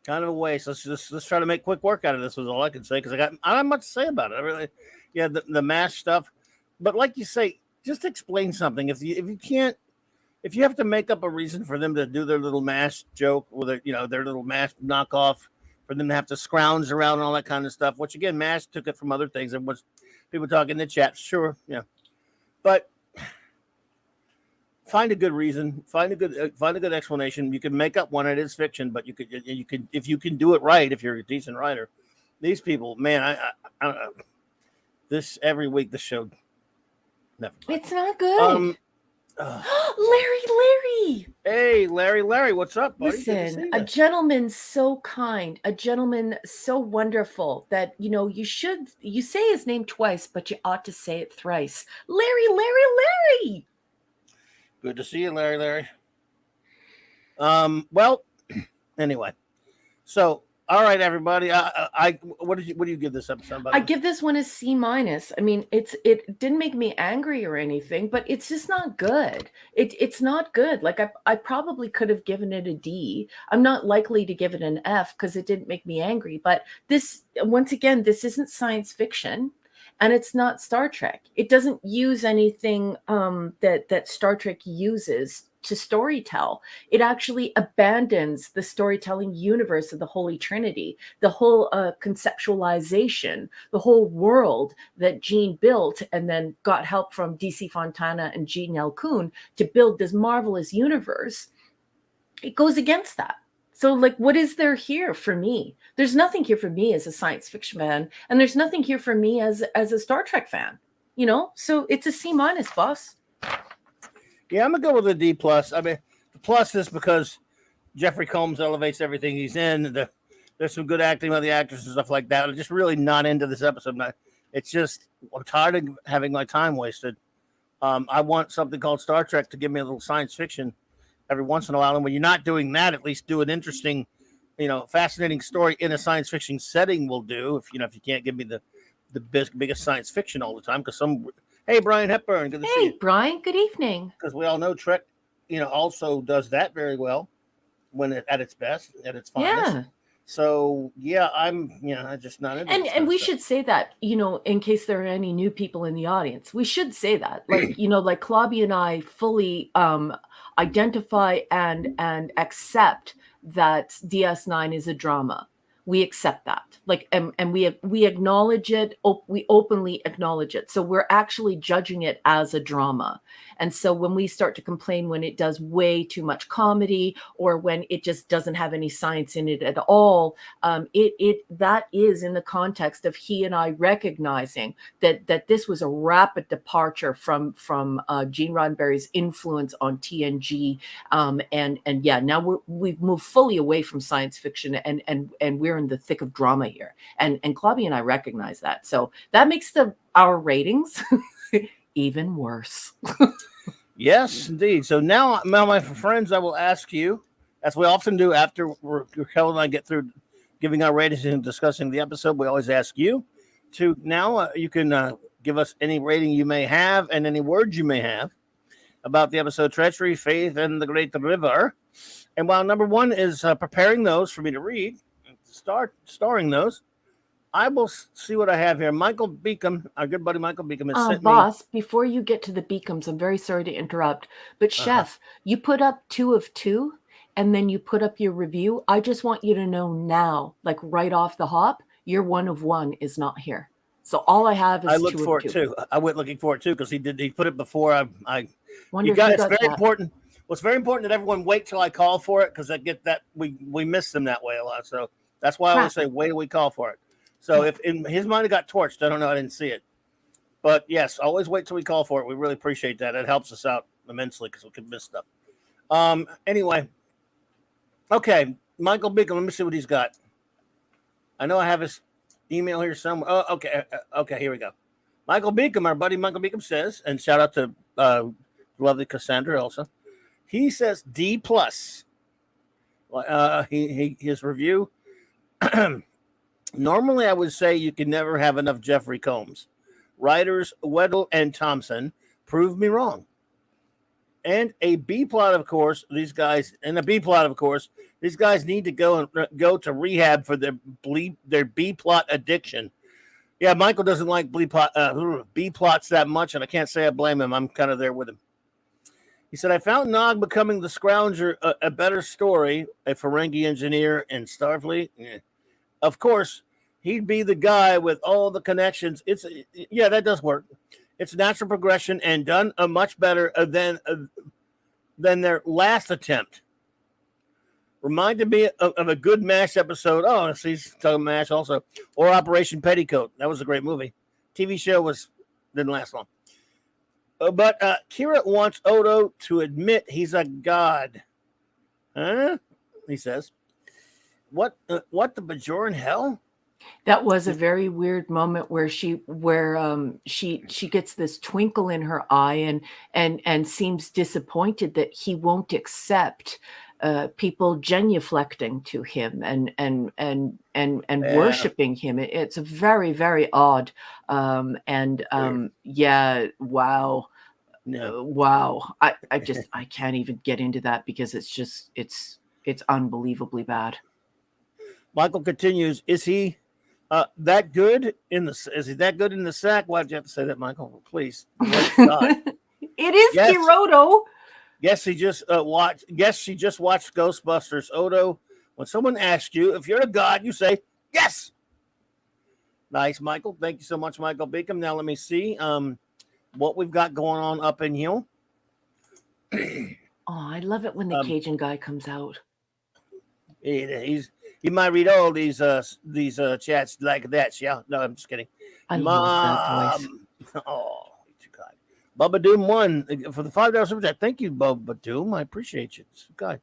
B: kind of a waste. Let's try to make quick work out of this, was all I can say, because I don't have much to say about it. I really, the mash stuff. But like you say, just explain something. If you have to make up a reason for them to do their little mash joke with their little mash knockoff, for them to have to scrounge around and all that kind of stuff, which again, mash took it from other things, and was people talking in the chat, sure, yeah, but find a good reason, find a good explanation. You can make up one. It is fiction, but you can if you can do it right, if you're a decent writer. These people, man, I this every week the show. Never mind.
C: It's not good. Larry.
B: Hey, Larry, what's up, buddy?
C: Listen, a gentleman so kind, a gentleman so wonderful that, you say his name twice, but you ought to say it thrice. Larry.
B: Good to see you, Larry. Well, anyway, so all right, everybody. What do you give this episode?
C: I give this one a C-. I mean, it didn't make me angry or anything, but it's just not good. It's not good. Like I probably could have given it a D. I'm not likely to give it an F because it didn't make me angry. But this, once again, this isn't science fiction. And it's not Star Trek. It doesn't use anything that Star Trek uses to storytell. It actually abandons the storytelling universe of the Holy Trinity, the whole conceptualization, the whole world that Gene built, and then got help from DC Fontana and Gene L. Kuhn to build this marvelous universe. It goes against that. So, what is there here for me? There's nothing here for me as a science fiction fan, and there's nothing here for me as a Star Trek fan. So it's a C-, boss.
B: Yeah, I'm gonna go with a D+. I mean, the plus is because Jeffrey Combs elevates everything he's in. There's some good acting by the actors and stuff like that. I'm just really not into this episode. It's just, I'm tired of having my time wasted. I want something called Star Trek to give me a little science fiction every once in a while. And when you're not doing that, at least do an interesting, fascinating story in a science fiction setting will do. If you can't give me the biggest science fiction all the time, because hey, Brian Hepburn, good to see you.
C: Hey, Brian, good evening.
B: Because we all know Trek, also does that very well when at its best, at its finest. So yeah, I just not into this kind
C: And
B: of
C: we
B: stuff.
C: should say that, in case there are any new people in the audience, we should say that, like Claudia and I fully identify and accept that DS9 is a drama. We accept that, like, and we acknowledge it. We openly acknowledge it. So we're actually judging it as a drama. And so when we start to complain when it does way too much comedy, or when it just doesn't have any science in it at all, that is in the context of he and I recognizing that this was a rapid departure from Gene Roddenberry's influence on TNG, and yeah, now we've moved fully away from science fiction, and we're in the thick of drama here, and Claudia and I recognize that, so that makes our ratings even worse.
B: Yes, indeed. So now, my friends, I will ask you, as we often do after Raquel and I get through giving our ratings and discussing the episode, we always ask you to now, you can give us any rating you may have and any words you may have about the episode Treachery, Faith, and the Great River. And while number one is preparing those for me to read, starring those, I will see what I have here. Michael Beacom, our good buddy Michael Beacom, has sent
C: Boss, before you get to the Beacons, I'm very sorry to interrupt, but Chef, you put up 2 of 2, and then you put up your review. I just want you to know now, like right off the hop, your 1 of 1 is not here. So all I have is
B: I looked
C: 2
B: for
C: of
B: it
C: 2.
B: too. I went looking for it too because he put it before I
C: Wonder
B: you
C: if
B: got
C: you
B: it's
C: got
B: very
C: that.
B: important. Well, it's very important that everyone wait till I call for it because I get that we miss them that way a lot. So that's why I always say wait till we call for it. So if in his mind it got torched, I don't know, I didn't see it. But yes, always wait till we call for it. We really appreciate that. It helps us out immensely because we can miss stuff. Anyway, okay, Michael Beacon. Let me see what he's got. I know I have his email here somewhere. Oh, okay, here we go. Michael Beacom, our buddy Michael Beacom says, and shout out to lovely Cassandra also. He says D plus. His review. Normally, I would say you can never have enough Jeffrey Combs. Writers Weddle and Thompson proved me wrong. And a B plot, of course. These guys need to go to rehab for their B plot addiction. Yeah, Michael doesn't like B plots that much, and I can't say I blame him. I'm kind of there with him. He said, I found Nog becoming the Scrounger a better story, a Ferengi engineer in Starfleet. Yeah. Of course, he'd be the guy with all the connections. That does work. It's natural progression and done much better than their last attempt. Reminded me of a good MASH episode. Oh, he's talking MASH also. Or Operation Petticoat. That was a great movie. TV show didn't last long. But Kira wants Odo to admit he's a god. Huh? He says. What the Bajoran hell?
C: That was a very weird moment where she gets this twinkle in her eye and seems disappointed that he won't accept people genuflecting to him and worshiping him. It's a very, very odd. Yeah, wow.
B: No.
C: Wow. I can't even get into that because it's unbelievably bad.
B: Michael continues, is he that good in the sack? Why'd you have to say that, Michael? Please.
C: It is
B: yes.
C: Kiroto.
B: Yes, she just watched Ghostbusters. Odo, when someone asks you if you're a god, you say yes. Nice, Michael. Thank you so much, Michael Beacom. Now let me see what we've got going on up in here.
C: I love it when the Cajun guy comes out.
B: He might read all these chats like that. Yeah, no, I'm just kidding.
C: I love that voice.
B: Oh, too kind. Bubba Doom 1 for the $5 super chat. Thank you, Bubba Doom. I appreciate you. God.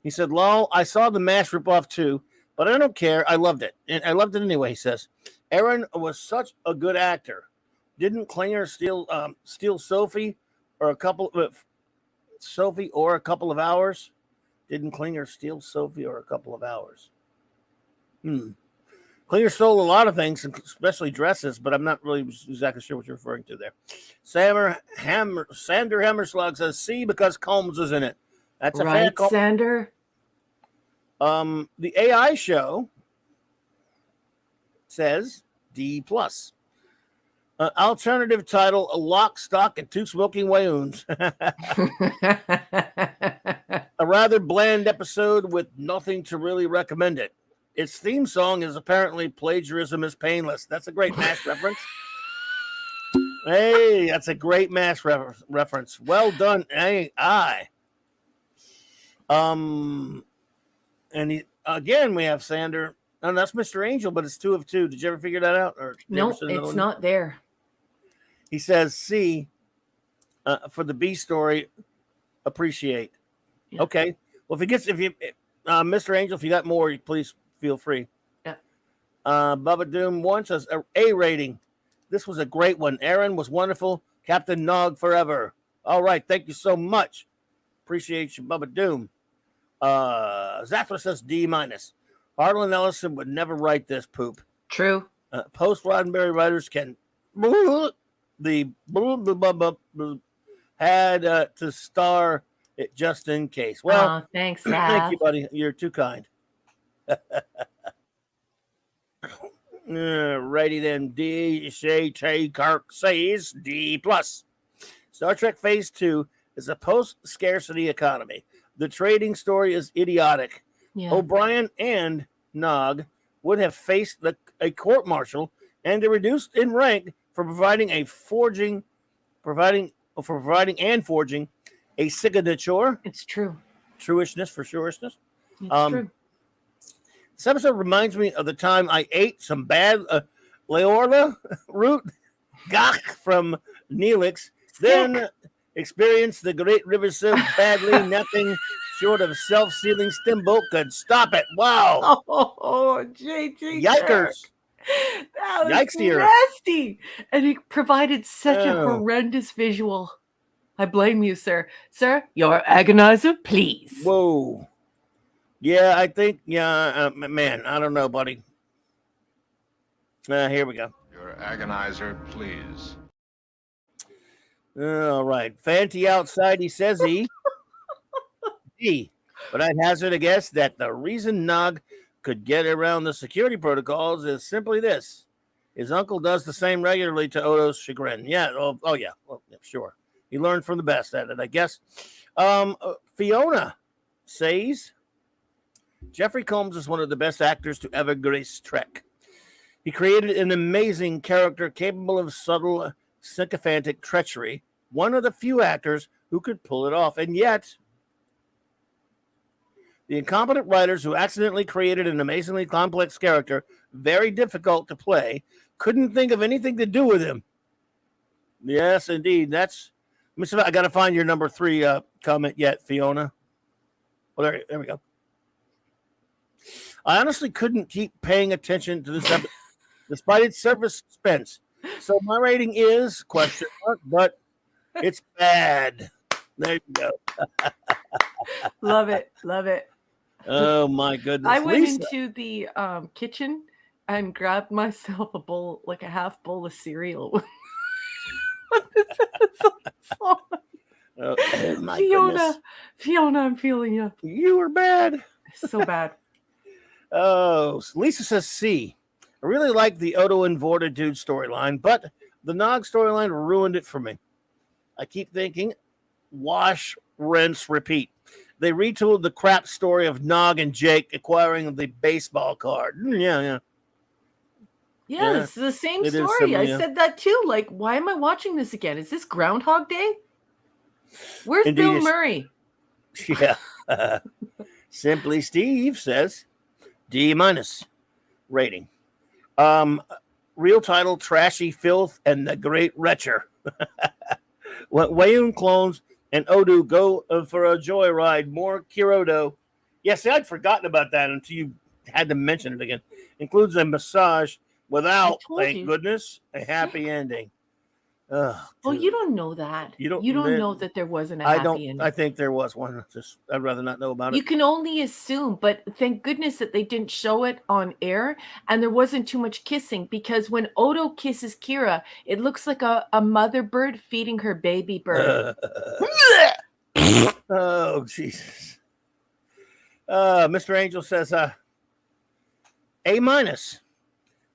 B: He said, "Lol, I saw the MASH ripoff too, but I don't care. I loved it, and I loved it anyway." He says, "Aaron was such a good actor. Didn't Klinger steal Sophie or a couple of hours? Didn't Klinger steal Sophie or a couple of hours? Klinger stole a lot of things, especially dresses, but I'm not really exactly sure what you're referring to there." Sander Hammerslug says, "See, because Combs is in it." That's a
C: right,
B: fan.
C: Sander.
B: The AI show says D plus. Alternative title: A Lock, Stock, and Two Smoking Wayoons. A rather bland episode with nothing to really recommend it. Its theme song is apparently Plagiarism is Painless. That's a great MASH reference. Hey, that's a great MASH reference. Well done, AI. And again, we have Sander. Oh, that's Mr. Angel, but it's 2 of 2. Did you ever figure that out? Or
C: nope, it's not there.
B: He says, C, for the B story, appreciate. Yeah. Okay. Well, Mr. Angel, if you got more, please feel free.
C: Yeah.
B: Bubba Doom 1 says, A rating. This was a great one. Aaron was wonderful. Captain Nog forever. All right. Thank you so much. Appreciate you, Bubba Doom. Zathra says D minus. Harlan Ellison would never write this poop.
C: True.
B: Post Roddenberry writers can had to star it just in case. Well,
C: thanks,
B: thank you, buddy. You're too kind. Righty then. D. Shay Tay Kirk says D plus. Star Trek Phase 2 is a post-scarcity economy. The trading story is idiotic. Yeah. O'Brien and Nog would have faced a court-martial and are reduced in rank for providing and forging a signature.
C: It's true.
B: Truishness for sureness.
C: It's true.
B: This episode reminds me of the time I ate some bad Leorla root gach from Neelix, then experienced the Great River so badly nothing short of self-sealing steamboat could stop it. Wow.
C: Oh, JT.
B: Yikers.
C: That was nasty. And it provided such a horrendous visual. I blame you, sir. Sir, your agonizer, please.
B: Whoa. Yeah, I think, man, I don't know, buddy. Here we go.
D: Your agonizer, please.
B: All right. Fanty outside, he says but I'd hazard a guess that the reason Nog could get around the security protocols is simply this. His uncle does the same regularly to Odo's chagrin. Yeah. Oh yeah. Well, yeah, sure. He learned from the best at it, I guess. Fiona says, Jeffrey Combs is one of the best actors to ever grace Trek. He created an amazing character capable of subtle, sycophantic treachery. One of the few actors who could pull it off. And yet, the incompetent writers who accidentally created an amazingly complex character, very difficult to play, couldn't think of anything to do with him. Yes, indeed. I got to find your number 3 comment yet, Fiona. Well, there we go. I honestly couldn't keep paying attention to this episode, despite its surface suspense. So my rating is ? But it's bad. There you go.
C: Love it. Love it.
B: Oh my goodness.
C: I went into the kitchen and grabbed myself a bowl, like a half bowl of cereal.
B: Oh my goodness.
C: Fiona, I'm feeling you.
B: You were bad.
C: So bad.
B: Oh, Lisa says C. I really like the Odo and Vorta dude storyline, but the Nog storyline ruined it for me. I keep thinking, wash, rinse, repeat. They retooled the crap story of Nog and Jake acquiring the baseball card. Yeah.
C: Yeah, it's the same story. I said that too. Like, why am I watching this again? Is this Groundhog Day? Where's Bill Murray?
B: Yeah. Simply Steve says D minus rating. Real title, Trashy Filth and the Great Retcher. Wayoon clones and Odo go for a joyride. More Kirodo. Yes, I'd forgotten about that until you had to mention it again. Includes a massage without, thank goodness, a happy ending.
C: Well, you don't know that. You don't know that there wasn't a happy ending.
B: I think there was one. I'd rather not know about it.
C: You can only assume, but thank goodness that they didn't show it on air and there wasn't too much kissing, because when Odo kisses Kira, it looks like a mother bird feeding her baby bird.
B: Oh, Jesus. Mr. Angel says, A minus.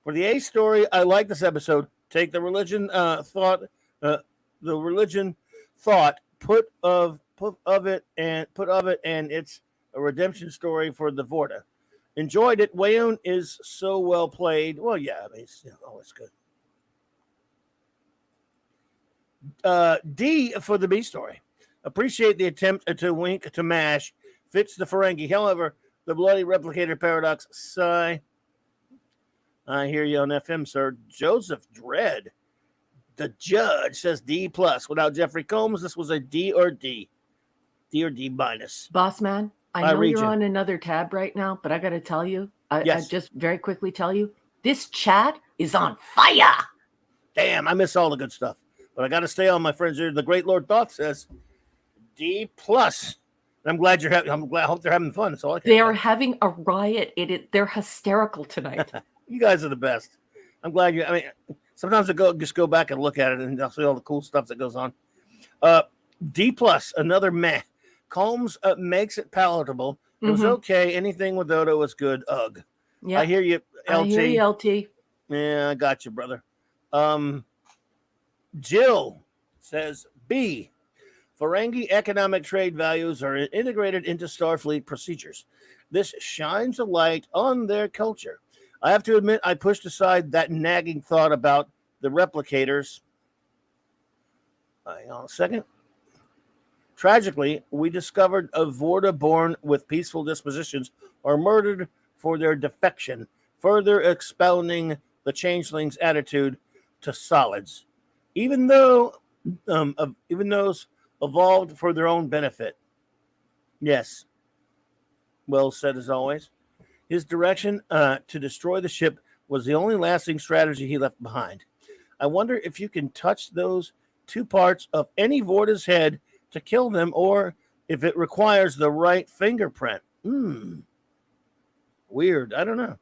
B: For the A story, I like this episode. Take the religion thought, the religion thought, put of it, and it's a redemption story for the Vorta. Enjoyed it. Wayon is so well played. Well, yeah, I mean, it's always good. D for the B story. Appreciate the attempt to wink to MASH. Fits the Ferengi. However, the bloody replicator paradox. Sigh. I hear you on FM, sir. Joseph Dredd, the judge, says D plus. Without Jeffrey Combs, this was a D or D. D or D minus.
C: Boss man, I know you're on another tab right now, but I got to tell you, I just very quickly tell you, this chat is on fire.
B: Damn, I miss all the good stuff. But I got to stay on, my friends here. The Great Lord Thoth says D plus. I'm glad you're having. I hope they're having fun. That's all I can.
C: They are having a riot. They're hysterical tonight.
B: You guys are the best. I'm glad you. I mean, sometimes I go back and look at it, and I'll see all the cool stuff that goes on. D plus, another meh. Combs makes it palatable. It was okay. Anything with Odo was good. Ugh. Yeah. I hear you, LT.
C: I hear you, LT.
B: Yeah, I got you, brother. Jill says B. Ferengi economic trade values are integrated into Starfleet procedures. This shines a light on their culture. I have to admit, I pushed aside that nagging thought about the replicators. Hang on a second. Tragically, we discovered a Vorta born with peaceful dispositions are murdered for their defection, further expounding the changeling's attitude to solids, even those evolved for their own benefit. Yes. Well said, as always. His direction to destroy the ship was the only lasting strategy he left behind. I wonder if you can touch those two parts of any Vorta's head to kill them, or if it requires the right fingerprint. Weird. I don't know.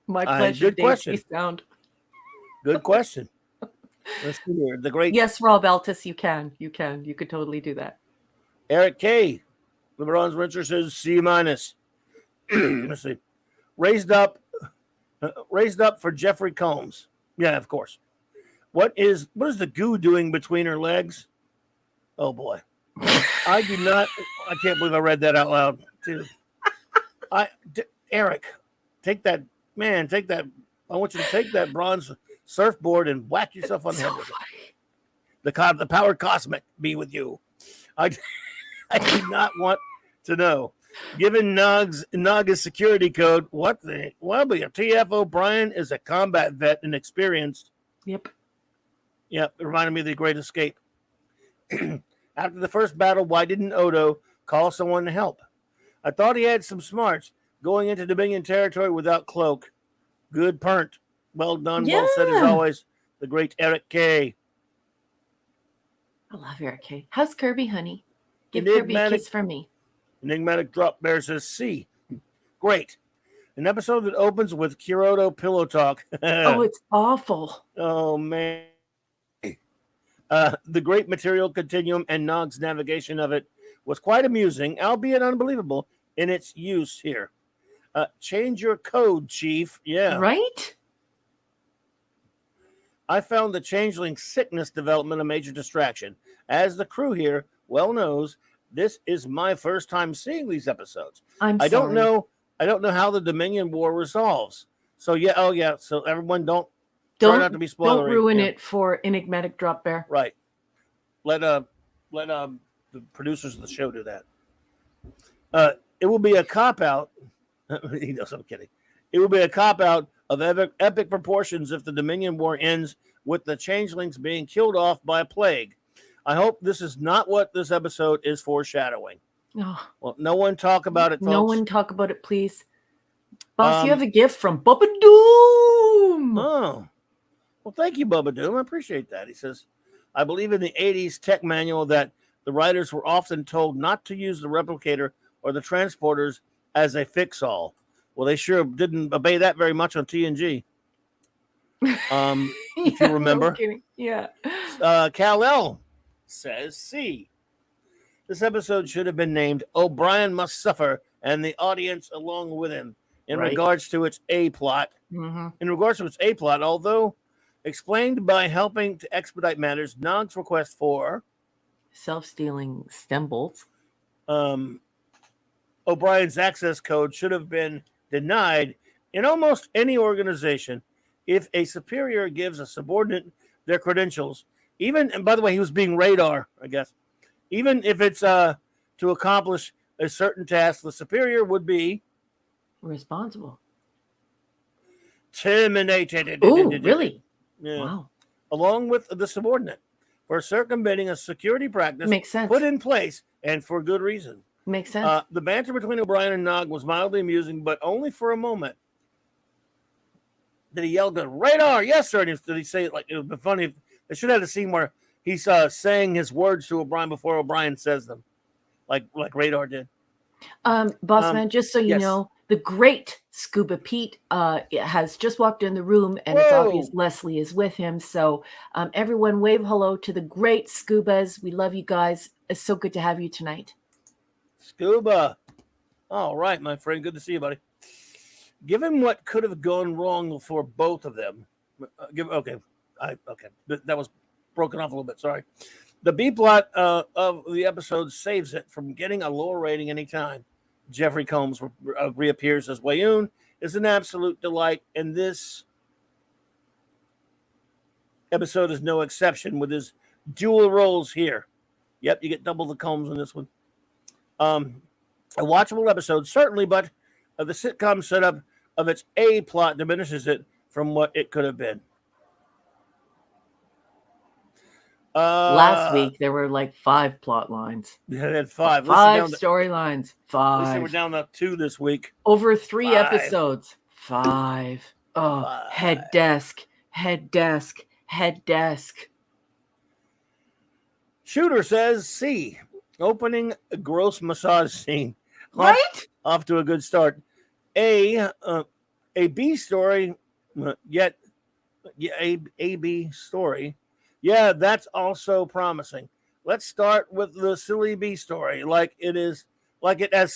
C: My pleasure.
B: Good question.
C: Sound.
B: Good question. Let's see here. The great.
C: Yes, Rob Altus, you can. You could totally do that.
B: Eric K. LeBron's Richard says C minus. Let's see. Raised up for Jeffrey Combs. Yeah, of course. What is the goo doing between her legs? Oh boy. I can't believe I read that out loud, too. Eric, take that. I want you to take that bronze surfboard and whack yourself on the head with it. The power cosmic be with you. I do not want to know. Given Naga's security code, well, TF O'Brien is a combat vet and experienced.
C: Yep.
B: It reminded me of The Great Escape. After the first battle, why didn't Odo call someone to help? I thought he had some smarts going into Dominion territory without cloak. Good pernt. Well done. Yeah. Well said, as always. The great Eric K.
C: I love Eric K. How's Kirby, honey? Give Kirby a kiss from me.
B: Enigmatic Drop Bear says C. Great. An episode that opens with Kuroto pillow talk.
C: Oh, it's awful.
B: Oh, man. The great material continuum and Nog's navigation of it was quite amusing, albeit unbelievable, in its use here. Change your code, Chief. Yeah.
C: Right?
B: I found the changeling sickness development a major distraction. As the crew here well knows, this is my first time seeing these episodes. I don't know how the Dominion War resolves. So yeah. So everyone don't try not to be spoilery.
C: Don't ruin it for Enigmatic Drop Bear.
B: Right. Let the producers of the show do that. It will be a cop out. He knows I'm kidding. It will be a cop out of epic proportions if the Dominion War ends with the changelings being killed off by a plague. I hope this is not what this episode is foreshadowing.
C: Oh.
B: Well, no one talk about it, folks.
C: No one talk about it, please. Boss, you have a gift from Bubba Doom.
B: Oh. Well, thank you, Bubba Doom. I appreciate that. He says, I believe in the 80s tech manual that the writers were often told not to use the replicator or the transporters as a fix-all. Well, they sure didn't obey that very much on TNG. If you remember.
C: No kidding. Yeah.
B: Kal-El says C. This episode should have been named O'Brien Must Suffer and the Audience Along with Him in
C: Right.
B: regards to its A plot.
C: Mm-hmm.
B: In regards to its A plot, although explained by helping to expedite matters, Nog's request for
C: Self-stealing stem bolts.
B: O'Brien's access code should have been denied in almost any organization if a superior gives a subordinate their credentials. Even, and by the way, he was being radar, I guess. Even if it's to accomplish a certain task, the superior would be
C: Responsible.
B: terminated.
C: Oh, really?
B: Yeah.
C: Wow.
B: Along with the subordinate for circumventing a security practice
C: Makes sense.
B: put in place and for good reason.
C: Makes sense.
B: The banter between O'Brien and Nog was mildly amusing, but only for a moment. Did he yell, "Good radar"? Yes, sir. And did he say it like it would be funny? If, they should have a scene where he's saying his words to O'Brien before O'Brien says them, like Radar did.
C: Boss man, just so you
B: yes.
C: know, the great Scuba Pete has just walked in the room, and it's obvious Leslie is with him. So everyone wave hello to the great Scubas. We love you guys. It's so good to have you tonight.
B: Scuba. All right, my friend. Good to see you, buddy. Given what could have gone wrong for both of them, that was broken off a little bit. Sorry. The B plot of the episode saves it from getting a lower rating anytime. Jeffrey Combs reappears as Wayoon is an absolute delight, and this episode is no exception with his dual roles here. Yep, you get double the Combs in this one. A watchable episode, certainly, but the sitcom setup of its A plot diminishes it from what it could have been.
C: Last week there were like 5 plot lines.
B: Yeah, they had 5.
C: 5 storylines. 5.
B: At least they were down to 2 this week.
C: Over 3
B: 5.
C: episodes. 5. Oh,
B: 5.
C: head desk.
B: Shooter says C. Opening a gross massage scene.
C: Right?
B: Off to a good start. A B story, a B story. Yeah, that's also promising. Let's start with the silly B story, like it has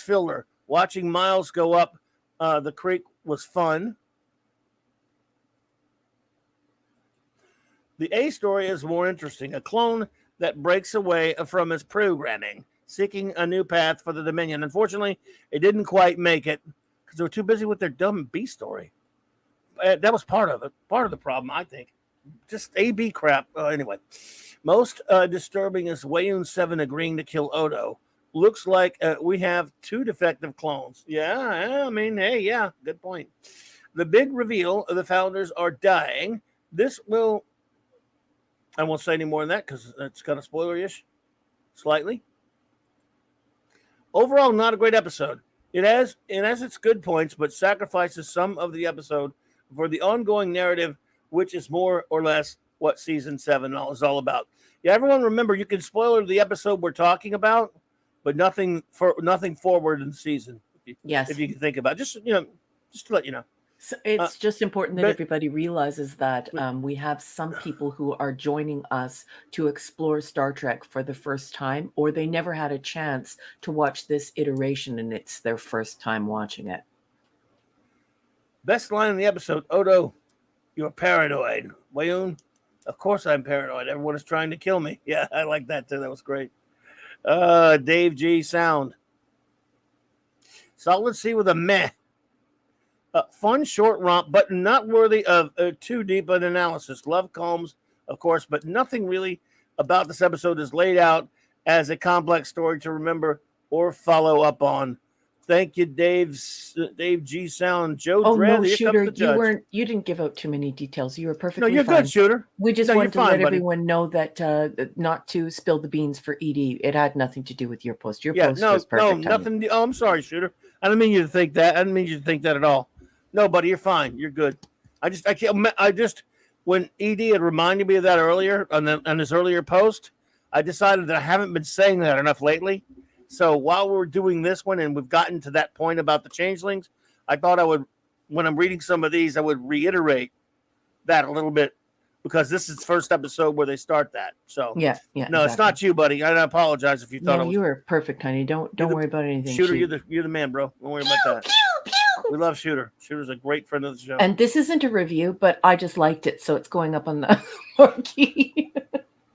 B: filler. Watching Miles go up the creek was fun. The A story is more interesting. A clone that breaks away from its programming, seeking a new path for the Dominion. Unfortunately, it didn't quite make it because they were too busy with their dumb B story. That was part of it. Part of the problem, I think. Just A-B crap. Anyway, most disturbing is Wayoon 7 agreeing to kill Odo. Looks like we have 2 defective clones. Yeah, I mean, hey, yeah, good point. The big reveal of the founders are dying. This will... I won't say any more than that because it's kind of spoiler-ish, slightly. Overall, not a great episode. It has its good points, but sacrifices some of the episode for the ongoing narrative, which is more or less what season 7 is all about. Yeah, everyone remember, you can spoiler the episode we're talking about, but nothing forward in the season.
C: Yes.
B: If you can think about it. Just to let you know.
C: So it's just important that everybody realizes that we have some people who are joining us to explore Star Trek for the first time, or they never had a chance to watch this iteration and it's their first time watching it.
B: Best line in the episode, Odo, you're paranoid. Wayoon, of course I'm paranoid. Everyone is trying to kill me. Yeah, I like that too. That was great. Dave G. Sound. Solid C with a meh. Fun short romp, but not worthy of too deep an analysis. Love Combs, of course, but nothing really about this episode is laid out as a complex story to remember or follow up on. Thank you, Dave G. Sound. Joe Dredd,
C: no,
B: here
C: Shooter,
B: comes the judge.
C: you didn't give out too many details. You were perfectly
B: No, you're
C: fine.
B: good, Shooter.
C: We just
B: No,
C: wanted to
B: you're fine,
C: let
B: buddy.
C: everyone know that not to spill the beans for Edie. It had nothing to do with your post. Your post was perfect.
B: Nothing. Oh, I'm sorry, Shooter. I didn't mean you to think that. I didn't mean you to think that at all. No, buddy, you're fine. You're good. I just when Ed had reminded me of that earlier on his earlier post, I decided that I haven't been saying that enough lately. So while we're doing this one and we've gotten to that point about the changelings, I thought I would, when I'm reading some of these, I would reiterate that a little bit because this is the first episode where they start that. So
C: Yeah.
B: no, it's not you, buddy. I apologize if you thought
C: No,
B: it was.
C: you were perfect, honey. Don't worry about anything.
B: Shooter, you're the man, bro. Don't worry about that. We love Shooter. Shooter's a great friend of the show.
C: And this isn't a review, but I just liked it, so it's going up on the marquee.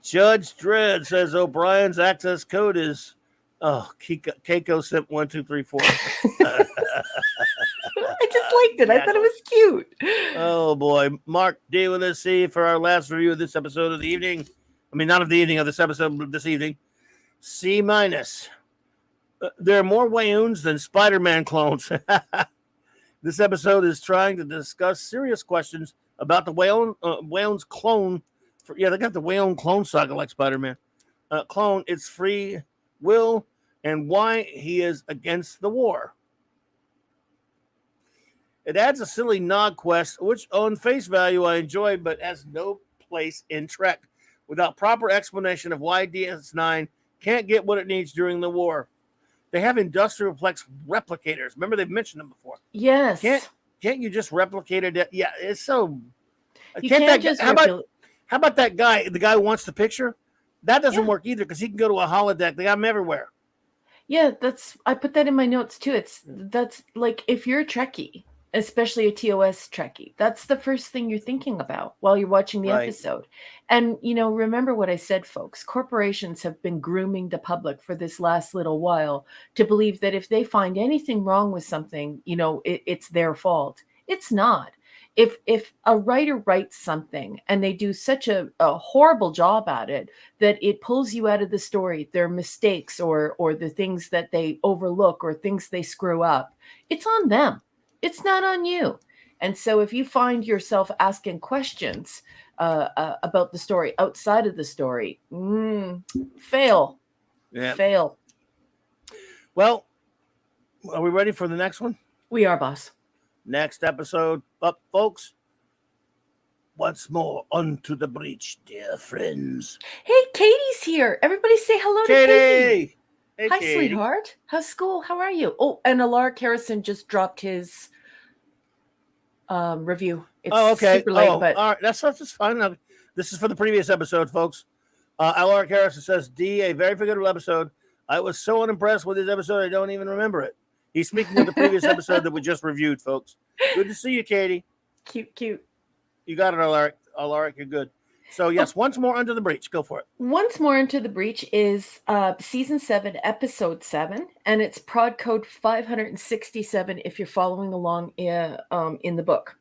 B: Judge Dredd says O'Brien's access code is Keiko Simp 1234.
C: I just liked it. I thought it was cute.
B: Oh boy. Mark D with us C for our last review of this episode of the evening. I mean, not of the evening, of this episode, but this evening. C-. There are more Wayoons than Spider-Man clones. This episode is trying to discuss serious questions about the Wayoon's clone. They got the Wayoon clone saga like Spider-Man. Clone, its free will, and why he is against the war. It adds a silly nod quest, which on face value I enjoy, but has no place in Trek, without proper explanation of why DS9 can't get what it needs during the war. They have industrial plex replicators. Remember, they've mentioned them before.
C: Yes.
B: Can't you just replicate it? Yeah, it's so.
C: You can't just
B: how about that guy? The guy who wants the picture. That doesn't work either because he can go to a holodeck. They got them everywhere.
C: Yeah, I put that in my notes too. That's like if you're a Trekkie, especially a TOS Trekkie, that's the first thing you're thinking about while you're watching the episode. And, remember what I said, folks. Corporations have been grooming the public for this last little while to believe that if they find anything wrong with something, it's their fault. It's not. If a writer writes something and they do such a horrible job at it that it pulls you out of the story, their mistakes or the things that they overlook or things they screw up, it's on them. It's not on you. And so if you find yourself asking questions about the story outside of the story, fail.
B: Yeah.
C: Fail.
B: Well, are we ready for the next one?
C: We are, boss.
B: Next episode up, folks. Once more onto the breach, dear friends.
C: Hey, Katie's here. Everybody say hello to Katie.
B: Hey,
C: Hi,
B: Katie.
C: sweetheart. How's school? How are you? Oh, and Alaric Harrison just dropped his review. It's
B: okay.
C: super late, but
B: all right. That's fine. This is for the previous episode, folks. Alaric Harrison says, D, a very forgettable episode. I was so unimpressed with this episode, I don't even remember it. He's speaking of the previous episode that we just reviewed, folks. Good to see you, Katie.
C: Cute.
B: You got it, Alaric. Alaric, you're good. So, yes, once more under the breach. Go for it.
C: Once More Into the Breach is season 7, episode 7, and it's prod code 567 if you're following along in the book.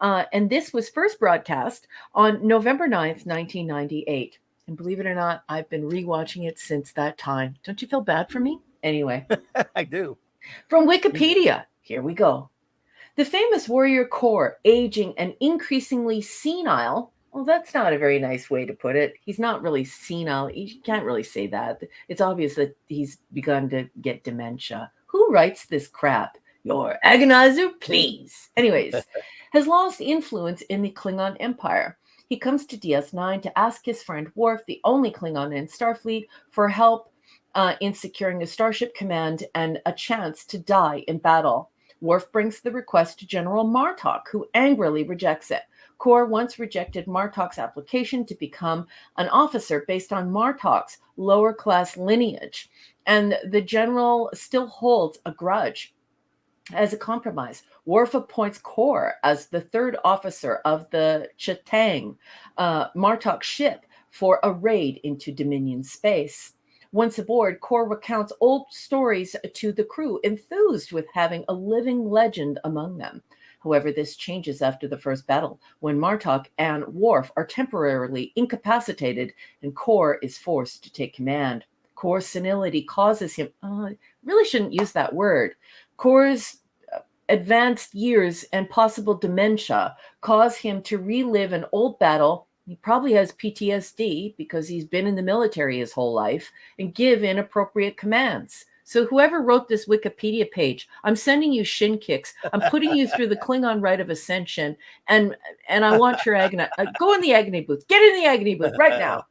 C: And this was first broadcast on November 9th, 1998. And believe it or not, I've been rewatching it since that time. Don't you feel bad for me? Anyway.
B: I do.
C: From Wikipedia, here we go. The famous warrior Kor, aging and increasingly senile. Well, that's not a very nice way to put it. He's not really senile. You can't really say that. It's obvious that he's begun to get dementia. Who writes this crap? Your agonizer, please. Anyways, has lost influence in the Klingon Empire. He comes to DS9 to ask his friend Worf, the only Klingon in Starfleet, for help in securing a starship command and a chance to die in battle. Worf brings the request to General Martok, who angrily rejects it. Kor once rejected Martok's application to become an officer based on Martok's lower class lineage, and the general still holds a grudge. As a compromise, Worf appoints Kor as the third officer of the Chetang, Martok ship, for a raid into Dominion space. Once aboard, Kor recounts old stories to the crew, enthused with having a living legend among them. However, this changes after the first battle, when Martok and Worf are temporarily incapacitated and Kor is forced to take command. Kor's senility causes him, really shouldn't use that word. Kor's advanced years and possible dementia cause him to relive an old battle. He probably has PTSD because he's been in the military his whole life, and give inappropriate commands. So whoever wrote this Wikipedia page, I'm sending you shin kicks. I'm putting you through the Klingon rite of ascension, and I want your agony. Go in the agony booth. Get in the agony booth right now.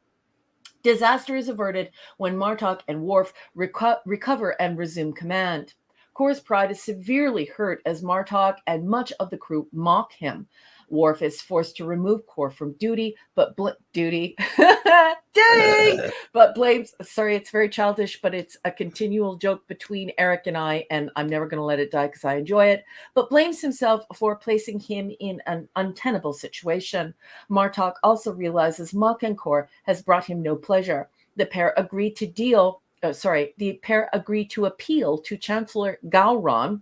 C: Disaster is averted when Martok and Worf recover and resume command. Kor's pride is severely hurt as Martok and much of the crew mock him. Worf is forced to remove Kor from duty, but duty, but blames. Sorry, it's very childish, but it's a continual joke between Eric and I'm never going to let it die because I enjoy it. But blames himself for placing him in an untenable situation. Martok also realizes Mockingjay has brought him no pleasure. The pair agree to appeal to Chancellor Gowron.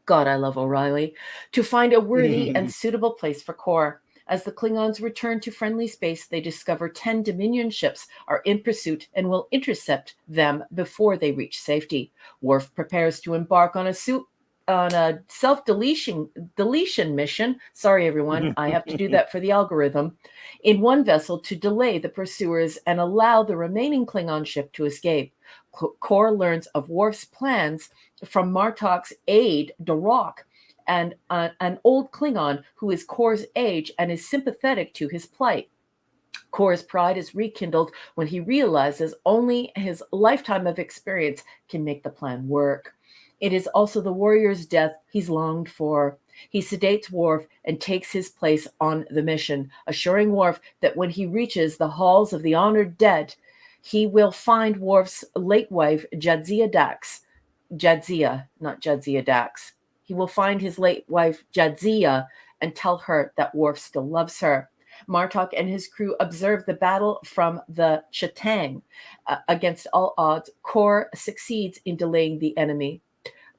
C: God, I love O'Reilly, to find a worthy and suitable place for Kor. As the Klingons return to friendly space, they discover 10 Dominion ships are in pursuit and will intercept them before they reach safety. Worf prepares to embark on a self-deletion mission. Sorry, everyone. I have to do that for the algorithm. In one vessel to delay the pursuers and allow the remaining Klingon ship to escape. Kor learns of Worf's plans from Martok's aide, Darok, and an old Klingon who is Kor's age and is sympathetic to his plight. Kor's pride is rekindled when he realizes only his lifetime of experience can make the plan work. It is also the warrior's death he's longed for. He sedates Worf and takes his place on the mission, assuring Worf that when he reaches the halls of the honored dead, he will find Worf's late wife, Jadzia Dax. Not Jadzia Dax. He will find his late wife, Jadzia, and tell her that Worf still loves her. Martok and his crew observe the battle from the Chatang. Against all odds, Kor succeeds in delaying the enemy.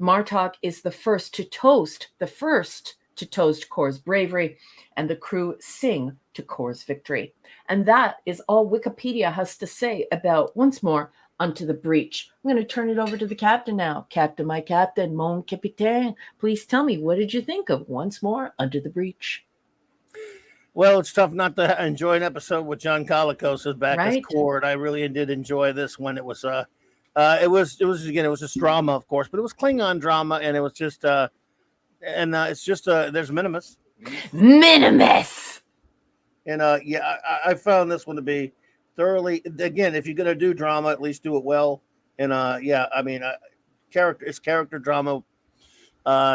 C: Martok is the first to toast Kor's bravery, and the crew sing to Kor's victory. And that is all Wikipedia has to say about Once More Unto the Breach. I'm going to turn it over to the captain now. Captain, my captain, mon capitaine, please tell me, what did you think of Once More Unto the Breach?
B: Well, it's tough not to enjoy an episode with John Colicos back as
C: Right.
B: Kor. I really did enjoy this one. It was a drama, of course, but it was Klingon drama, and it was just it's just there's Minimus. And I found this one to be thoroughly, again, if you're gonna do drama, at least do it well. And character drama.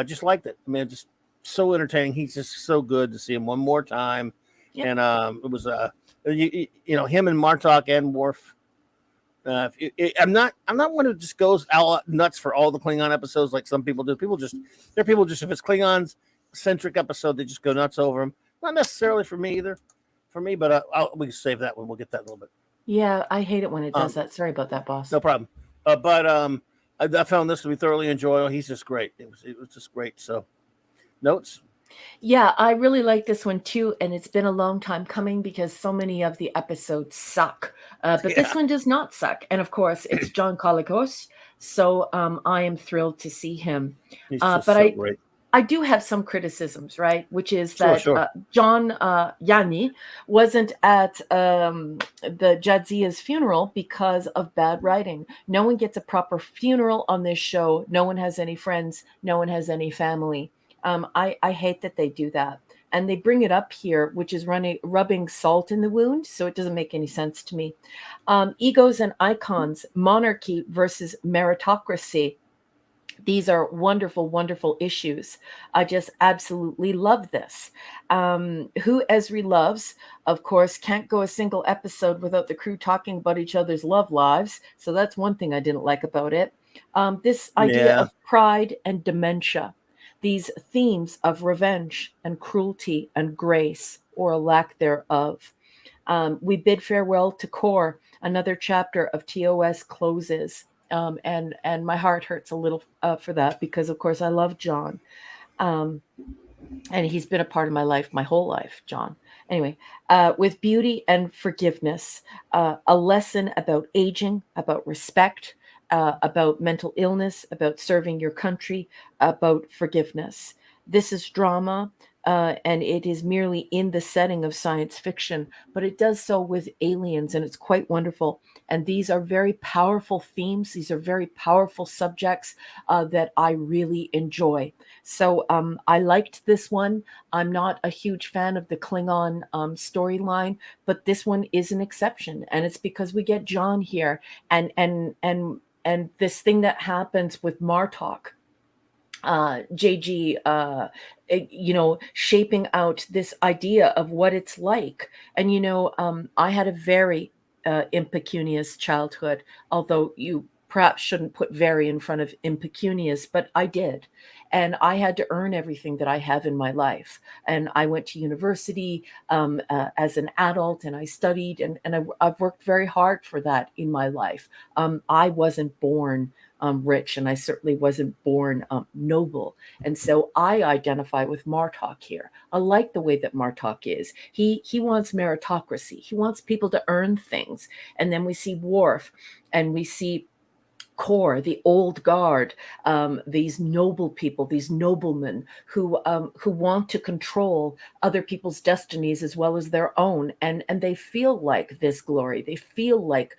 B: Just liked it. I mean, just so entertaining. He's just so good to see him one more time.
C: Yep.
B: And it was him and Martok and Worf. I'm not one who just goes out nuts for all the Klingon episodes like some people do. There are people just if it's Klingons centric episode, they just go nuts over them. Not necessarily for me either. For me, but we can save that one. We'll get that in a little bit.
C: Yeah, I hate it when it does that. Sorry about that, boss.
B: No problem. I found this to be thoroughly enjoyable. He's just great. It was just great. So, notes.
C: Yeah, I really like this one too, and it's been a long time coming because so many of the episodes suck. But this one does not suck, and of course, it's John Colicos, so I am thrilled to see him.
B: He's just so great.
C: I do have some criticisms, right? Which is that
B: Sure.
C: John Yanni wasn't at the Jadzia's funeral because of bad writing. No one gets a proper funeral on this show. No one has any friends. No one has any family. I hate that they do that. And they bring it up here, which is rubbing salt in the wound. So it doesn't make any sense to me. Egos and icons, monarchy versus meritocracy. These are wonderful, wonderful issues. I just absolutely love this. Who Esri loves, of course, can't go a single episode without the crew talking about each other's love lives. So that's one thing I didn't like about it. This idea of pride and dementia. These themes of revenge and cruelty and grace, or a lack thereof. We bid farewell to Kor. Another chapter of TOS closes. And my heart hurts a little for that because, of course, I love John. And he's been a part of my life, my whole life, John. Anyway, with beauty and forgiveness, a lesson about aging, about respect, about mental illness, about serving your country, about forgiveness. This is drama, and it is merely in the setting of science fiction, but it does so with aliens, and it's quite wonderful. And these are very powerful themes. These are very powerful subjects that I really enjoy. So I liked this one. I'm not a huge fan of the Klingon storyline, but this one is an exception, and it's because we get John here, and this thing that happens with Martok. JG, shaping out this idea of what it's like. And, I had a very impecunious childhood, although you perhaps shouldn't put very in front of impecunious, but I did. And I had to earn everything that I have in my life. And I went to university as an adult, and I studied, and I've worked very hard for that in my life. I wasn't born rich, and I certainly wasn't born noble. And so I identify with Martok here. I like the way that Martok is. He wants meritocracy. He wants people to earn things. And then we see Worf, and we see core, the old guard, these noble people, these noblemen who want to control other people's destinies as well as their own, and they feel like this glory, they feel like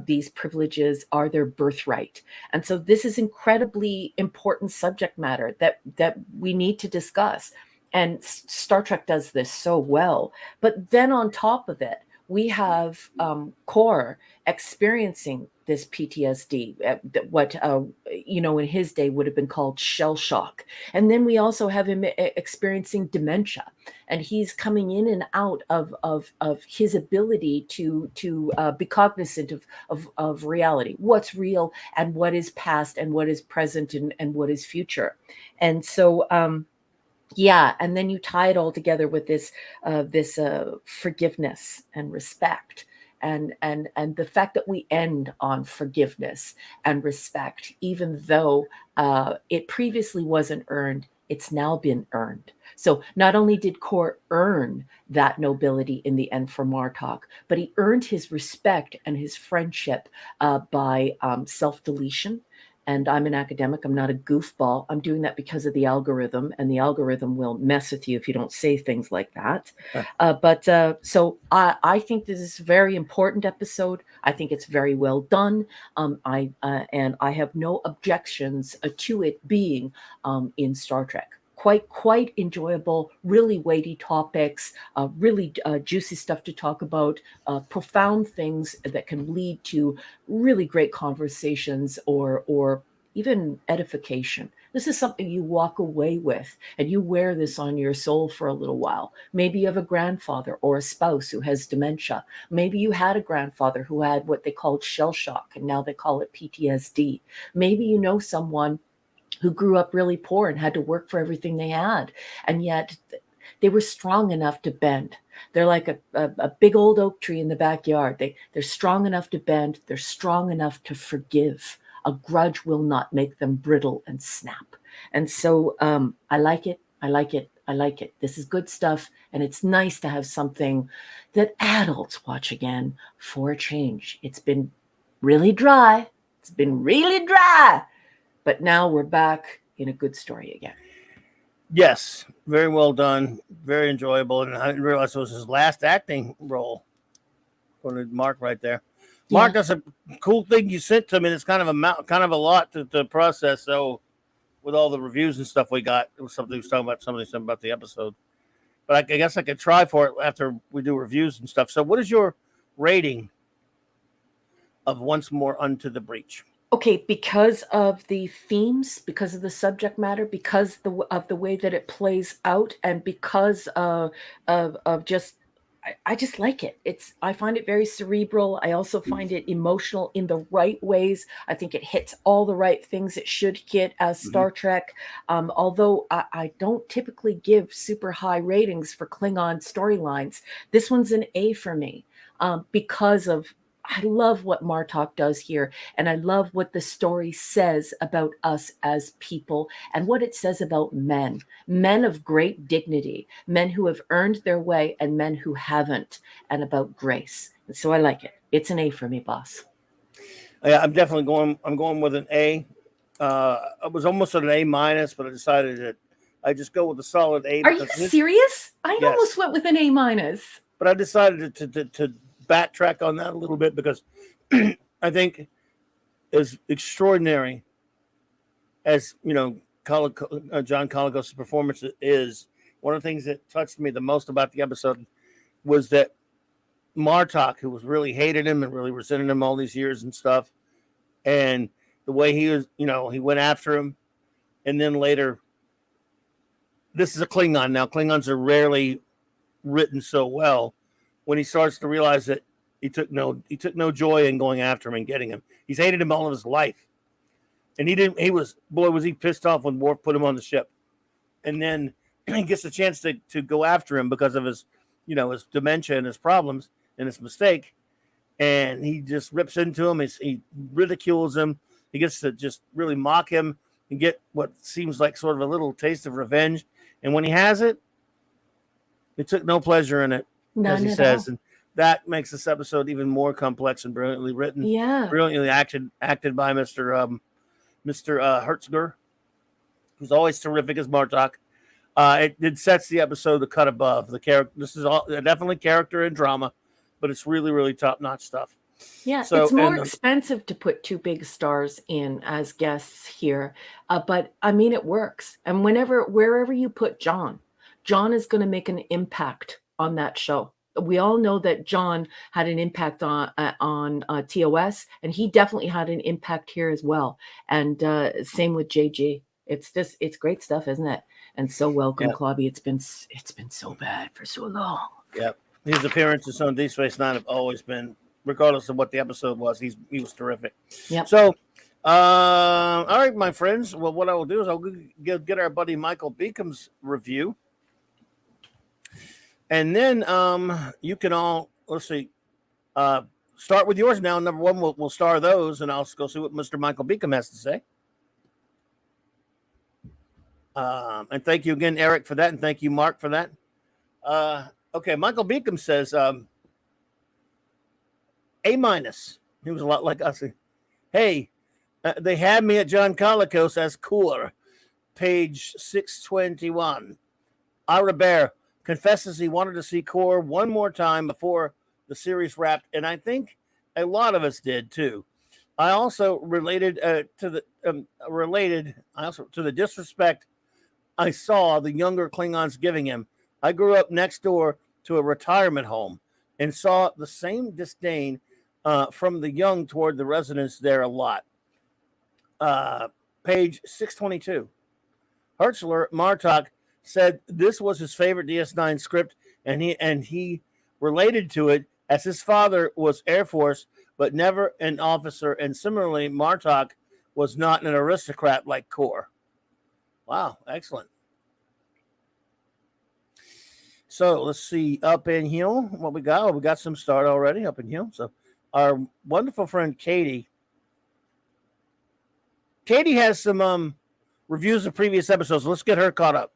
C: these privileges are their birthright. And so this is incredibly important subject matter that we need to discuss. And Star Trek does this so well. But then on top of it, we have Core experiencing this PTSD, what in his day would have been called shell shock. And then we also have him experiencing dementia, and he's coming in and out of his ability to be cognizant of reality, what's real and what is past and what is present and what is future. And so yeah, and then you tie it all together with this forgiveness and respect, and the fact that we end on forgiveness and respect, even though it previously wasn't earned, it's now been earned. So not only did Core earn that nobility in the end for Martok, but he earned his respect and his friendship by self-deletion. And I'm an academic. I'm not a goofball. I'm doing that because of the algorithm, and the algorithm will mess with you if you don't say things like that. So I think this is a very important episode. I think it's very well done. And I have no objections to it being in Star Trek. Quite enjoyable, really weighty topics, really juicy stuff to talk about, profound things that can lead to really great conversations or even edification. This is something you walk away with, and you wear this on your soul for a little while. Maybe you have a grandfather or a spouse who has dementia. Maybe you had a grandfather who had what they called shell shock, and now they call it PTSD. Maybe you know someone who grew up really poor and had to work for everything they had, and yet they were strong enough to bend. They're like a big old oak tree in the backyard. They're strong enough to bend. They're strong enough to forgive. A grudge will not make them brittle and snap. And so I like it. I like it. I like it. This is good stuff. And it's nice to have something that adults watch again for a change. It's been really dry. It's been really dry. But now we're back in a good story again.
B: Yes, very well done, very enjoyable, and I didn't realize it was his last acting role. According to Mark right there. Mark, that's a cool thing you sent to me. It's kind of a lot to process. So, with all the reviews and stuff we got, it was something he was talking about. Something about the episode, but I guess I could try for it after we do reviews and stuff. So, what is your rating of Once More Unto the Breach?
C: Okay, because of the themes, because of the subject matter, because of the way that it plays out, and because of just, I just like it. I find it very cerebral. I also find it emotional in the right ways. I think it hits all the right things it should hit as Star Trek. Although I don't typically give super high ratings for Klingon storylines, this one's an A for me because of, I love what Martok does here, and I love what the story says about us as people and what it says about men of great dignity, men who have earned their way and men who haven't, and about grace. And so I like it. It's an A for me, boss.
B: Yeah, I'm definitely going with an A. I was almost at an A minus, but I decided that I just go with a solid A.
C: Are you serious? I almost went with an A minus.
B: But I decided to backtrack on that a little bit because I think as extraordinary as John Colicos' performance is, one of the things that touched me the most about the episode was that Martok, who was really hated him and really resented him all these years and stuff, and the way he was, he went after him and then later, this is a Klingon now. Klingons are rarely written so well. When he starts to realize that he took no joy in going after him and getting him. He's hated him all of his life, and was he pissed off when Worf put him on the ship, and then he gets a chance to go after him because of his, his dementia and his problems and his mistake, and he just rips into him. He ridicules him. He gets to just really mock him and get what seems like sort of a little taste of revenge. And when he has it, he took no pleasure in it, as he says. And that makes this episode even more complex and brilliantly written.
C: Yeah.
B: Brilliantly acted by Mr. Hertzger, who's always terrific as Martok. It sets the episode the cut above. The character. This is all definitely character and drama, but it's really, really top-notch stuff.
C: Yeah,
B: So,
C: it's more expensive to put two big stars in as guests here, but I mean it works. And wherever you put John is going to make an impact on that show. We all know that John had an impact on TOS, and he definitely had an impact here as well. And same with JG. It's great stuff, isn't it? And so welcome, Clobby. It's been so bad for so long.
B: Yep. His appearances on Deep Space Nine have always been, regardless of what the episode was, he was terrific.
C: Yep.
B: So, all right, my friends. Well, what I will do is I'll get our buddy Michael Beacon's review. And then you can all, let's see, start with yours now. Number one, we'll star those, and I'll go see what Mr. Michael Beacom has to say. And thank you again, Eric, for that, and thank you, Mark, for that. Okay, Michael Beacom says, A-. He was a lot like us. Hey, they had me at John Colicos as Cooler, page 621. Ira Bear confesses he wanted to see Core one more time before the series wrapped, and I think a lot of us did too. I also related to the disrespect I saw the younger Klingons giving him. I grew up next door to a retirement home and saw the same disdain from the young toward the residents there a lot. Page 622. Hertzler Martok said this was his favorite DS9 script, and he related to it as his father was Air Force, but never an officer, and similarly, Martok was not an aristocrat like Core. Wow, excellent. So let's see, up in here, what we got. Oh, we got some start already up in here. So our wonderful friend Katie has some reviews of previous episodes. Let's get her caught up.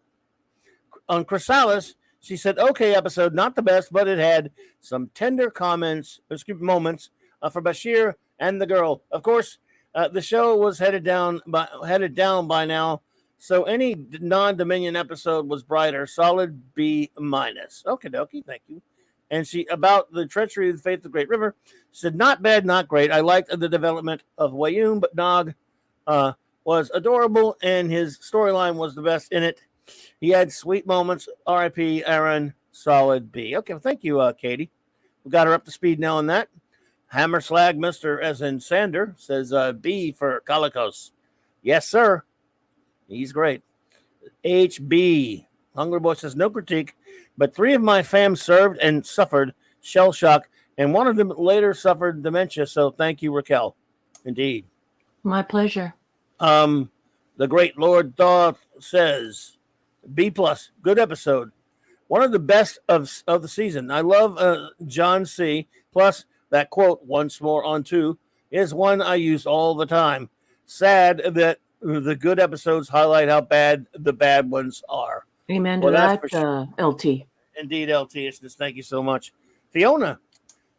B: On Chrysalis, she said, okay episode, not the best, but it had some tender moments for Bashir and the girl. Of course, the show was headed down by now, so any non-Dominion episode was brighter. Solid B-. Okie dokie, thank you. And she, about the treachery of the Faith of the Great River, said, not bad, not great. I liked the development of Wayoon, but Nog was adorable, and his storyline was the best in it. He had sweet moments. R.I.P. Aaron, solid B. Okay, well, thank you, Katie. We got her up to speed now on that. Hammer Slag, Mr. as in Sander, says B for Calicos. Yes, sir. He's great. HB. Hungry Boy says, no critique, but 3 of my fam served and suffered shell shock, and one of them later suffered dementia, so thank you, Raquel. Indeed.
C: My pleasure.
B: The great Lord Thoth says, B+, good episode. One of the best of the season. I love John C. Plus, that quote, once more on 2, is one I use all the time. Sad that the good episodes highlight how bad the bad ones are.
C: Amen to that, sure. LT.
B: Indeed, LT. It's just thank you so much. Fiona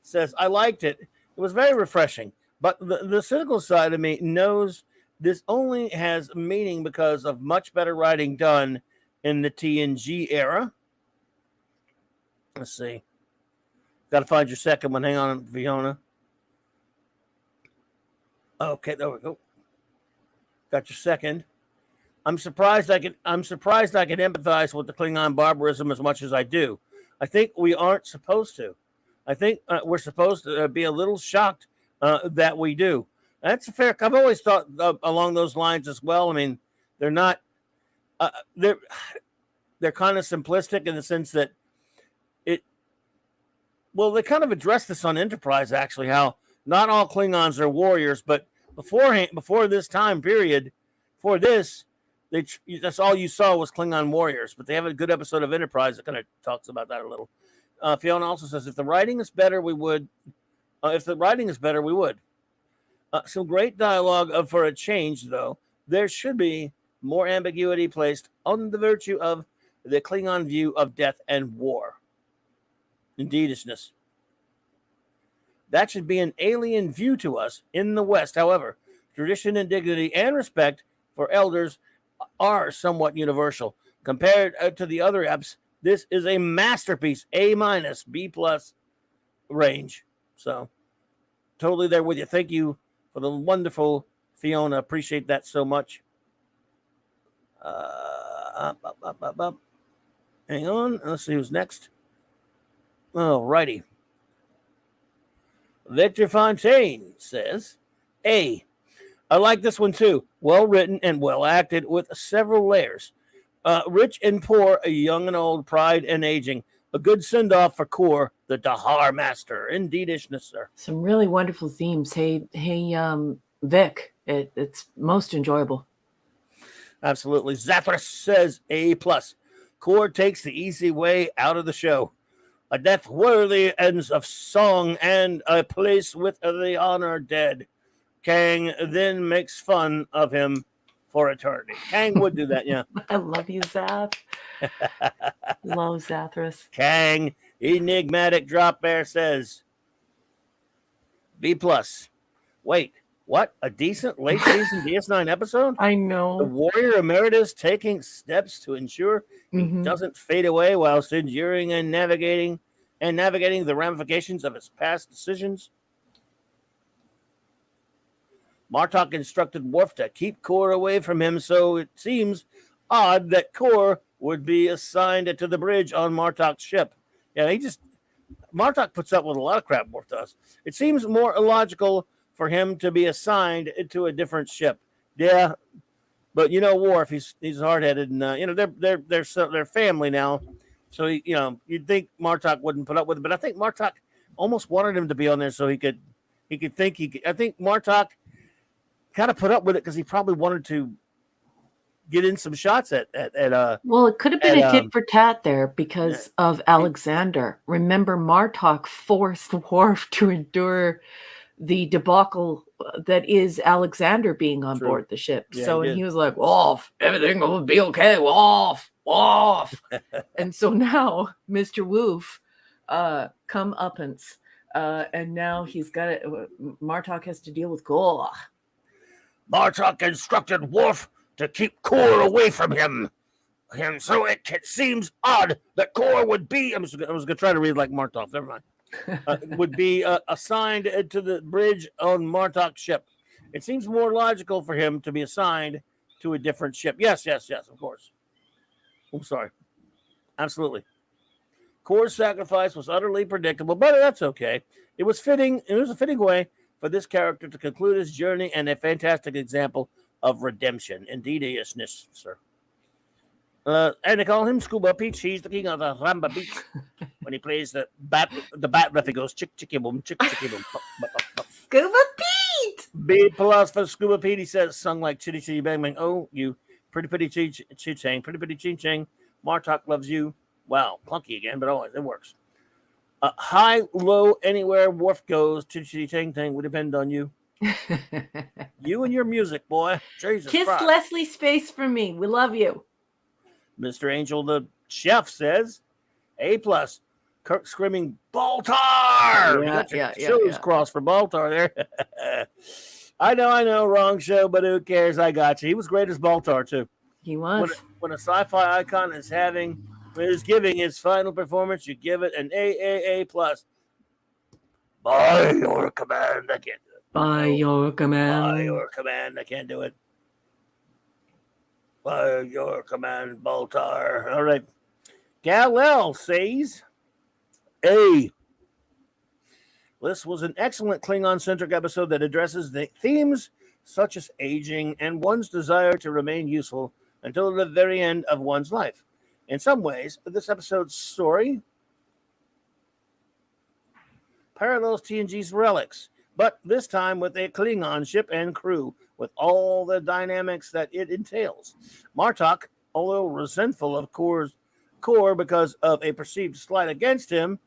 B: says, I liked it. It was very refreshing. But the cynical side of me knows this only has meaning because of much better writing done in the TNG era. Let's see. Got to find your second one. Hang on, Fiona. Okay, there we go. Got your second. I'm surprised I can empathize with the Klingon barbarism as much as I do. I think we aren't supposed to. I think we're supposed to be a little shocked that we do. That's a fair. I've always thought along those lines as well. I mean, They're not. They're kind of simplistic in the sense that it. Well, they kind of addressed this on Enterprise actually. How not all Klingons are warriors, but before this time period, for this, that's all you saw was Klingon warriors. But they have a good episode of Enterprise that kind of talks about that a little. Fiona also says, if the writing is better, we would. If the writing is better, we would. Some great dialogue for a change, though. There should be more ambiguity placed on the virtue of the Klingon view of death and war. Indeedishness. That should be an alien view to us in the West. However, tradition and dignity and respect for elders are somewhat universal. Compared to the other eps, this is a masterpiece, A-, B+ range. So, totally there with you. Thank you for the wonderful Fiona. Appreciate that so much. Hang on. Let's see who's next. All righty. Victor Fontaine says, A. I like this one too. Well written and well acted with several layers. Rich and poor, young and old, pride and aging. A good send-off for Kor, the Dahar Master. Indeedishness, sir.
C: Some really wonderful themes. Hey, Vic, it's most enjoyable.
B: Absolutely. Zathras says A+. Kor takes the easy way out of the show. A death worthy ends of song and a place with the honor dead. Kang then makes fun of him for eternity. Kang would do that, yeah.
C: I love you, Zath. Love Zathras.
B: Kang, enigmatic drop bear says B+. Wait, what? A decent late season DS9 episode?
C: I know.
B: The warrior emeritus taking steps to ensure he doesn't fade away whilst enduring and navigating the ramifications of his past decisions. Martok instructed Worf to keep Kor away from him, so it seems odd that Kor would be assigned to the bridge on Martok's ship. Yeah, Martok puts up with a lot of crap Worf does. It seems more illogical for him to be assigned to a different ship. Yeah, but Worf, he's hard-headed, and they're family now. So you'd think Martok wouldn't put up with it, but I think Martok almost wanted him to be on there so he could think he could. I think Martok kind of put up with it because he probably wanted to get in some shots at
C: well, it could have been a tit for tat there because of Alexander. Remember, Martok forced Worf to endure the debacle that is Alexander being on board the ship.
B: Yeah,
C: so he was like, Worf, everything will be okay. Worf. And so now Mr. Woof comeuppance, and now he's got it. Martok has to deal with Kor.
B: Martok instructed Worf to keep Kor away from him. And so it seems odd that Kor would be. I was going to try to read like Martok. Never mind. Would be assigned to the bridge on Martok's ship. It seems more logical for him to be assigned to a different ship. Yes, of course. I'm sorry. Absolutely. Kor's sacrifice was utterly predictable, but that's okay. It was fitting. It was a fitting way for this character to conclude his journey and a fantastic example of redemption. Indeedishness, sir. And they call him Scuba Pete. He's the king of the Ramba Beats. When he plays the bat riff, he goes chick chicky boom, chick chicky boom.
C: Scuba Pete!
B: B+ for Scuba Pete. He says, sung like chitty chitty bang bang. Oh, you pretty ching, pretty ching ching. Martok loves you. Wow, clunky again, but always it works. High, low, anywhere Worf goes, chitty chitty ching ching would depend on you. You and your music, boy. Jesus
C: Kiss
B: Christ.
C: Leslie's face for me. We love you.
B: Mr. Angel, the chef, says A+. Kirk screaming Baltar. Show's cross for Baltar there. I know, wrong show, but who cares? I got you. He was great as Baltar too.
C: He was.
B: When a sci-fi icon is giving his final performance, you give it an A+. By your command, I can't do it.
C: By your command.
B: By your command, I can't do it. By your command, Baltar. All right. Gal-El says, A. This was an excellent Klingon-centric episode that addresses the themes such as aging and one's desire to remain useful until the very end of one's life. In some ways, this episode's story parallels TNG's Relics, but this time with a Klingon ship and crew, with all the dynamics that it entails. Martok, although resentful of Kor because of a perceived slight against him,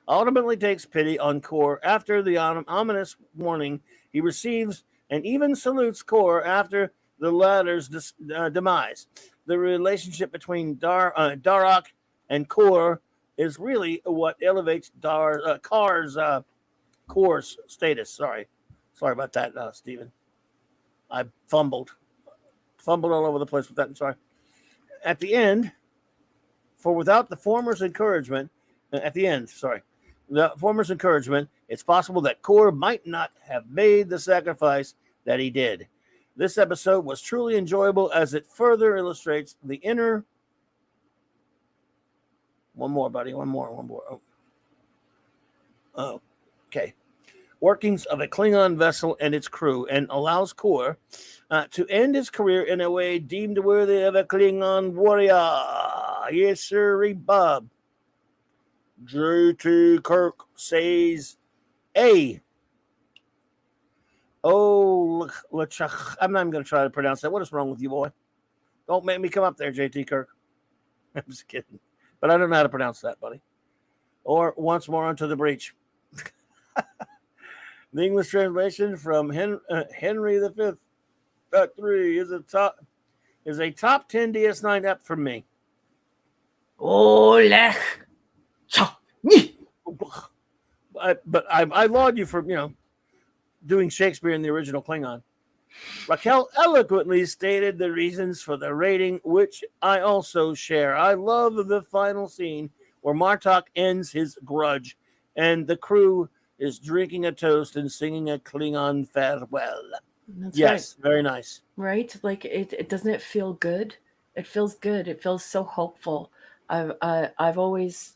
B: ultimately takes pity on Kor after the ominous warning he receives, and even salutes Kor after the latter's demise. The relationship between Darok and Kor is really what elevates Kor's status. Sorry about that, Stephen. I fumbled all over the place with that. I'm sorry. At the end, without the former's encouragement, it's possible that Kor might not have made the sacrifice that he did. This episode was truly enjoyable as it further illustrates the inner. One more, buddy. One more. Oh. Okay. Workings of a Klingon vessel and its crew, and allows Kor to end his career in a way deemed worthy of a Klingon warrior. Yes, sir, Bob. JT Kirk says, "A." Oh, I'm not even going to try to pronounce that. What is wrong with you, boy? Don't make me come up there, JT Kirk. I'm just kidding. But I don't know how to pronounce that, buddy. Or once more onto the breach. The English translation from Henry V. 3 is a top 10 DS9 app for me.
C: Olech.
B: But I laud you for doing Shakespeare in the original Klingon. Raquel eloquently stated the reasons for the rating, which I also share. I love the final scene where Martok ends his grudge and the crew is drinking a toast and singing a Klingon farewell.
C: That's
B: yes,
C: right.
B: Very nice.
C: Right? Like it doesn't it feel good? It feels good. It feels so hopeful. I've always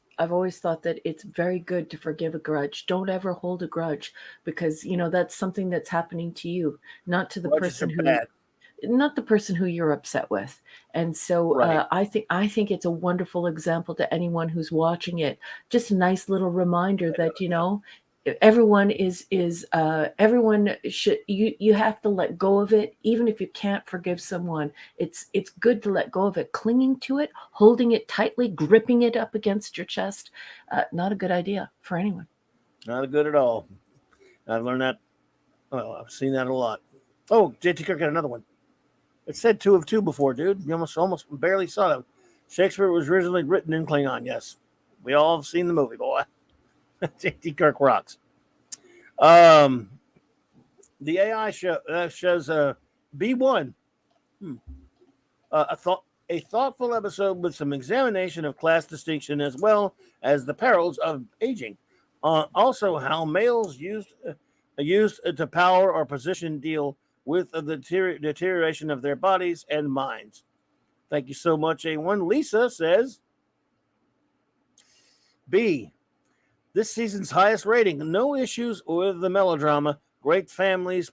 C: thought that it's very good to forgive a grudge. Don't ever hold a grudge, because that's something that's happening to you, not to the person who not the person who you're upset with. And so
B: Right.
C: I think it's a wonderful example to anyone who's watching it. Just a nice little reminder that everyone everyone should, you have to let go of it. Even if you can't forgive someone, it's good to let go of it. Clinging to it, holding it tightly, gripping it up against your chest, not a good idea for anyone.
B: Not good at all. I've learned that. Well, I've seen that a lot. Oh, JT Kirk got another one. It said 2 of 2 before, dude. You almost barely saw them. Shakespeare was originally written in Klingon. Yes, we all have seen the movie, boy. JT Kirk rocks. The AI shows B1. A thoughtful episode with some examination of class distinction as well as the perils of aging. Also, how males used to power or position deal with the deterioration of their bodies and minds. Thank you so much, A1. Lisa says, B. This season's highest rating. No issues with the melodrama. Great families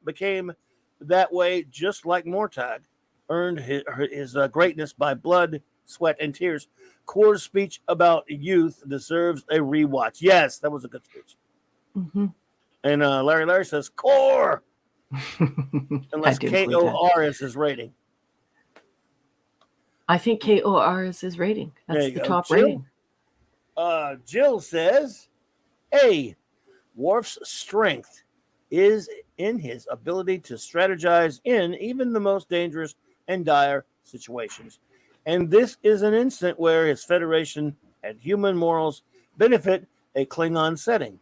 B: became that way, just like Mortag earned his greatness by blood, sweat, and tears. Kor's speech about youth deserves a rewatch. Yes, that was a good speech.
C: Mm-hmm.
B: And Larry says, Kor! Unless KOR is his rating.
C: I think KOR is his rating. That's the top
B: Jill,
C: rating.
B: Jill says, A. Worf's strength is in his ability to strategize in even the most dangerous and dire situations. And this is an instant where his Federation and human morals benefit a Klingon setting.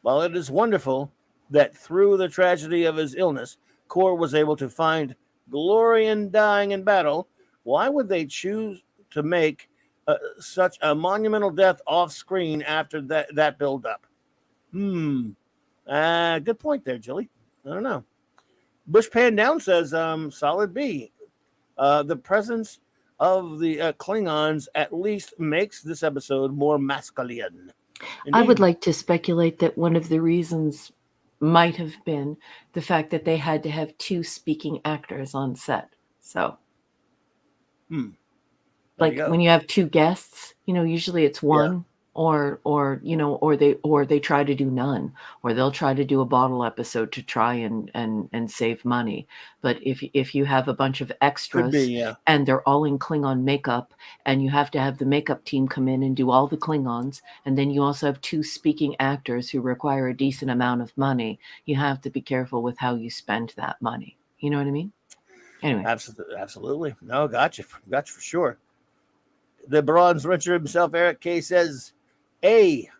B: While it is wonderful that through the tragedy of his illness, Kor was able to find glory in dying in battle, why would they choose to make such a monumental death off screen after that build up? Good point there, Jilly. I don't know. Bush Pan Down says solid B. The presence of the Klingons at least makes this episode more masculine.
C: I would
B: Indeed.
C: like to speculate that one of the reasons might have been the fact that they had to have two speaking actors on set. So,
B: There you
C: like
B: go.
C: when you have two guests, usually it's
B: Yeah.
C: one or they try to do none, or they'll try to do a bottle episode to try and save money. But if you have a bunch of
B: Could
C: extras
B: be, yeah.
C: and they're all in Klingon makeup, and you have to have the makeup team come in and do all the Klingons, and then you also have two speaking actors who require a decent amount of money, you have to be careful with how you spend that money. You know what I mean? Anyway.
B: Absolutely. No, gotcha for sure. The bronze Richard himself, Eric K, says, "Hey,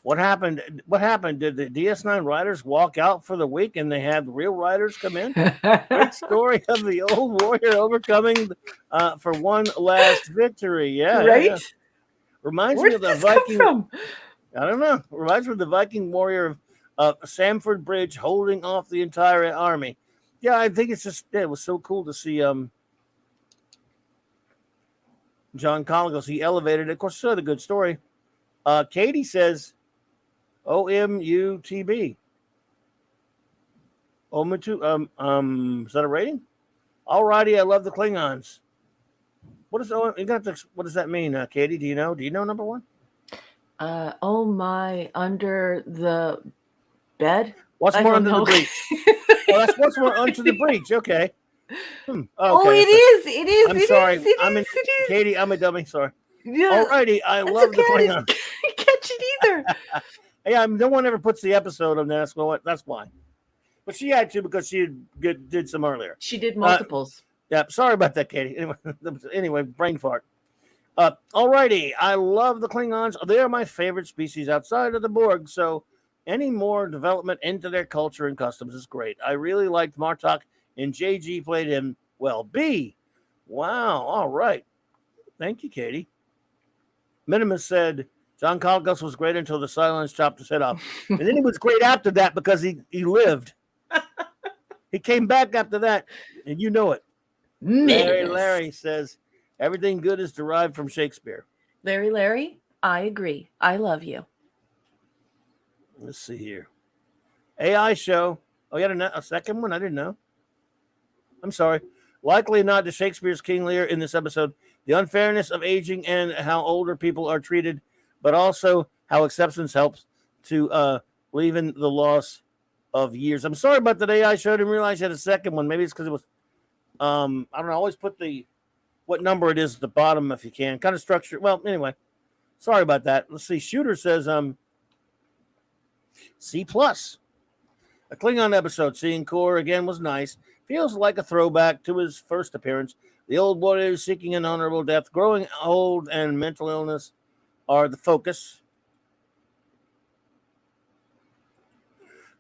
B: what happened? What happened? Did the DS9 riders walk out for the week and they had real riders come in? Great story of the old warrior overcoming for one last victory. Yeah, yeah,
C: Right?
B: yeah. Reminds
C: Where
B: me of
C: did
B: the
C: this come
B: Viking.
C: from?
B: I don't know. Reminds me of the Viking warrior of Samford Bridge holding off the entire army. Yeah, I think it was so cool to see John Coligos. He elevated it. Of course, it's a good story. Katie says, OMUTB. Is that a rating? Alrighty, I love the Klingons. What does that mean, Katie? Do you know? Do you know number one?
C: Oh my, under the bed?
B: What's
C: I
B: more
C: don't
B: under the
C: know.
B: breach? Oh, that's what's more under the breach. Okay. Okay.
C: Oh, it is. It is.
B: I'm
C: It
B: sorry.
C: is. It
B: I'm in
C: is. It is.
B: Katie. I'm a dummy. Sorry.
C: Yeah.
B: Alrighty, I
C: That's
B: love
C: okay.
B: the
C: I
B: Klingon.
C: didn't catch it either.
B: Yeah, no one ever puts the episode on there. That's why. But she had to because she did some earlier.
C: She did multiples.
B: Yeah, sorry about that, Katie. Anyway, brain fart. Alrighty, I love the Klingons. They are my favorite species outside of the Borg. So any more development into their culture and customs is great. I really liked Martok, and JG played him well. B. Wow. All right. Thank you, Katie. Minimus said John Coligos was great until the Cylons chopped his head off. And then he was great after that because he lived. He came back after that, and you know it. Larry says everything good is derived from Shakespeare.
C: Larry, I agree. I love you.
B: Let's see here. AI show. Oh, you had a second one? I didn't know. I'm sorry. Likely not to Shakespeare's King Lear in this episode. The unfairness of aging and how older people are treated, but also how acceptance helps to leaven the loss of years. I'm sorry about that AI show. I didn't realize you had a second one. Maybe it's because it was I don't know. Always put what number it is at the bottom if you can. Kind of structure. Well, anyway. Sorry about that. Let's see. Shooter says C+. A Klingon episode. Seeing Kor again was nice. Feels like a throwback to his first appearance. The old warrior seeking an honorable death, growing old, and mental illness are the focus.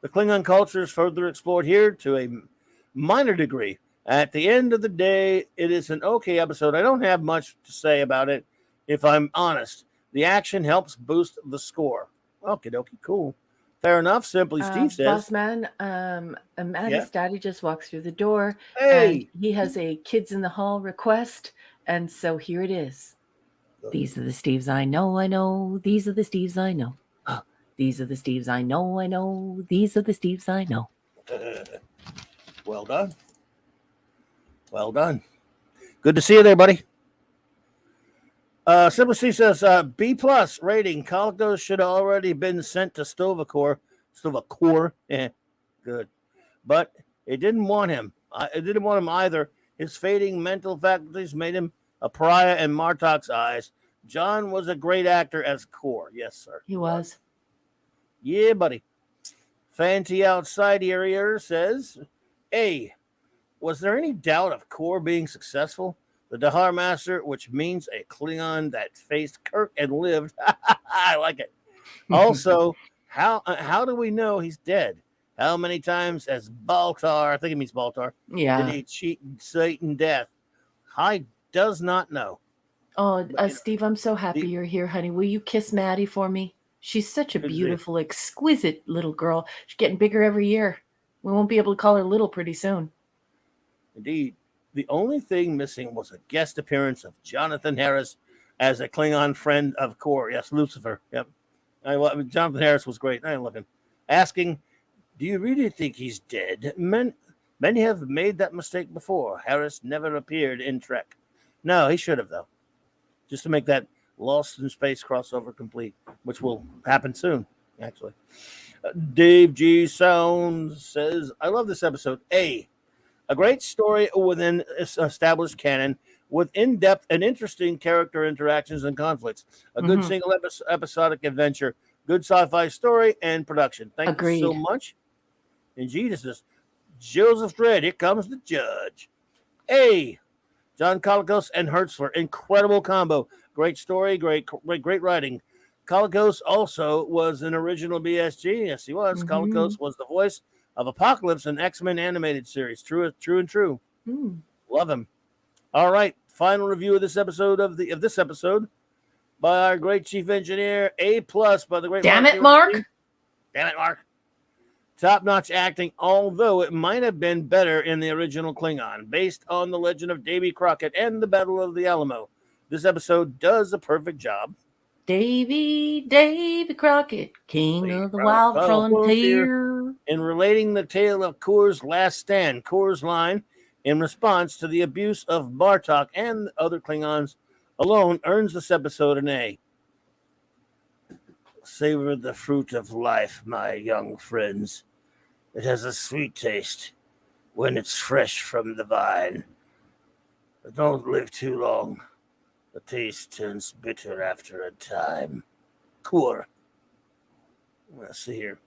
B: The Klingon culture is further explored here to a minor degree. At the end of the day, it is an okay episode. I don't have much to say about it, if I'm honest. The action helps boost the score. Okie dokie, cool. Fair enough. Simply Steve says.
C: Boss man, Maddie's daddy just walked through the door.
B: Hey!
C: And he has a Kids in the Hall request. And so here it is. These are the Steves I know. These are the Steves I know. These are the Steves I know. These are the Steves I know.
B: Well done. Well done. Good to see you there, buddy. Simple C says B+ rating. Coligos should have already been sent to Stovacor. Yeah, good. But it didn't want him. It didn't want him either. His fading mental faculties made him a pariah in Martok's eyes. John was a great actor as Kor. Yes, sir.
C: He was.
B: Yeah, buddy. Fancy Outside Area says, A. Was there any doubt of Kor being successful? The Dahar Master, which means a Klingon that faced Kirk and lived. I like it. Also, how do we know he's dead? How many times has Baltar, I think it means Baltar, did he cheat Satan death? I does not know.
C: Oh, Steve, I'm so happy you're here, honey. Will you kiss Maddie for me? She's such a beautiful, exquisite little girl. She's getting bigger every year. We won't be able to call her little pretty soon.
B: Indeed. The only thing missing was a guest appearance of Jonathan Harris as a Klingon friend of Kor. Yes, Lucifer. Yep. Jonathan Harris was great. I love him. Asking, "Do you really think he's dead? Many have made that mistake before. Harris never appeared in Trek. No, he should have though, just to make that Lost in Space crossover complete, which will happen soon, actually." Dave G. Sounds says, "I love this episode. A great story within established canon with in-depth and interesting character interactions and conflicts. A good single episodic adventure, good sci-fi story and production. Thank you so much." And Jesus says, "Joseph Dredd, here comes the judge." John Colicos and Hertzler, incredible combo. Great story, great writing. Colicos also was an original BSG. Yes, he was. Colicos was the voice of Apocalypse in X-Men animated series. True and true. Love him. All right, final review of this episode this episode by our great chief engineer. A+ by the great.
C: Damn it, Mark.
B: Damn it, Mark. Top-notch acting, although it might have been better in the original Klingon, based on the legend of Davy Crockett and the Battle of the Alamo. This episode does a perfect job.
C: Davy Crockett, king of the wild frontier.
B: In relating the tale of Kur's last stand, Kur's line in response to the abuse of Bartok and other Klingons alone earns this episode an A. Savor the fruit of life, my young friends. It has a sweet taste when it's fresh from the vine. But don't live too long. The taste turns bitter after a time. Kur. Let's see here.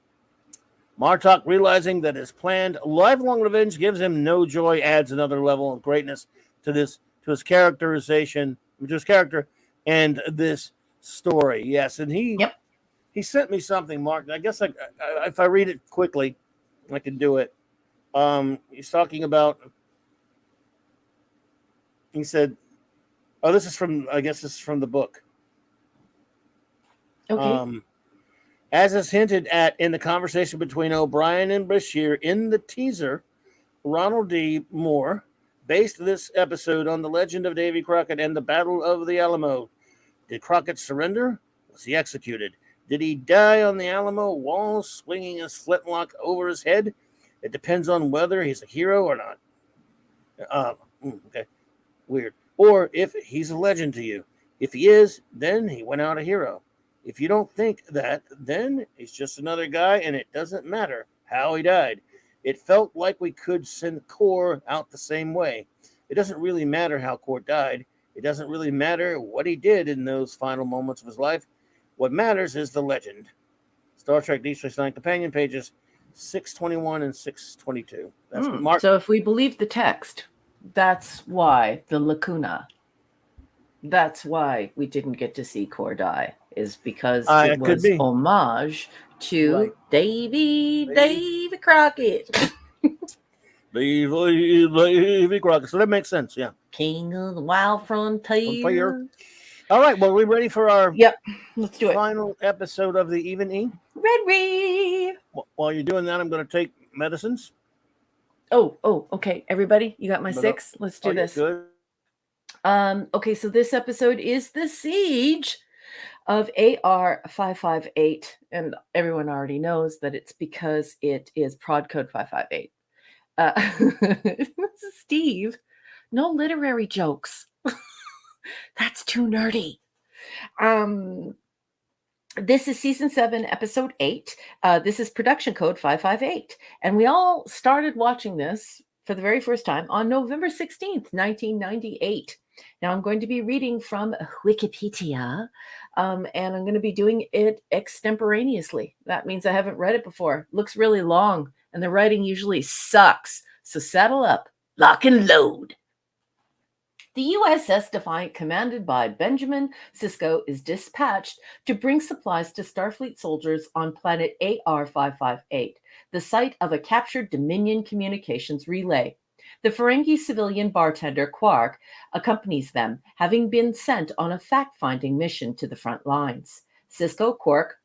B: Martok, realizing that his planned lifelong revenge gives him no joy, adds another level of greatness to his characterization, to his character, and this story. Yes, and he sent me something, Mark. I guess if I read it quickly, I can do it. He's talking about. He said, "Oh, this is from the book."
C: Okay.
B: As is hinted at in the conversation between O'Brien and Bashir in the teaser, Ronald D. Moore based this episode on the legend of Davy Crockett and the Battle of the Alamo. Did Crockett surrender? Was he executed? Did he die on the Alamo wall swinging his flintlock over his head? It depends on whether he's a hero or not. Okay, weird. Or if he's a legend to you. If he is, then he went out a hero. If you don't think that, then he's just another guy, and it doesn't matter how he died. It felt like we could send Kor out the same way. It doesn't really matter how Kor died. It doesn't really matter what he did in those final moments of his life. What matters is the legend. Star Trek Deep Space Nine companion pages 621 and 622. That's what Mark.
C: So if we believe the text, that's why the lacuna. That's why we didn't get to see Kor die, is because it was homage to Davy Crockett.
B: Davy Crockett. So that makes sense, yeah.
C: King of the wild frontier.
B: All right, well, we ready for our
C: let's do it.
B: Final episode of the Even E?
C: Ready.
B: While you're doing that, I'm going to take medicines.
C: Oh, okay. Everybody, you got my 6? Let's do this.
B: Good.
C: Okay, so this episode is the Siege of AR-558, and everyone already knows that it's because it is prod code 558. This is Steve. No literary jokes. That's too nerdy. This is season 7, episode 8. This is production code 558. And we all started watching this for the very first time on November 16th, 1998. Now I'm going to be reading from Wikipedia, and I'm going to be doing it extemporaneously. That means I haven't read it before. It looks really long, and the writing usually sucks. So saddle up, lock and load. The USS Defiant, commanded by Benjamin Sisko, is dispatched to bring supplies to Starfleet soldiers on planet AR-558, the site of a captured Dominion communications relay. The Ferengi civilian bartender Quark accompanies them, having been sent on a fact-finding mission to the front lines. Sisko, Quark,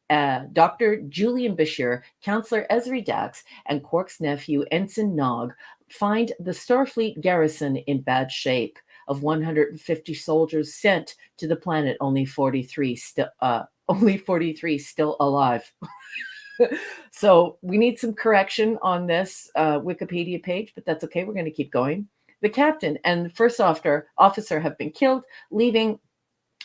C: Dr. Julian Bashir, Counselor Ezri Dax, and Quark's nephew Ensign Nog find the Starfleet garrison in bad shape. Of 150 soldiers sent to the planet, only 43 only 43 still alive. So we need some correction on this Wikipedia page, but that's okay. We're going to keep going. The captain and the first officer have been killed, leaving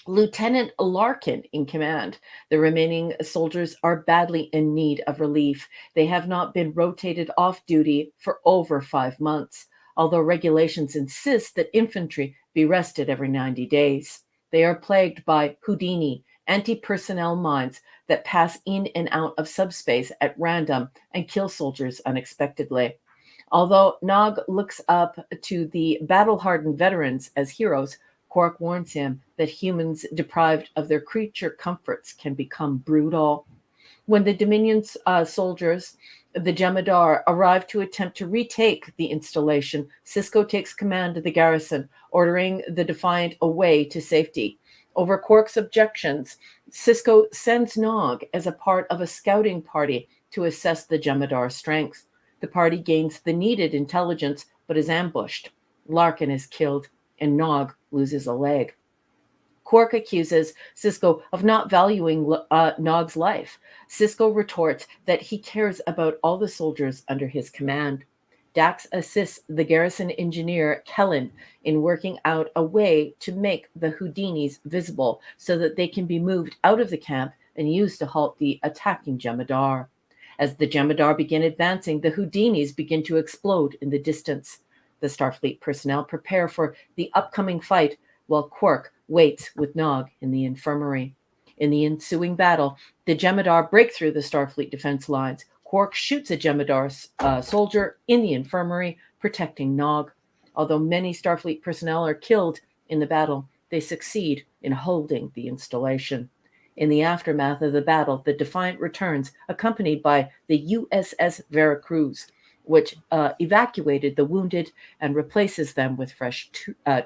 C: Lieutenant Larkin in command. The remaining soldiers are badly in need of relief. They have not been rotated off duty for over 5 months, although regulations insist that infantry be rested every 90 days. They are plagued by Houdini, anti-personnel mines that pass in and out of subspace at random and kill soldiers unexpectedly. Although Nog looks up to the battle-hardened veterans as heroes, Quark warns him that humans deprived of their creature comforts can become brutal. When the Dominion soldiers, the Jemadar, arrive to attempt to retake the installation, Sisko takes command of the garrison, ordering the Defiant away to safety. Over Quark's objections, Sisko sends Nog as a part of a scouting party to assess the Jemadar's strength. The party gains the needed intelligence, but is ambushed. Larkin is killed, and Nog loses a leg. Quark accuses Sisko of not valuing Nog's life. Sisko retorts that he cares about all the soldiers under his command. Dax assists the garrison engineer Kellen in working out a way to make the Houdinis visible so that they can be moved out of the camp and used to halt the attacking Jemadar. As the Jemadar begin advancing, the Houdinis begin to explode in the distance. The Starfleet personnel prepare for the upcoming fight while Quark waits with Nog in the infirmary. In the ensuing battle, the Jemadar break through the Starfleet defense lines. Quark shoots a Jemadar soldier in the infirmary, protecting Nog. Although many Starfleet personnel are killed in the battle, they succeed in holding the installation. In the aftermath of the battle, the Defiant returns, accompanied by the USS Veracruz, which evacuated the wounded and replaces them with fresh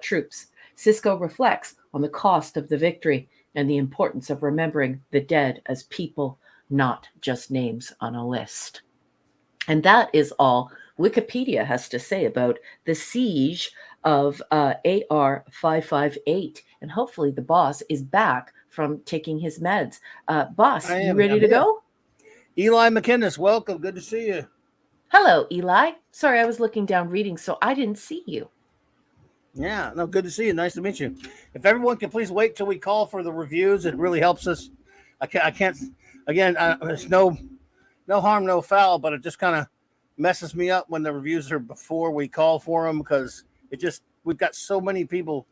C: troops. Sisko reflects on the cost of the victory and the importance of remembering the dead as people, not just names on a list. And that is all Wikipedia has to say about the siege of AR 558. And hopefully the boss is back from taking his meds. Boss, you ready to go?
B: Eli McInnes, welcome. Good to see you.
C: Hello, Eli. Sorry, I was looking down reading, so I didn't see you.
B: Yeah, no, good to see you. Nice to meet you. If everyone can please wait till we call for the reviews, it really helps us. I can't. Again, there's no harm, no foul, but it just kind of messes me up when the reviews are before we call for them because we've got so many people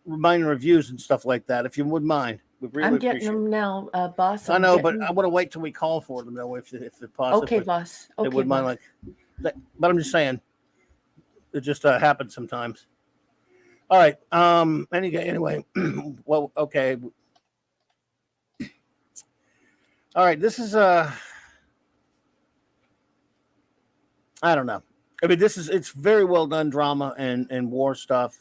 B: reminding reviews and stuff like that. If you wouldn't mind, we really
C: I'm getting them now, boss.
B: I know, but I want to wait till we call for them though, if it's possible.
C: Okay, boss. Okay,
B: wouldn't mind like that, but I'm just saying, it just happens sometimes. All right. Anyway. Well, okay. All right. This is I don't know. I mean, it's very well done drama and war stuff.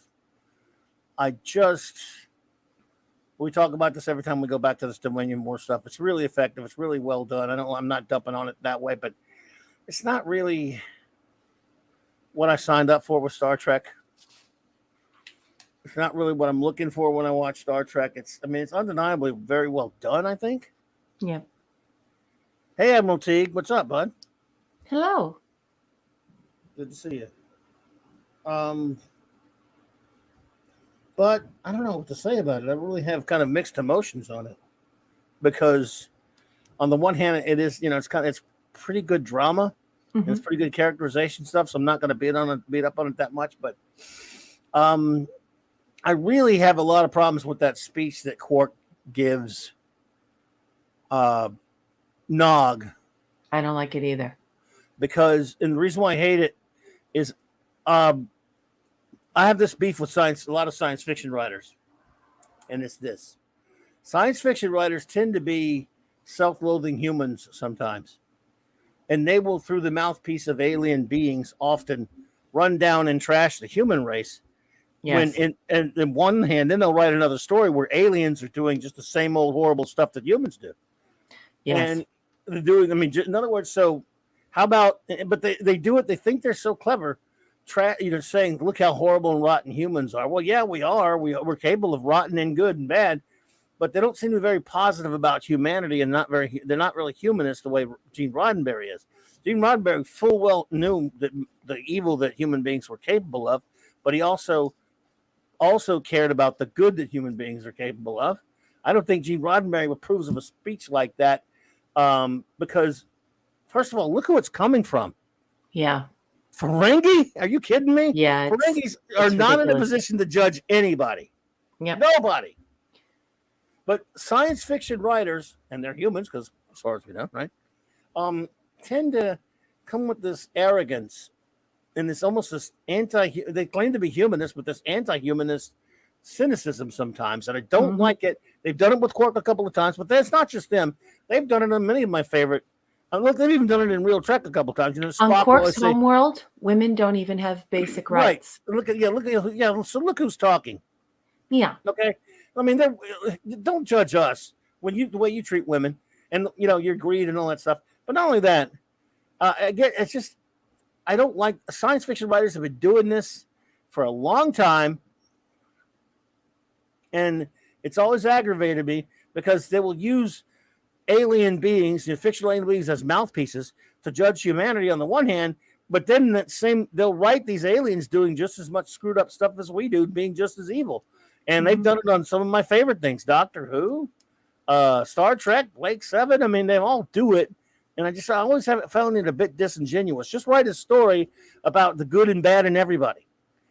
B: We talk about this every time we go back to this Dominion War stuff. It's really effective. It's really well done. I'm not dumping on it that way, but it's not really what I signed up for with Star Trek. It's not really what I'm looking for when I watch Star Trek. It's undeniably very well done, I think.
C: Yeah.
B: Hey, Admiral Teague. What's up, bud?
C: Hello.
B: Good to see you. But I don't know what to say about it. I really have kind of mixed emotions on it because on the one hand, it is, it's pretty good drama. Mm-hmm. It's pretty good characterization stuff. So I'm not going to beat up on it that much, but, I really have a lot of problems with that speech that Quark gives Nog.
C: I don't like it either.
B: And the reason why I hate it is I have this beef with a lot of science fiction writers. And it's this. Science fiction writers tend to be self-loathing humans sometimes. And they will, through the mouthpiece of alien beings, often run down and trash the human race. Yes. When in one hand, then they'll write another story where aliens are doing just the same old horrible stuff that humans do. Yes. And they're doing, in other words, so how about, but they do it, they think they're so clever, saying, look how horrible and rotten humans are. Well, yeah, we are. We're capable of rotten and good and bad, but they don't seem to be very positive about humanity, and they're not really humanist the way Gene Roddenberry is. Gene Roddenberry full well knew that the evil that human beings were capable of, but he also cared about the good that human beings are capable of. I don't think Gene Roddenberry approves of a speech like that, because, first of all, look who it's coming from.
C: Yeah.
B: Ferengi? Are you kidding me?
C: Yeah.
B: Ferengis are not in a position to judge anybody.
C: Yep.
B: Nobody. But science fiction writers, and they're humans, because as far as we know, right, tend to come with this arrogance and this almost this they claim to be humanist, but this anti-humanist cynicism sometimes, and I don't like it. They've done it with Quark a couple of times, but that's not just them. They've done it on many of my favorite. Look, they've even done it in Real Trek a couple of times. You know,
C: on Quark's homeworld, women don't even have basic rights.
B: Right. So look who's talking.
C: Yeah.
B: Okay. I mean, don't judge us the way you treat women, and your greed and all that stuff. But not only that, again, it's just I don't like science fiction writers have been doing this for a long time, and it's always aggravated me because they will use alien beings, fictional alien beings, as mouthpieces to judge humanity on the one hand, but then they'll write these aliens doing just as much screwed up stuff as we do, being just as evil. And they've done it on some of my favorite things, Doctor Who, Star Trek, Blake 7. I mean, they all do it. And I always have found it a bit disingenuous. Just write a story about the good and bad in everybody.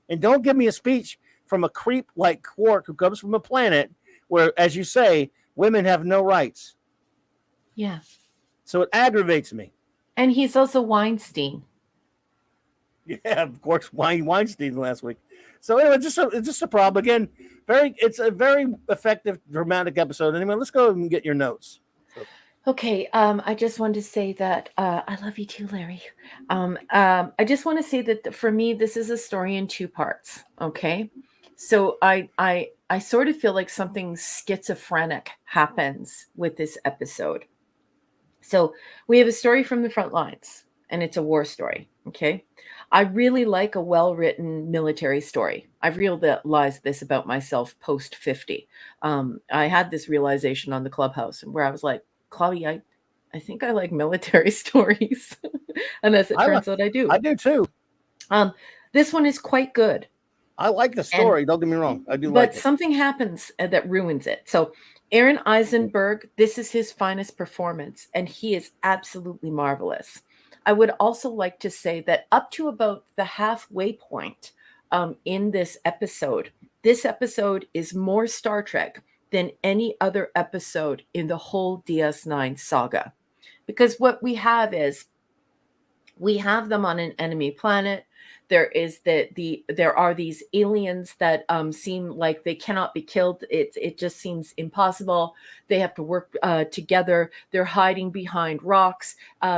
B: And don't give me a speech from a creep like Quark who comes from a planet where, as you say, women have no rights.
C: Yeah. So
B: it aggravates me.
C: And he's also Weinstein.
B: Yeah, of course, Weinstein last week. So anyway, it's just a problem. Again, it's a very effective, dramatic episode. Anyway, let's go and get your notes.
C: Okay, I just wanted to say that I love you too, Larry. I just want to say that for me, this is a story in two parts. Okay, so I sort of feel like something schizophrenic happens with this episode. So we have a story from the front lines, and it's a war story. Okay, I really like a well-written military story. I've realized this about myself post 50. I had this realization on the Clubhouse where I was like, Chloe, I think I like military stories. And as it turns out, I do.
B: I do too.
C: This one is quite good.
B: I like the story. Don't get me wrong. I do like it.
C: But something happens that ruins it. So Aaron Eisenberg, this is his finest performance, and he is absolutely marvelous. I would also like to say that up to about the halfway point in this episode is more Star Trek than any other episode in the whole DS9 saga. Because what we have is we have them on an enemy planet. There are these aliens that seem like they cannot be killed. It just seems impossible. They have to work together. They're hiding behind rocks.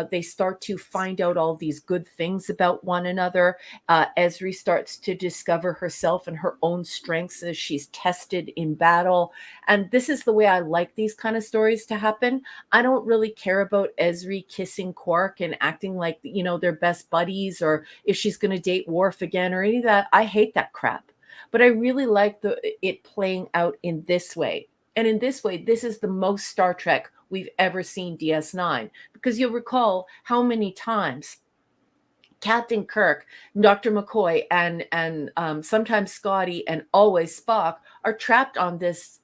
C: They start to find out all these good things about one another. Ezri starts to discover herself and her own strengths as she's tested in battle. And this is the way I like these kind of stories to happen. I don't really care about Ezri kissing Quark and acting like they're best buddies, or if she's going to date Worf again or any of that. I hate that crap. But I really like it playing out in this way. And in this way, this is the most Star Trek we've ever seen DS9. Because you'll recall how many times Captain Kirk, Dr. McCoy, and sometimes Scotty, and always Spock are trapped on this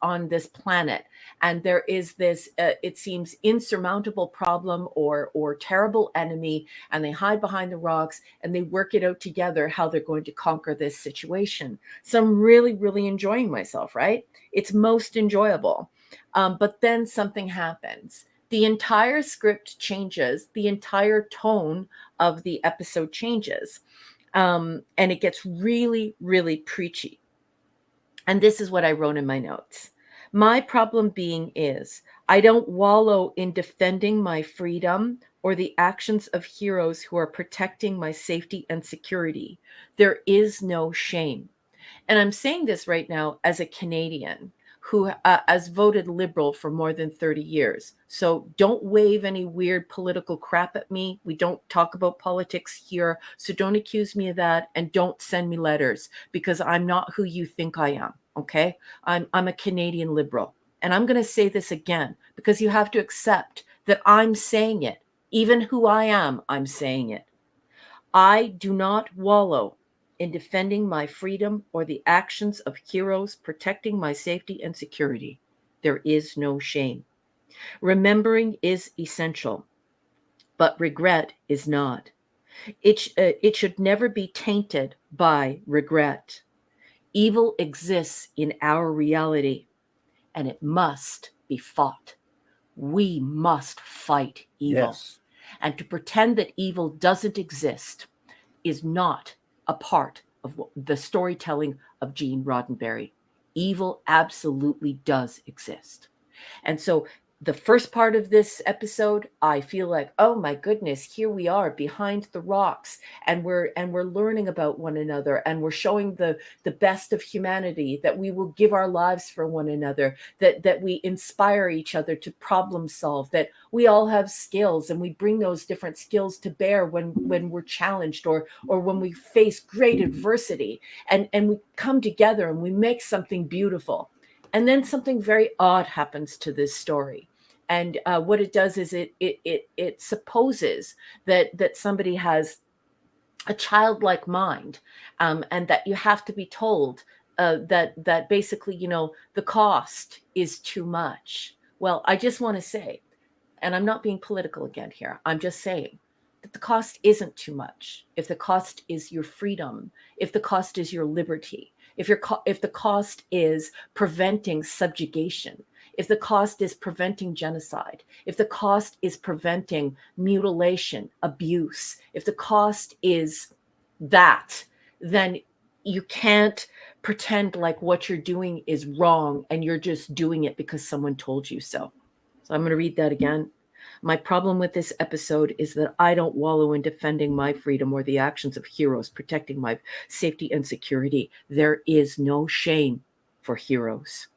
C: planet, and there is this it seems insurmountable problem or terrible enemy, and they hide behind the rocks and they work it out together how they're going to conquer this situation. So I'm really, really enjoying myself. Right? It's most enjoyable, but then something happens. The entire script changes. The entire tone of the episode changes. And it gets really, really preachy. And this is what I wrote in my notes. My problem being is I don't wallow in defending my freedom or the actions of heroes who are protecting my safety and security. There is no shame. And I'm saying this right now as a Canadian who has voted Liberal for more than 30 years. So don't wave any weird political crap at me. We don't talk about politics here. So don't accuse me of that, and don't send me letters, because I'm not who you think I am, okay? I'm a Canadian Liberal, And I'm going to say this again because you have to accept that I'm saying it. Even who I am, I'm saying it. I do not wallow in defending my freedom or the actions of heroes protecting my safety and security. There is no shame. Remembering is essential, but regret is not. It should never be tainted by regret. Evil exists in our reality, and it must be fought. We must fight evil.
B: Yes.
C: And to pretend that evil doesn't exist is not a part of the storytelling of Gene Roddenberry. Evil absolutely does exist. And so the first part of this episode, I feel like, oh my goodness, here we are behind the rocks, and we're learning about one another, and we're showing the best of humanity, that we will give our lives for one another, that we inspire each other to problem solve, that we all have skills and we bring those different skills to bear when we're challenged or when we face great adversity, and we come together and we make something beautiful. And then something very odd happens to this story. And what it does is it supposes that somebody has a childlike mind, and that you have to be told that basically, the cost is too much. Well, I just want to say, and I'm not being political again here, I'm just saying that the cost isn't too much. If the cost is your freedom, if the cost is your liberty, if the cost is preventing subjugation, if the cost is preventing genocide, if the cost is preventing mutilation, abuse, if the cost is that, then you can't pretend like what you're doing is wrong and you're just doing it because someone told you so. So I'm going to read that again. My problem with this episode is that I don't wallow in defending my freedom or the actions of heroes protecting my safety and security. There is no shame for heroes.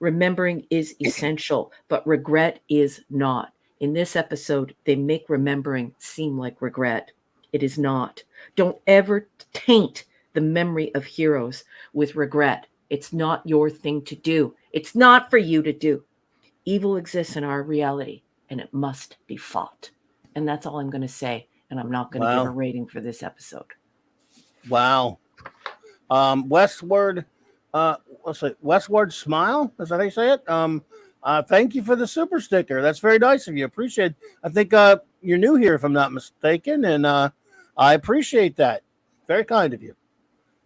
C: Remembering is essential, but regret is not. In this episode, they make remembering seem like regret. It is not. Don't ever taint the memory of heroes with regret. It's not your thing to do. It's not for you to do. Evil exists in our reality, and it must be fought. And that's all I'm going to say. And I'm not going to give a rating for this episode.
B: Wow. Westward, Westward Smile. Is that how you say it? Thank you for the super sticker. That's very nice of you. Appreciate it. I think you're new here, if I'm not mistaken, and I appreciate that. Very kind of you.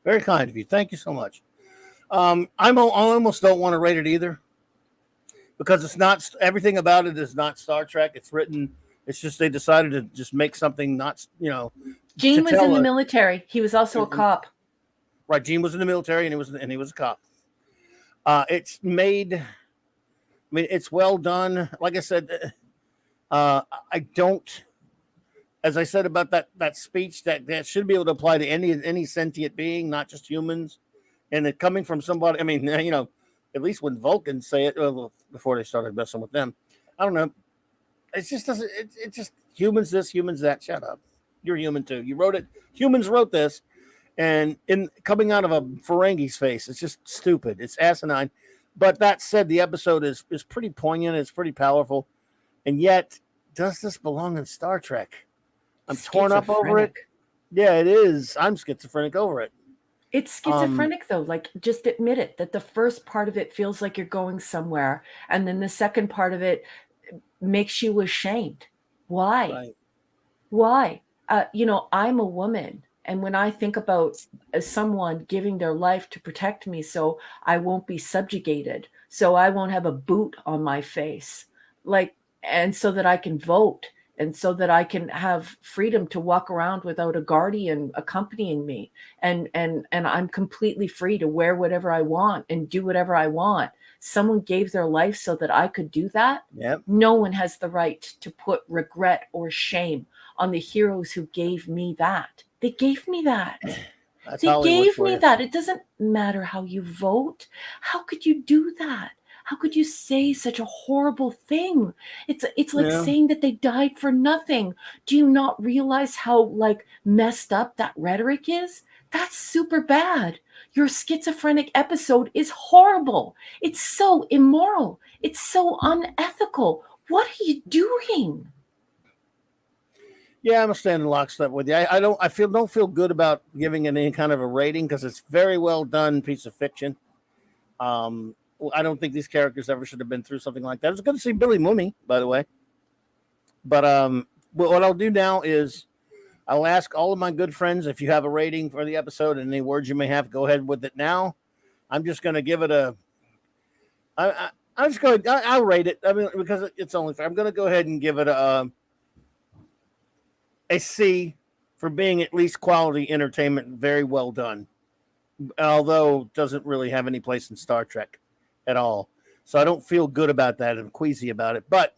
B: Very kind of you. Thank you so much. I almost don't want to rate it either, because it's not, everything about it is not Star Trek. It's written. It's just they decided to just make something not,
C: Gene was in the military. He was also a cop.
B: Right, Gene was in the military, and he was a cop. It's made. I mean, it's well done. Like I said, I don't. As I said about that speech, that should be able to apply to any sentient being, not just humans. And it coming from somebody. I mean, at least when Vulcans say it, before they started messing with them, I don't know. It just doesn't. It just humans this, humans that. Shut up. You're human too. You wrote it. Humans wrote this, and in coming out of a Ferengi's face, it's just stupid. It's asinine. But that said, the episode is pretty poignant. It's pretty powerful, and yet, does this belong in Star Trek? I'm torn up over it. Yeah, it is. I'm schizophrenic over it.
C: It's schizophrenic, though. Like, just admit it, that the first part of it feels like you're going somewhere, and then the second part of it makes you ashamed. Why?
B: Right.
C: Why? I'm a woman, and when I think about someone giving their life to protect me so I won't be subjugated, so I won't have a boot on my face, and so that I can vote, and so that I can have freedom to walk around without a guardian accompanying me, and I'm completely free to wear whatever I want and do whatever I want. Someone gave their life so that I could do that.
B: Yep.
C: No one has the right to put regret or shame on the heroes who gave me that. They gave me that.
B: That's
C: They
B: Hollywood
C: gave
B: for
C: me
B: you.
C: that. It doesn't matter how you vote. How could you do that? How could you say such a horrible thing? It's like
B: Yeah.
C: saying that they died for nothing. Do you not realize how like messed up that rhetoric is? That's super bad. Your schizophrenic episode is horrible. It's so immoral. It's so unethical. What are you doing?
B: Yeah, I'm standing lockstep with you. Don't feel good about giving it any kind of a rating because it's very well done piece of fiction. I don't think these characters ever should have been through something like that. It's good to see Billy Mooney, by the way. But what I'll do now is I'll ask all of my good friends if you have a rating for the episode and any words you may have, go ahead with it now. I'm just going to give it a. I'm just going. I'll rate it. I mean, because it's only fair. I'm going to go ahead and give it a C for being at least quality entertainment. Very well done. Although it doesn't really have any place in Star Trek at all. So I don't feel good about that. I'm queasy about it. But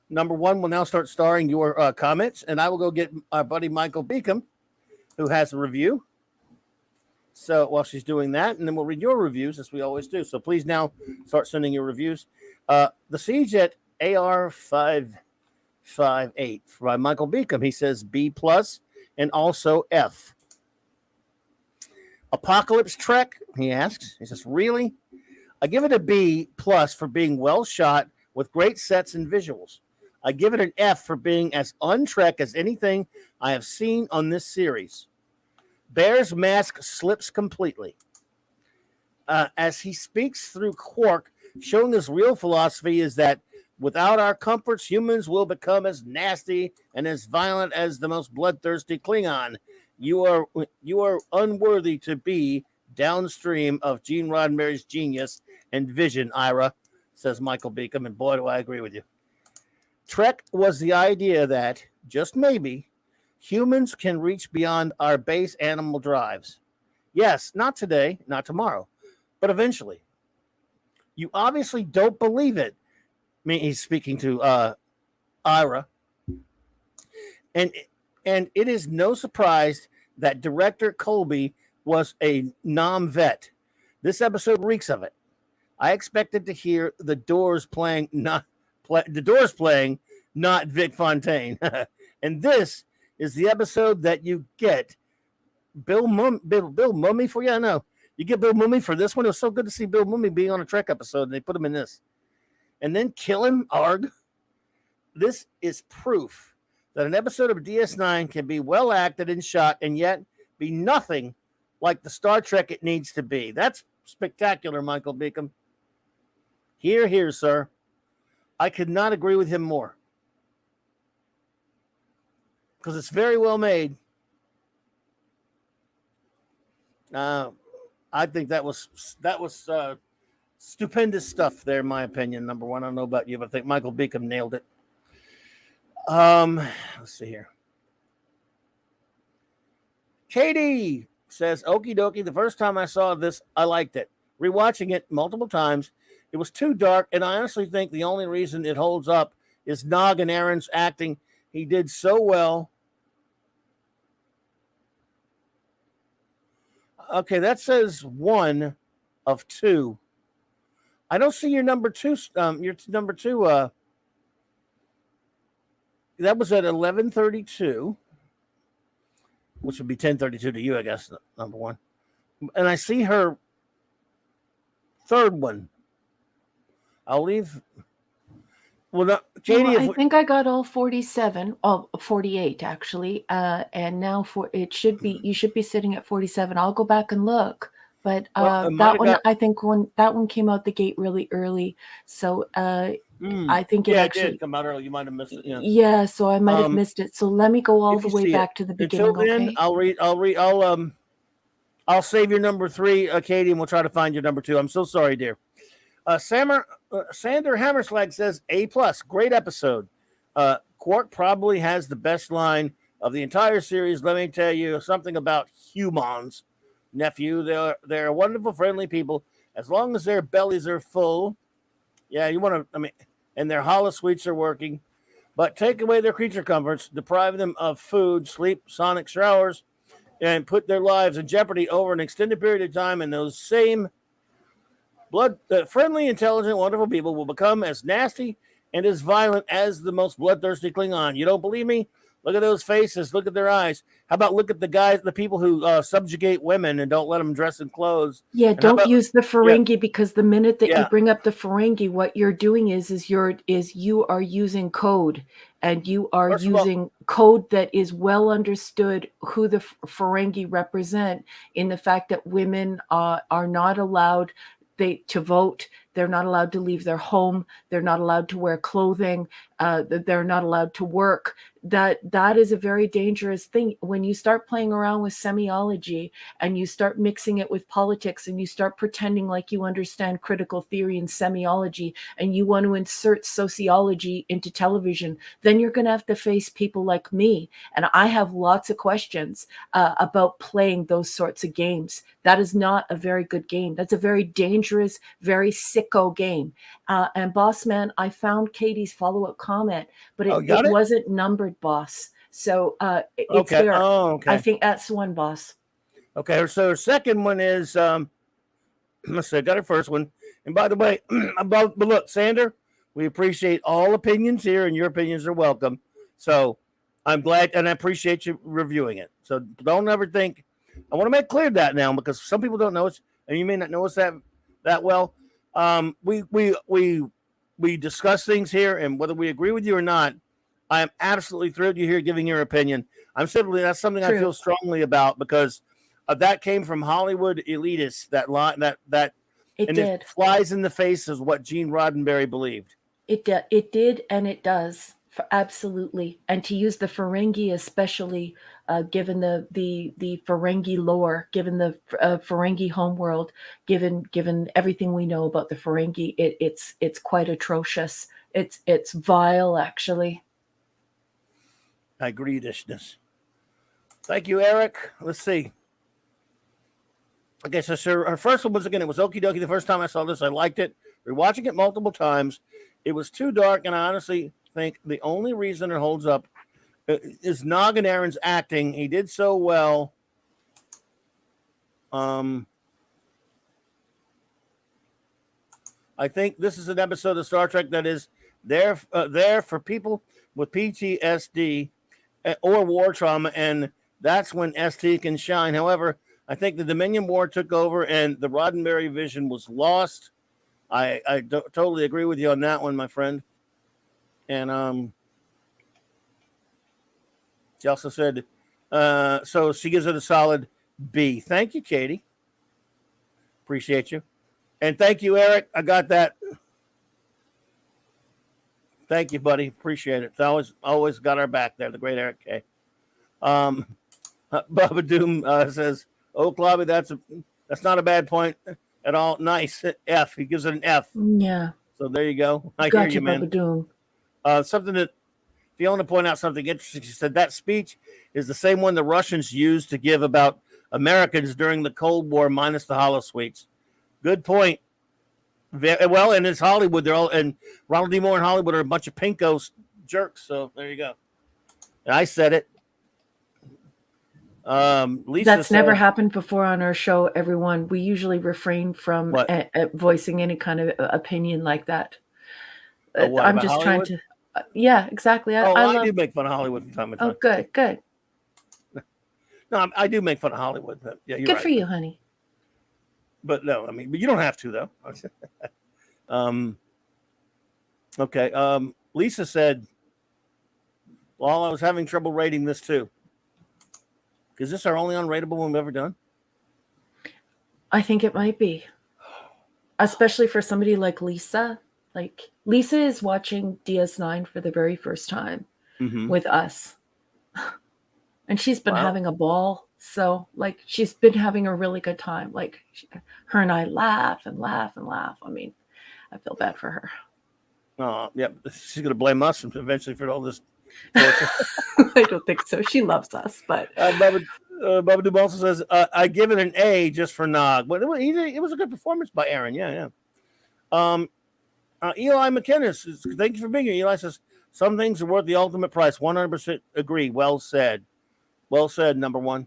B: number one will now start starring your comments, and I will go get our buddy Michael Beacom, who has a review. So while she's doing that, and then we'll read your reviews as we always do. So please now start sending your reviews. The Siege at AR558 by Michael Beacom. He says B plus and also F. Apocalypse Trek, he asks. He says, really? I give it a B plus for being well shot with great sets and visuals. I give it an F for being as un-Trek as anything I have seen on this series. Bear's mask slips completely. As he speaks through Quark, showing his real philosophy is that without our comforts, humans will become as nasty and as violent as the most bloodthirsty Klingon. You are unworthy to be downstream of Gene Roddenberry's genius and vision, Ira, says Michael Beacom, and boy, do I agree with you. Trek was the idea that, just maybe, humans can reach beyond our base animal drives. Yes, not today, not tomorrow, but eventually. You obviously don't believe it. I mean, he's speaking to Ira. And it is no surprise that director Colby was a nom-vet. This episode reeks of it. I expected to hear the Doors playing, not Vic Fontaine. And this is the episode that you get Bill Mummy for. Yeah, no, you get Bill Mummy for this one. It was so good to see Bill Mummy being on a Trek episode, and they put him in this, and then kill him. Arg. This is proof that an episode of DS9 can be well acted and shot, and yet be nothing like the Star Trek it needs to be. That's spectacular, Michael Beacom. Here, sir. I could not agree with him more. Because it's very well made. I think that was stupendous stuff there, in my opinion. Number one, I don't know about you, but I think Michael Beacom nailed it. Let's see here. Katie says, okie dokie, the first time I saw this, I liked it. Rewatching it multiple times, it was too dark, and I honestly think the only reason it holds up is Nog and Aaron's acting. He did so well. Okay, that says 1 of 2. I don't see your number 2. Your number 2. That was at 11:32, which would be 10:32 to you, I guess. Number 1, and I see her third one. I'll leave. Well, no, Katie,
C: I think I got all 47, 48 actually, and now you should be sitting at 47. I'll go back and look, but that one I think that one came out the gate really early, so I think it actually
B: did come out early. You might have missed it.
C: Yeah, so I might have missed it. So let me go all the way back to the beginning.
B: Until then,
C: okay?
B: I'll save your number 3, Katie, and we'll try to find your number 2. I'm so sorry, dear. Sander Hammerslag says A+, great episode. Quark probably has the best line of the entire series. Let me tell you something about humans, nephew. They're wonderful, friendly people. As long as their bellies are full, yeah, and their holosuites are working. But take away their creature comforts, deprive them of food, sleep, sonic showers, and put their lives in jeopardy over an extended period of time, and those same Friendly, intelligent, wonderful people will become as nasty and as violent as the most bloodthirsty Klingon. You don't believe me? Look at those faces. Look at their eyes. How about look at the people who subjugate women and don't let them dress in clothes?
C: Yeah,
B: And how
C: don't
B: about,
C: use the Ferengi, because the minute that you
B: yeah,
C: bring up the Ferengi, what you're doing is you are using code, and you are
B: first of all,
C: using code that is well understood who the Ferengi represent, in the fact that women are not allowed to vote. They're not allowed to leave their home. They're not allowed to wear clothing. They're not allowed to work. That is a very dangerous thing. When you start playing around with semiology and you start mixing it with politics and you start pretending like you understand critical theory and semiology, and you want to insert sociology into television, then you're going to have to face people like me. And I have lots of questions about playing those sorts of games. That is not a very good game. That's a very dangerous, very sicko game. And boss man, I found Katie's follow-up comment, but
B: oh,
C: it
B: got it?
C: wasn't numbered, boss. So it's
B: Okay.
C: there.
B: Oh, okay.
C: I think that's the one, boss.
B: Okay. So her second one is let's see, I got her first one. And by the way, but look, Sander, we appreciate all opinions here, and your opinions are welcome. So I'm glad, and I appreciate you reviewing it. So don't ever think. I want to make clear that now, because some people don't know us, and you may not know us that well. We discuss things here, and whether we agree with you or not, I am absolutely thrilled you're here giving your opinion. That's something I feel strongly about, because that came from Hollywood elitists. That line, that it flies in the face of what Gene Roddenberry believed.
C: It did, and it does. Absolutely. And to use the Ferengi, especially given the Ferengi lore, given the Ferengi homeworld, given everything we know about the Ferengi, it's quite atrocious. It's vile, actually.
B: Agreedishness. Thank you, Eric. Let's see. Okay, so her first one was, again, it was okie dokie. The first time I saw this, I liked it. We're watching it multiple times. It was too dark, and I honestly think the only reason it holds up is Nog and Aaron's acting. He did so well. I think this is an episode of Star Trek that is there for people with PTSD or war trauma, and that's when ST can shine. However, I think the Dominion War took over, and the Roddenberry vision was lost. I totally agree with you on that one, my friend. And she also said, so she gives it a solid B. Thank you, Katie. Appreciate you. And thank you, Eric. I got that. Thank you, buddy. Appreciate it. It's always got our back there, the great Eric K. Bubba Doom says, "Oh, Clobby, that's not a bad point at all. Nice F." He gives it an F.
C: Yeah.
B: So there you go. I
C: Got
B: hear you, man.
C: Bubba Doom.
B: Something that Fiona pointed out something interesting. She said that speech is the same one the Russians used to give about Americans during the Cold War, minus the holosuites. Good point. Well, and it's Hollywood. They're all, and Ronald D. Moore and Hollywood are a bunch of pinko jerks. So there you go. And I said it. Lisa
C: That's never happened before on our show, everyone. We usually refrain from voicing any kind of opinion like that. I'm just
B: Hollywood?
C: trying to. Yeah, exactly.
B: I do make fun of Hollywood from time to time.
C: Oh, good.
B: No, I do make fun of Hollywood. But yeah, you're
C: good
B: right.
C: for you, honey.
B: But no, but you don't have to, though. Okay. Lisa said, well, I was having trouble rating this too. Is this our only unrateable one we've ever done?
C: I think it might be. Especially for somebody like Lisa. Like, Lisa is watching DS9 for the very first time with us. And she's been having a ball. So, like, she's been having a really good time. Like, her and I laugh and laugh and laugh. I mean, I feel bad for her.
B: Oh, yeah. She's going to blame us eventually for all this.
C: I don't think so. She loves us, but
B: Bubba Dub also says, I give it an A just for Nog. But it was a good performance by Aaron. Yeah. Eli McKenna, thank you for being here. Eli says, some things are worth the ultimate price. 100% agree. Well said. Well said, number one.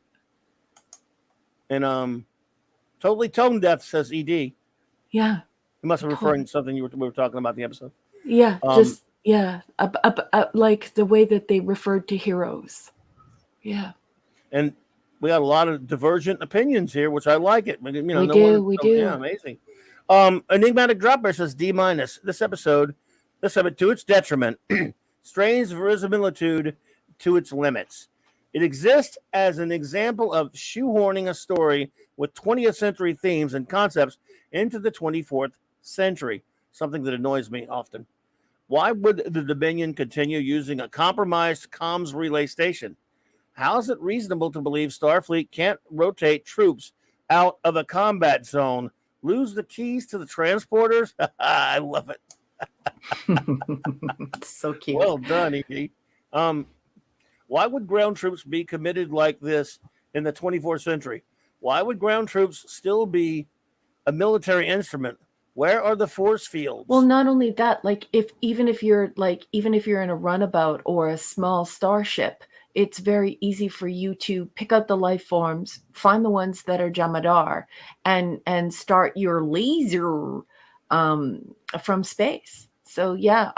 B: And totally tone deaf, says ED.
C: Yeah.
B: You must be referring to something we were talking about in the episode.
C: Yeah,
B: Um,
C: like the way that they referred to heroes. Yeah,
B: and we got a lot of divergent opinions here, which I like it. You know,
C: we
B: yeah,
C: do.
B: amazing. Enigmatic Dropper says D-. This episode, to its detriment, strains verisimilitude to its limits. It exists as an example of shoehorning a story with 20th century themes and concepts into the 24th century, something that annoys me often. Why would the Dominion continue using a compromised comms relay station? How is it reasonable to believe Starfleet can't rotate troops out of a combat zone, lose the keys to the transporters? I love it.
C: So cute.
B: Well done, E.D. Why would ground troops be committed like this in the 24th century? Why would ground troops still be a military instrument? Where are the force fields?
C: Well, not only that, like even if you're in a runabout or a small starship, it's very easy for you to pick out the life forms, find the ones that are Jamadar, and start your laser from space. So yeah,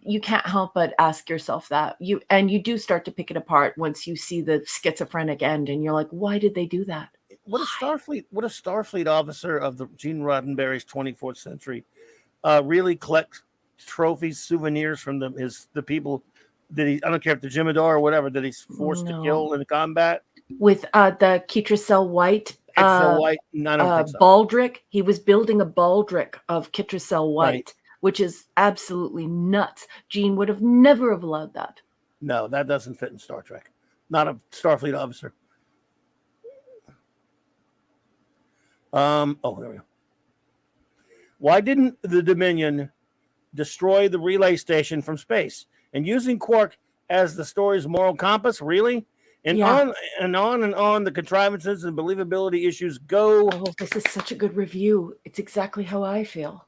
C: you can't help but ask yourself that. You do start to pick it apart once you see the schizophrenic end, and you're like, why did they do that?
B: Would a Starfleet officer of the Gene Roddenberry's 24th century really collect trophies, souvenirs from the people that I don't care if they're Jimadar or whatever, that he's forced to kill in combat?
C: With the Ketracel White,
B: I don't think so.
C: Baldric, he was building a Baldric of Ketracel White,
B: Right.
C: which is absolutely nuts. Gene would have never have allowed that.
B: No, that doesn't fit in Star Trek. Not a Starfleet officer. There we go. Why didn't the Dominion destroy the relay station from space? And using Quark as the story's moral compass, really? And on and on, the contrivances and believability issues go.
C: Oh, this is such a good review. It's exactly how I feel.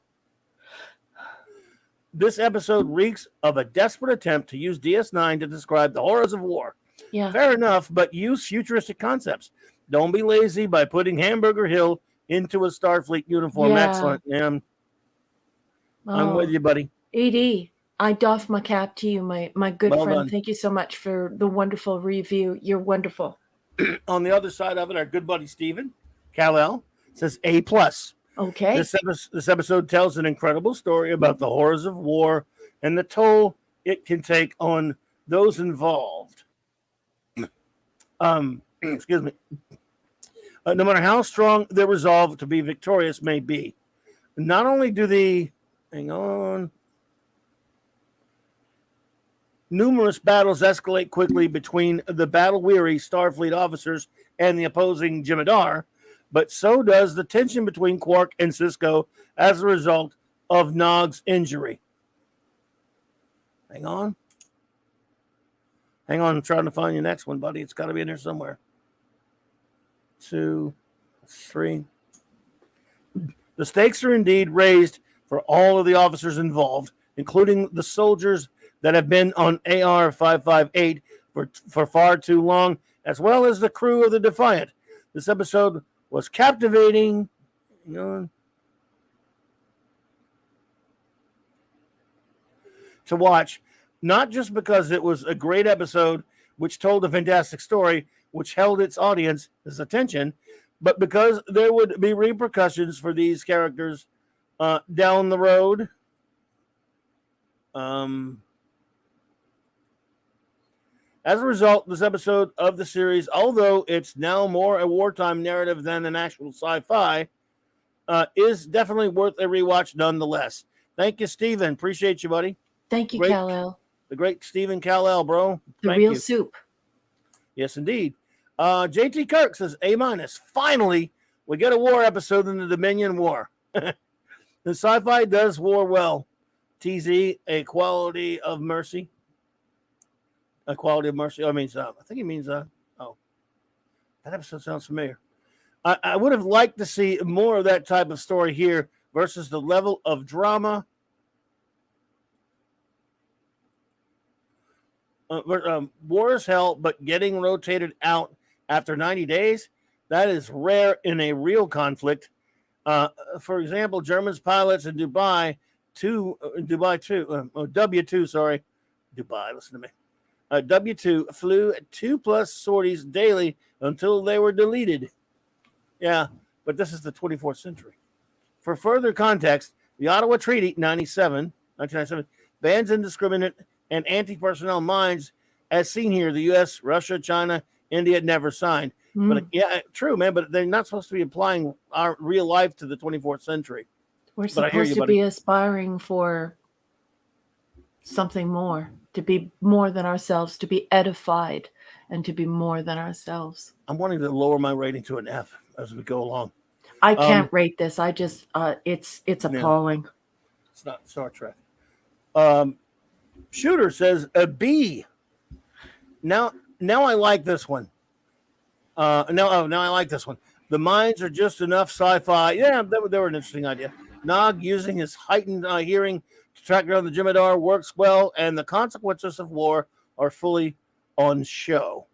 B: This episode reeks of a desperate attempt to use DS9 to describe the horrors of war.
C: Yeah.
B: Fair enough, but use futuristic concepts. Don't be lazy by putting Hamburger Hill into a Starfleet uniform.
C: Yeah.
B: Excellent. I'm with you, buddy.
C: ED, I doff my cap to you, my good
B: Well
C: friend.
B: done.
C: Thank you so much for the wonderful review. You're wonderful.
B: On the other side of it, our good buddy Steven Kal-El says A+.
C: Okay.
B: This episode tells an incredible story about the horrors of war and the toll it can take on those involved. Excuse me. No matter how strong their resolve to be victorious may be, not only do the numerous battles escalate quickly between the battle-weary Starfleet officers and the opposing Jimadar, but so does the tension between Quark and Sisko as a result of Nog's injury. Hang on, I'm trying to find your next one, buddy. It's got to be in there somewhere. 2, 3. The stakes are indeed raised for all of the officers involved, including the soldiers that have been on AR 558 for far too long, as well as the crew of the Defiant. This episode was captivating. To watch, not just because it was a great episode which told a fantastic story which held its audience's attention, but because there would be repercussions for these characters down the road. As a result, this episode of the series, although it's now more a wartime narrative than an actual sci-fi, is definitely worth a rewatch nonetheless. Thank you, Steven. Appreciate you, buddy.
C: Thank you, Kal-El.
B: The great Steven Kal-El, bro.
C: The
B: Thank
C: real
B: you.
C: soup.
B: Yes, indeed. JT Kirk says A-. Finally, we get a war episode in the Dominion War. The sci-fi does war well. TZ, a quality of mercy. A quality of mercy. I think he means, that episode sounds familiar. I would have liked to see more of that type of story here versus the level of drama. War is hell, but getting rotated out after 90 days, that is rare in a real conflict. For example, Germans pilots in W2, sorry, Dubai, listen to me. W2 flew 2+ sorties daily until they were deleted. Yeah, but this is the 24th century. For further context, the Ottawa Treaty 1997 bans indiscriminate and anti-personnel mines, as seen here. The U.S., Russia, China, India never signed. But yeah, true, man. But they're not supposed to be applying our real life to the 24th century.
C: We're supposed to be aspiring for something more, to be more than ourselves, to be edified, and to be more than ourselves.
B: I'm wanting to lower my rating to an F as we go along.
C: I can't rate this. I just it's appalling.
B: It's not Star Trek. Shooter says a B. Now I like this one. Now I like this one. The mines are just enough sci-fi. Yeah, they were an interesting idea. Nog using his heightened hearing to track down the Jem'Hadar works well, and the consequences of war are fully on show.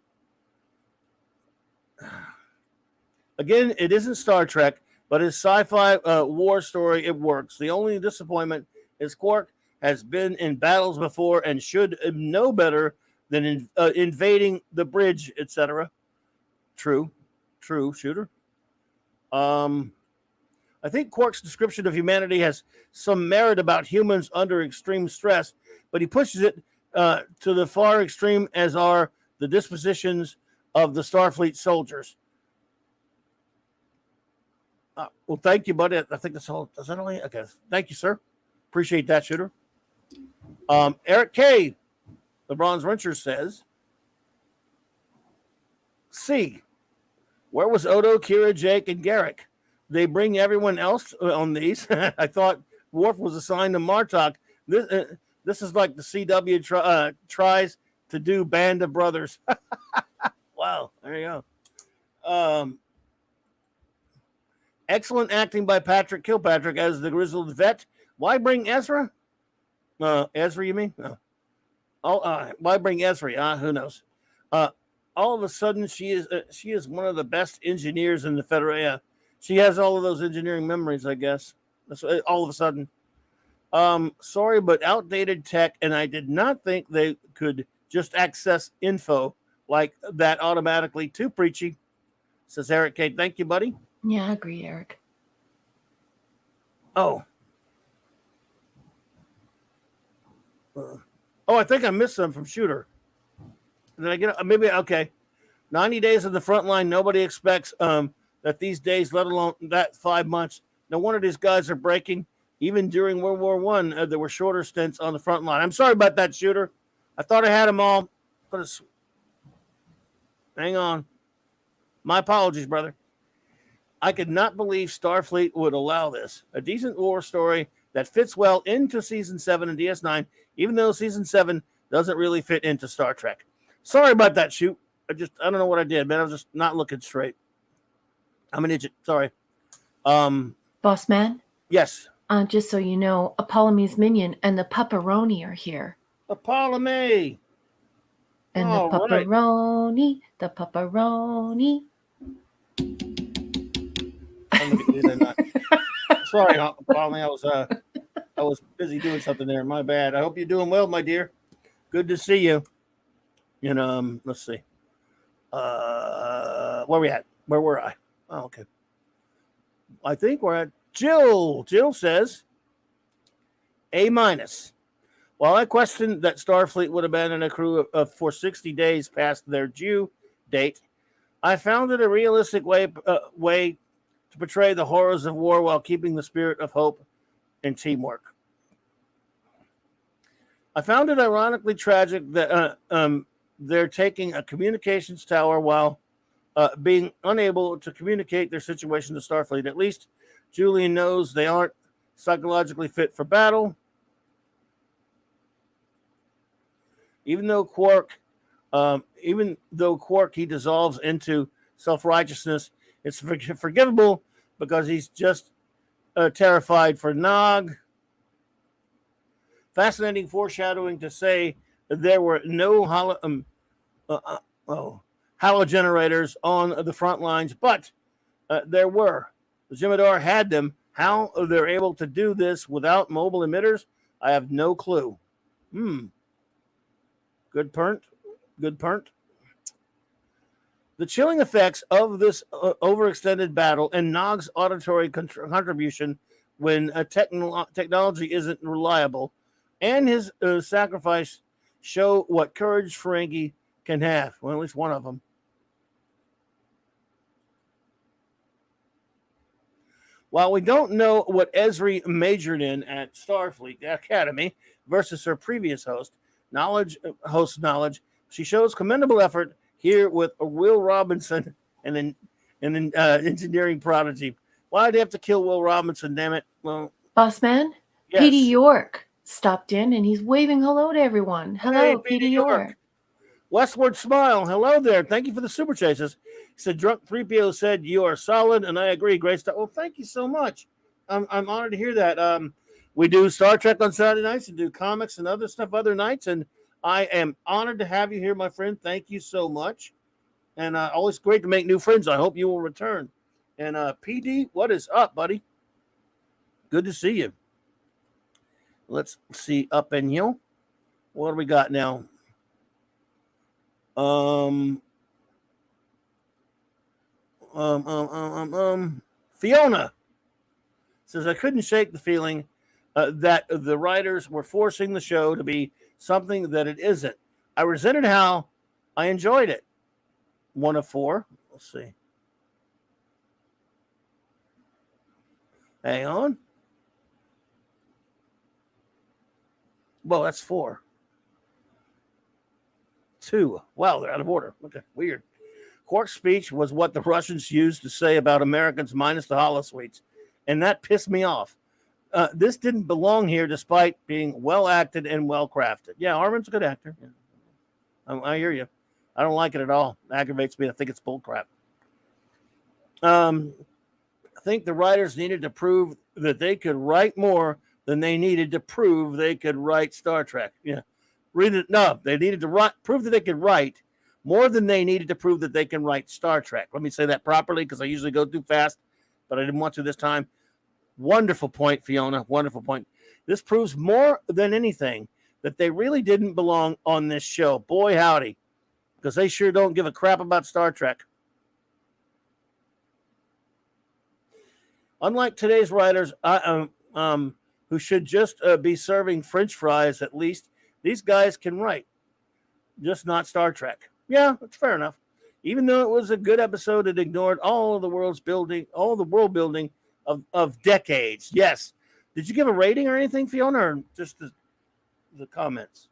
B: Again, it isn't Star Trek, but his sci-fi war story, it works. The only disappointment is Quark has been in battles before and should know better than invading the bridge, etc. True, Shooter. I think Quark's description of humanity has some merit about humans under extreme stress, but he pushes it to the far extreme, as are the dispositions of the Starfleet soldiers. Well, thank you, buddy. I think that's all. Is that only? Okay. Thank you, sir. Appreciate that, Shooter. Eric K., the Bronze Wrencher, says, C. Where was Odo, Kira, Jake, and Garrick? They bring everyone else on these. I thought Worf was assigned to Martok. This is like the CW tries to do Band of Brothers. Wow, there you go. Excellent acting by Patrick Kilpatrick as the grizzled vet. Why bring Ezra? Ezra, you mean? No. Why bring Ezra? Who knows? All of a sudden, she is one of the best engineers in the Federation. She has all of those engineering memories, I guess. That's all of a sudden. Sorry, but outdated tech, and I did not think they could just access info like that automatically. Too preachy, says Eric K. Thank you, buddy.
C: Yeah, I agree, Eric.
B: Oh, I think I missed some from Shooter. Did I get maybe? Okay. 90 days in the front line. Nobody expects that these days, let alone that 5 months. No wonder these guys are breaking. Even during World War I, there were shorter stints on the front line. I'm sorry about that, Shooter. I thought I had them all. But hang on. My apologies, brother. I could not believe Starfleet would allow this. A decent war story that fits well into Season 7 and DS9, even though Season 7 doesn't really fit into Star Trek. Sorry about that, Shoot. I don't know what I did, man. I was just not looking straight. I'm an idiot. Sorry.
C: Boss man?
B: Yes.
C: Just so you know, Apollome's minion and the pepperoni are here.
B: Apollome.
C: And the pepperoni.
B: Sorry, Apollome. I was busy doing something there. My bad. I hope you're doing well, my dear. Good to see you. And let's see. Where we at? Where were I? Oh, okay. I think we're at Jill. Jill says A-. While I questioned that Starfleet would abandon a crew for 60 days past their due date, I found it a realistic way to portray the horrors of war while keeping the spirit of hope and teamwork. I found it ironically tragic that they're taking a communications tower while being unable to communicate their situation to Starfleet. At least Julian knows they aren't psychologically fit for battle. Even though Quark, he dissolves into self-righteousness, it's forgivable because he's just terrified for Nog. Fascinating foreshadowing to say that there were no halogenerators on the front lines, but there were. the Jimador had them. How they're able to do this without mobile emitters, I have no clue. Good point. Good point. The chilling effects of this overextended battle and Nog's auditory contribution when technology isn't reliable and his sacrifice show what courage Ferengi can have. Well, at least one of them. While we don't know what Esri majored in at Starfleet Academy versus her previous host knowledge, she shows commendable effort here with Will Robinson and an engineering prodigy. Why'd they have to kill Will Robinson? Damn it! Well,
C: Boss man,
B: yes.
C: Petey York stopped in and he's waving hello to everyone. Hello,
B: Hey,
C: Petey York.
B: Westward Smile. Hello there. Thank you for the super chases. He said, Drunk 3PO said, you are solid, and I agree. Great stuff. Well, thank you so much. I'm honored to hear that. We do Star Trek on Saturday nights and do comics and other stuff other nights, and I am honored to have you here, my friend. Thank you so much. And always great to make new friends. I hope you will return. And PD, what is up, buddy? Good to see you. Let's see up in you. What do we got now? Fiona says, I couldn't shake the feeling that the writers were forcing the show to be something that it isn't. I resented how I enjoyed it. 1 of 4. Let's see. Hang on. Well, that's 4. 2. Wow, they're out of order. Okay, weird. Quark's speech was what the Russians used to say about Americans minus the holosuites, and that pissed me off. This didn't belong here despite being well acted and well crafted. Yeah, Armin's a good actor. Yeah. I hear you. I don't like it at all. It aggravates me. I think it's bullcrap. I think the writers needed to prove that they could write more than they needed to prove they could write Star Trek. Yeah. Read it. No, they needed to prove that they could write more than they needed to prove that they can write Star Trek. Let me say that properly because I usually go too fast, but I didn't want to this time. Wonderful point, Fiona. Wonderful point. This proves more than anything that they really didn't belong on this show. Boy, howdy. Because they sure don't give a crap about Star Trek. Unlike today's writers, who should just be serving French fries at least, these guys can write, just not Star Trek. Yeah, that's fair enough. Even though it was a good episode, it ignored all of the world building of decades. Yes. Did you give a rating or anything, Fiona, or just the comments?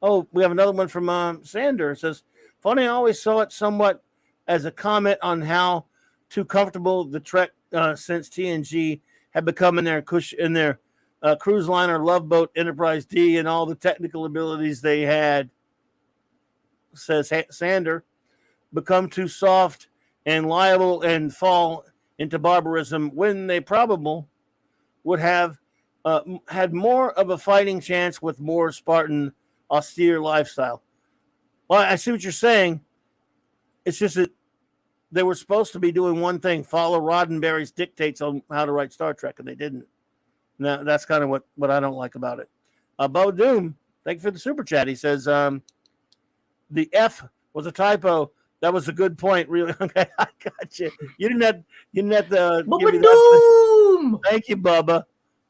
B: Oh, we have another one from Sander. It says, funny, I always saw it somewhat as a comment on how too comfortable the Trek since TNG had become in their cruise liner Love Boat Enterprise D and all the technical abilities they had, says Sander, become too soft and liable and fall into barbarism when they probably would have had more of a fighting chance with more Spartan, austere lifestyle. Well, I see what you're saying. It's just that they were supposed to be doing one thing, follow Roddenberry's dictates on how to write Star Trek, and they didn't. Now, that's kind of what I don't like about it. Bo Doom, thank you for the super chat. He says, the F was a typo. That was a good point, really. Okay, I got you. You didn't have to give me that. Thank you, Bubba.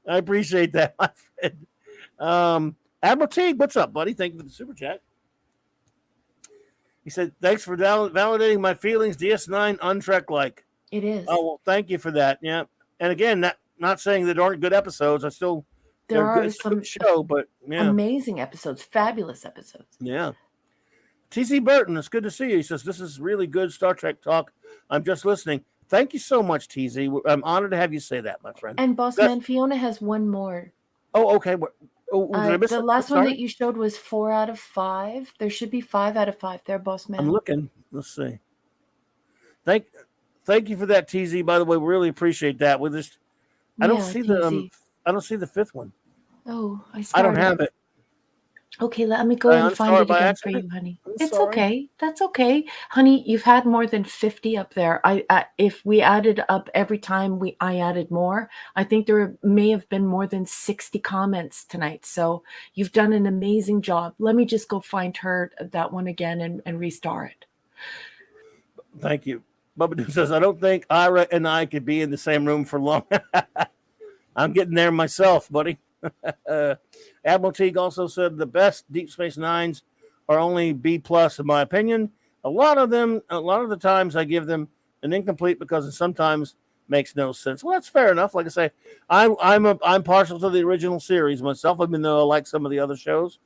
B: I appreciate that, my friend. Admiral Teague, what's up, buddy? Thank you for the super chat. He said, thanks for validating my feelings. DS9 untrek-like.
C: It is.
B: Oh, well, thank you for that. Yeah. And again, not saying there aren't good episodes.
C: There are some
B: show, but yeah.
C: Amazing episodes, fabulous episodes.
B: Yeah. TC Burton, it's good to see you. He says, this is really good Star Trek talk. I'm just listening. Thank you so much, TZ. I'm honored to have you say that, my friend.
C: And Boss Man, Fiona has one more.
B: Oh, okay.
C: The last one that you showed was 4 out of 5. There should be 5 out of 5 there, Boss Man.
B: I'm looking. Let's see. Thank you for that, TZ. By the way, we really appreciate that. I don't see the 5th one.
C: Oh,
B: I don't have it.
C: Okay, let me go
B: I
C: and find
B: unstarred
C: it
B: by
C: again for
B: accident.
C: you, honey.
B: I'm
C: It's
B: sorry.
C: okay. That's okay. Honey, you've had more than 50 up there. If we added up every time I added more, I think there may have been more than 60 comments tonight. So you've done an amazing job. Let me just go find her that one again and restar it.
B: Thank you. Bubba Doo says, I don't think Ira and I could be in the same room for long. I'm getting there myself, buddy. Admiral Teague also said the best Deep Space Nines are only B plus, in my opinion. A lot of the times I give them an incomplete because it sometimes makes no sense. Well, that's fair enough. Like I say, I'm partial to the original series myself, even though I like some of the other shows.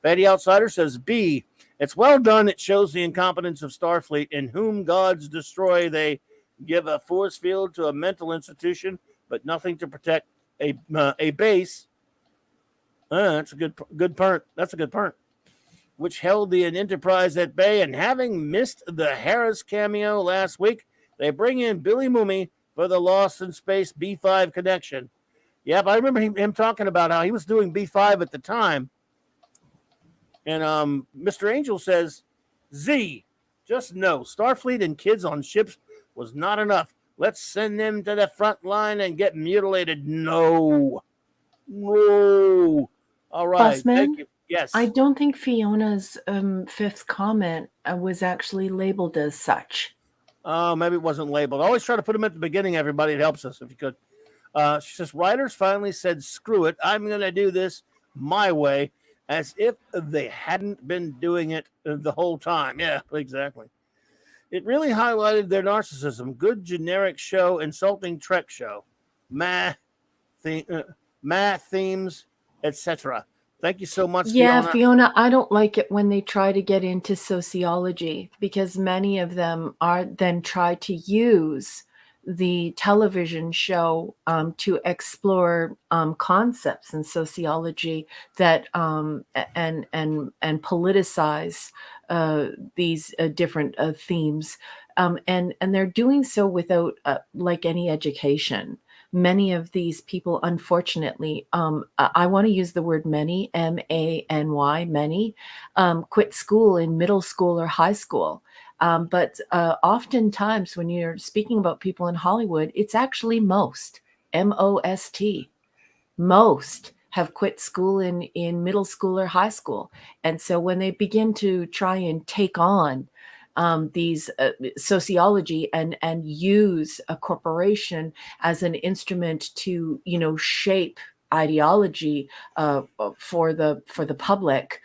B: Fatty Outsider says B. It's well done. It shows the incompetence of Starfleet, in whom gods destroy. They give a force field to a mental institution, but nothing to protect a base. That's a good part. That's a good part. Which held the Enterprise at bay, and having missed the Harris cameo last week, they bring in Billy Mooney for the Lost in Space B5 connection. Yep, I remember him talking about how he was doing B5 at the time. And Mr. Angel says, Z, just know Starfleet and kids on ships was not enough. Let's send them to the front line and get mutilated. No. All right. Thank
C: Bossman,
B: you.
C: I
B: Yes.
C: don't think Fiona's fifth comment was actually labeled as such.
B: Oh, maybe it wasn't labeled. I always try to put them at the beginning, everybody. It helps us if you could. She says, writers finally said, screw it. I'm going to do this my way, as if they hadn't been doing it the whole time. Yeah, exactly. It really highlighted their narcissism. Good generic show, insulting Trek show. Meh, themes, etc. Thank you so much,
C: Yeah,
B: Fiona.
C: Fiona, I don't like it when they try to get into sociology, because many of them are then try to use the television show to explore concepts in sociology that and politicize these different themes, and they're doing so without like any education. Many of these people, unfortunately, I want to use the word many, M-A-N-Y, many, quit school in middle school or high school. But oftentimes, when you're speaking about people in Hollywood, it's actually most, M-O-S-T. Most have quit school in middle school or high school. And so when they begin to try and take on these sociology and use a corporation as an instrument to shape ideology for the public,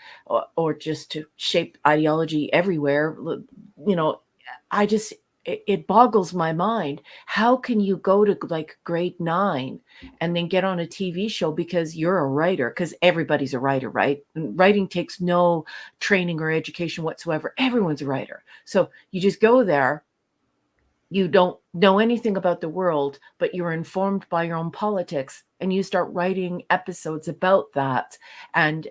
C: or just to shape ideology everywhere, you know I just it boggles my mind. How can you go to like grade 9 and then get on a TV show because you're a writer? Because everybody's a writer, right? And writing takes no training or education whatsoever. Everyone's a writer. So you just go there. You don't know anything about the world, but you're informed by your own politics, and you start writing episodes about that. And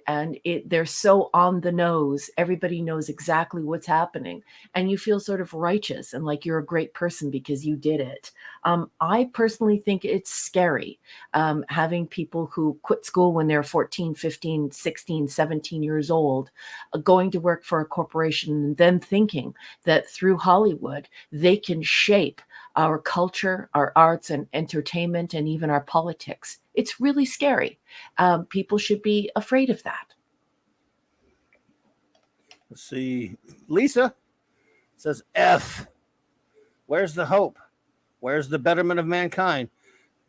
C: they're so on the nose. Everybody knows exactly what's happening, and you feel sort of righteous and like you're a great person because you did it. I personally think it's scary, having people who quit school when they're 14, 15, 16, 17 years old, going to work for a corporation, and then thinking that through Hollywood they can shape our culture, our arts and entertainment, and even our politics. It's really scary. People should be afraid of that.
B: Let's see. Lisa says, F. Where's the hope? Where's the betterment of mankind?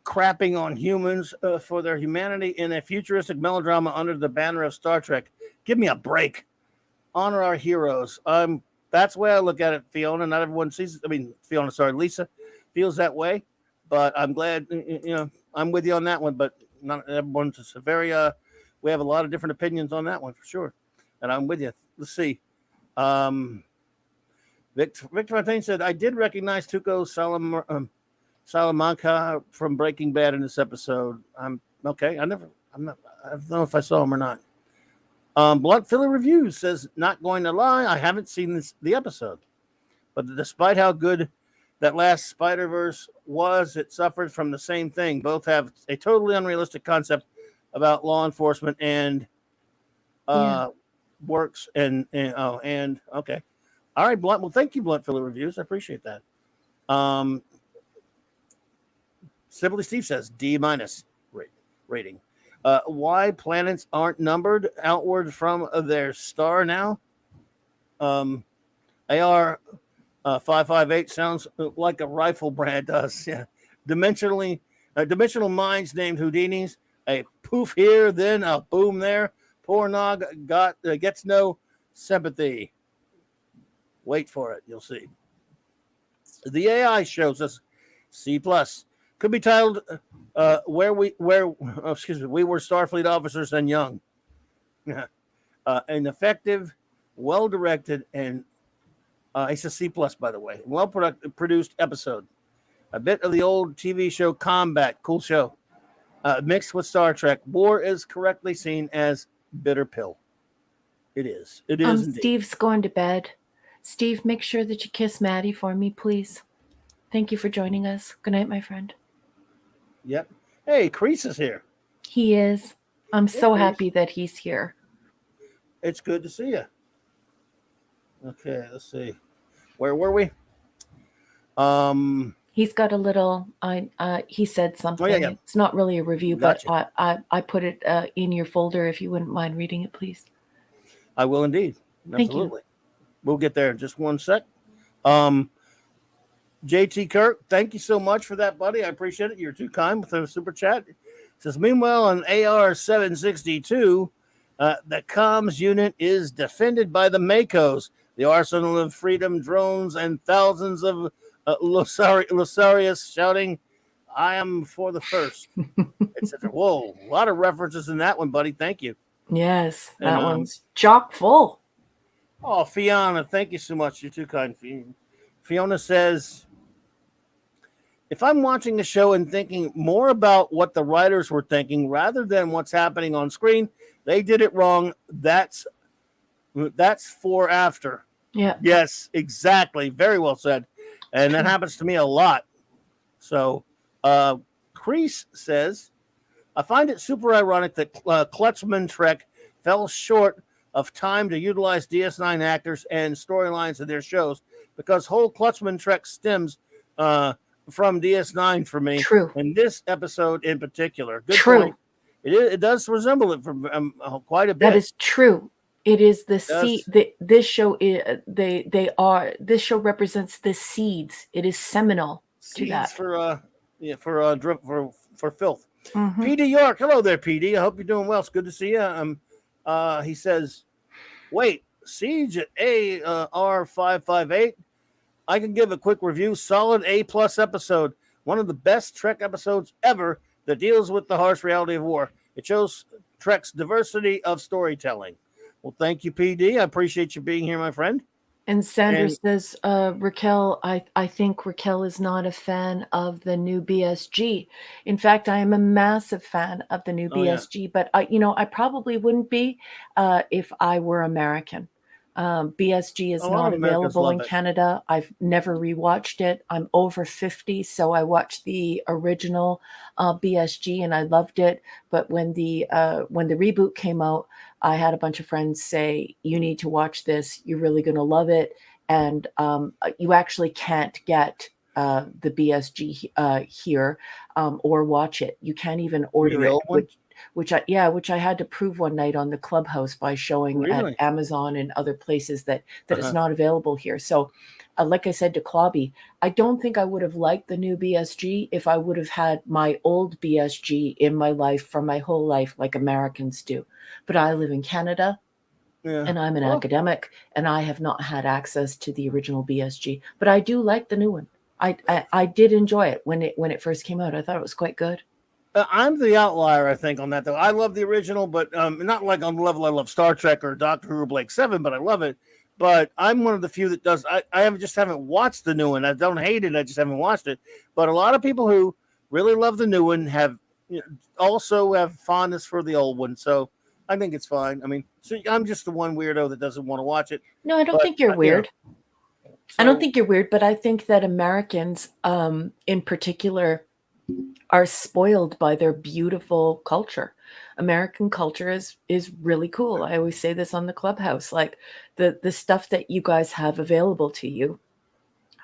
B: Crapping on humans for their humanity in a futuristic melodrama under the banner of Star Trek. Give me a break. Honor our heroes. That's the way I look at it, Fiona. Not everyone sees it. I mean, Fiona, sorry, Lisa feels that way. But I'm glad, I'm with you on that one. But not everyone's just very, we have a lot of different opinions on that one for sure. And I'm with you. Let's see. Victor Fontaine said, I did recognize Tuco Salamanca from Breaking Bad in this episode. I'm okay. I don't know if I saw him or not. Blunt Philly Reviews says, not going to lie, I haven't seen the episode. But despite how good that last Spider-Verse was, it suffered from the same thing. Both have a totally unrealistic concept about law enforcement and works and okay. All right, Blunt. Well, thank you, Blunt, for the reviews. I appreciate that. Simply Steve says D- rating. Why planets aren't numbered outward from their star now? AR 558 sounds like a rifle brand does. Yeah, dimensional minds named Houdinis. A poof here, then a boom there. Poor Nog gets no sympathy. Wait for it, you'll see. The AI shows us C plus. Could be titled "Where we were Starfleet officers and young." An effective, well directed, and it's a C plus, by the way. Well produced episode. A bit of the old TV show Combat, cool show, mixed with Star Trek. War is correctly seen as bitter pill. It is. It is. Indeed.
C: Steve's going to bed. Steve, make sure that you kiss Maddie for me, please. Thank you for joining us. Good night, my friend.
B: Yep. Hey, Crease is here.
C: He is. I'm so happy that he's here.
B: It's good to see you. Okay, let's see. Where were we?
C: He's got a little. He said something.
B: Oh, yeah.
C: It's not really a review,
B: Gotcha.
C: but I put it in your folder if you wouldn't mind reading it, please.
B: I will indeed.
C: Thank
B: Absolutely.
C: you.
B: We'll get there in just one sec. JT Kirk, thank you so much for that, buddy. I appreciate it. You're too kind with the super chat. It says, meanwhile, on AR 762, the comms unit is defended by the Makos, the arsenal of freedom drones, and thousands of Losarius shouting, "I am for the first." It's whoa, a lot of references in that one, buddy. Thank you.
C: Yes, that one's chock full.
B: Oh, Fiona, thank you so much. You're too kind. Fiona says, if I'm watching the show and thinking more about what the writers were thinking rather than what's happening on screen, they did it wrong. That's for after.
C: Yeah.
B: Yes, exactly. Very well said. And that happens to me a lot. So, Crease says, I find it super ironic that Klutzman Trek fell short of time to utilize DS9 actors and storylines in their shows, because whole Klutzman Trek stems from DS9 for me.
C: True.
B: And this episode in particular. Good
C: True.
B: point. It does resemble it from quite a bit.
C: That is true. It is the seed. This show this show represents the seeds. It is seminal to that.
B: For filth.
C: Mm-hmm.
B: PD York, hello there, PD. I hope you're doing well. It's good to see you. He says, wait, Siege at AR558. I can give a quick review. Solid A+ episode. One of the best Trek episodes ever that deals with the harsh reality of war. It shows Trek's diversity of storytelling. Well, thank you, PD. I appreciate you being here, my friend.
C: And Sanders says, Raquel, I think Raquel is not a fan of the new BSG. In fact, I am a massive fan of the new BSG, but I probably wouldn't be if I were American. BSG is not available in Canada. I've never rewatched it. I'm over 50, so I watched the original BSG and I loved it. But when the reboot came out, I had a bunch of friends say, you need to watch this. You're really going to love it. And you actually can't get the BSG here or watch it. You can't even order it, which I had to prove one night on the Clubhouse by showing at Amazon and other places that it's not available here. So like I said to Clobby, I don't think I would have liked the new BSG if I would have had my old BSG in my life for my whole life like Americans do. But I live in Canada and I'm an academic and I have not had access to the original BSG. But I do like the new one. I did enjoy it when it first came out. I thought it was quite good.
B: I'm the outlier, I think, on that, though. I love the original, but not like on the level I love Star Trek or Doctor Who or Blake 7, but I love it. But I'm one of the few that does. I haven't watched the new one. I don't hate it. I just haven't watched it. But a lot of people who really love the new one also have fondness for the old one. So I think it's fine. I mean, so I'm just the one weirdo that doesn't want to watch it.
C: No, I don't think you're weird. I don't think you're weird, but I think that Americans, in particular, are spoiled by their beautiful culture. American culture is really cool. I always say this on the Clubhouse, like the stuff that you guys have available to you.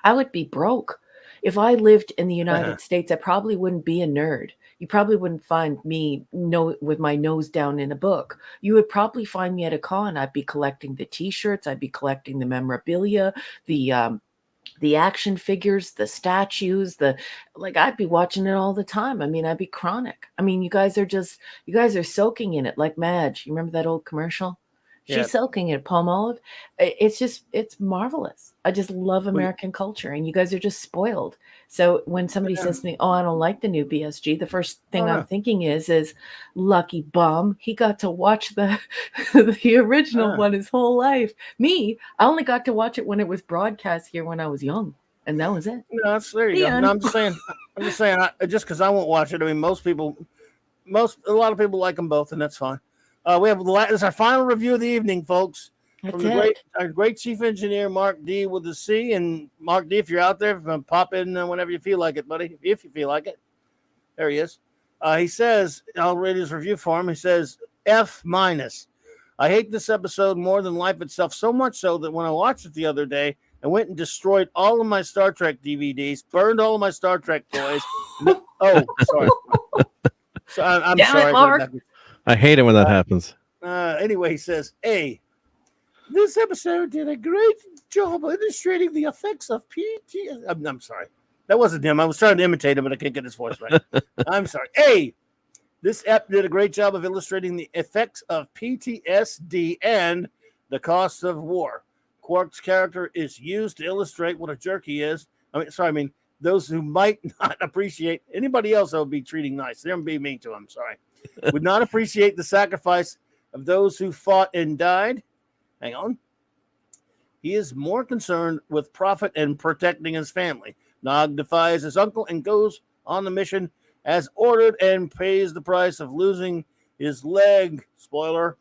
C: I would be broke. If I lived in the United States, I probably wouldn't be a nerd. You probably wouldn't find me with my nose down in a book. You would probably find me at a con. I'd be collecting the T-shirts. I'd be collecting the memorabilia, the action figures, the statues, I'd be watching it all the time. I mean, I'd be chronic. I mean, you guys are soaking in it like Madge. You remember that old commercial?
B: Yeah.
C: She's soaking in palm olive. It's marvelous. I just love American culture, and you guys are just spoiled. So when somebody says to me, "Oh, I don't like the new BSG," the first thing I'm thinking is lucky bum. He got to watch the the original one his whole life. Me, I only got to watch it when it was broadcast here when I was young, and that was it.
B: No, there you go. No, I'm just saying. Just because I won't watch it. I mean, a lot of people like them both, and that's fine. We have this is our final review of the evening, folks.
C: That's
B: From
C: it.
B: our great chief engineer, Mark D with the C. And Mark D, if you're out there, pop in whenever you feel like it, buddy. If you feel like it. There he is. He says, I'll read his review for him. He says, F-. I hate this episode more than life itself, so much so that when I watched it the other day, I went and destroyed all of my Star Trek DVDs, burned all of my Star Trek toys. Sorry. So I'm
C: Damn
B: sorry.
C: it, Mark.
E: I hate it when that happens.
B: Anyway, he says, A, this episode did a great job illustrating the effects of PTSD. I'm sorry. That wasn't him. I was trying to imitate him, but I can't get his voice right. I'm sorry. A, this ep did a great job of illustrating the effects of PTSD and the costs of war. Quark's character is used to illustrate what a jerk he is. Those who might not appreciate anybody else that would be treating nice. They're be mean to him. Sorry. Would not appreciate the sacrifice of those who fought and died. Hang on. He is more concerned with profit and protecting his family. Nog defies his uncle and goes on the mission as ordered and pays the price of losing his leg. Spoiler.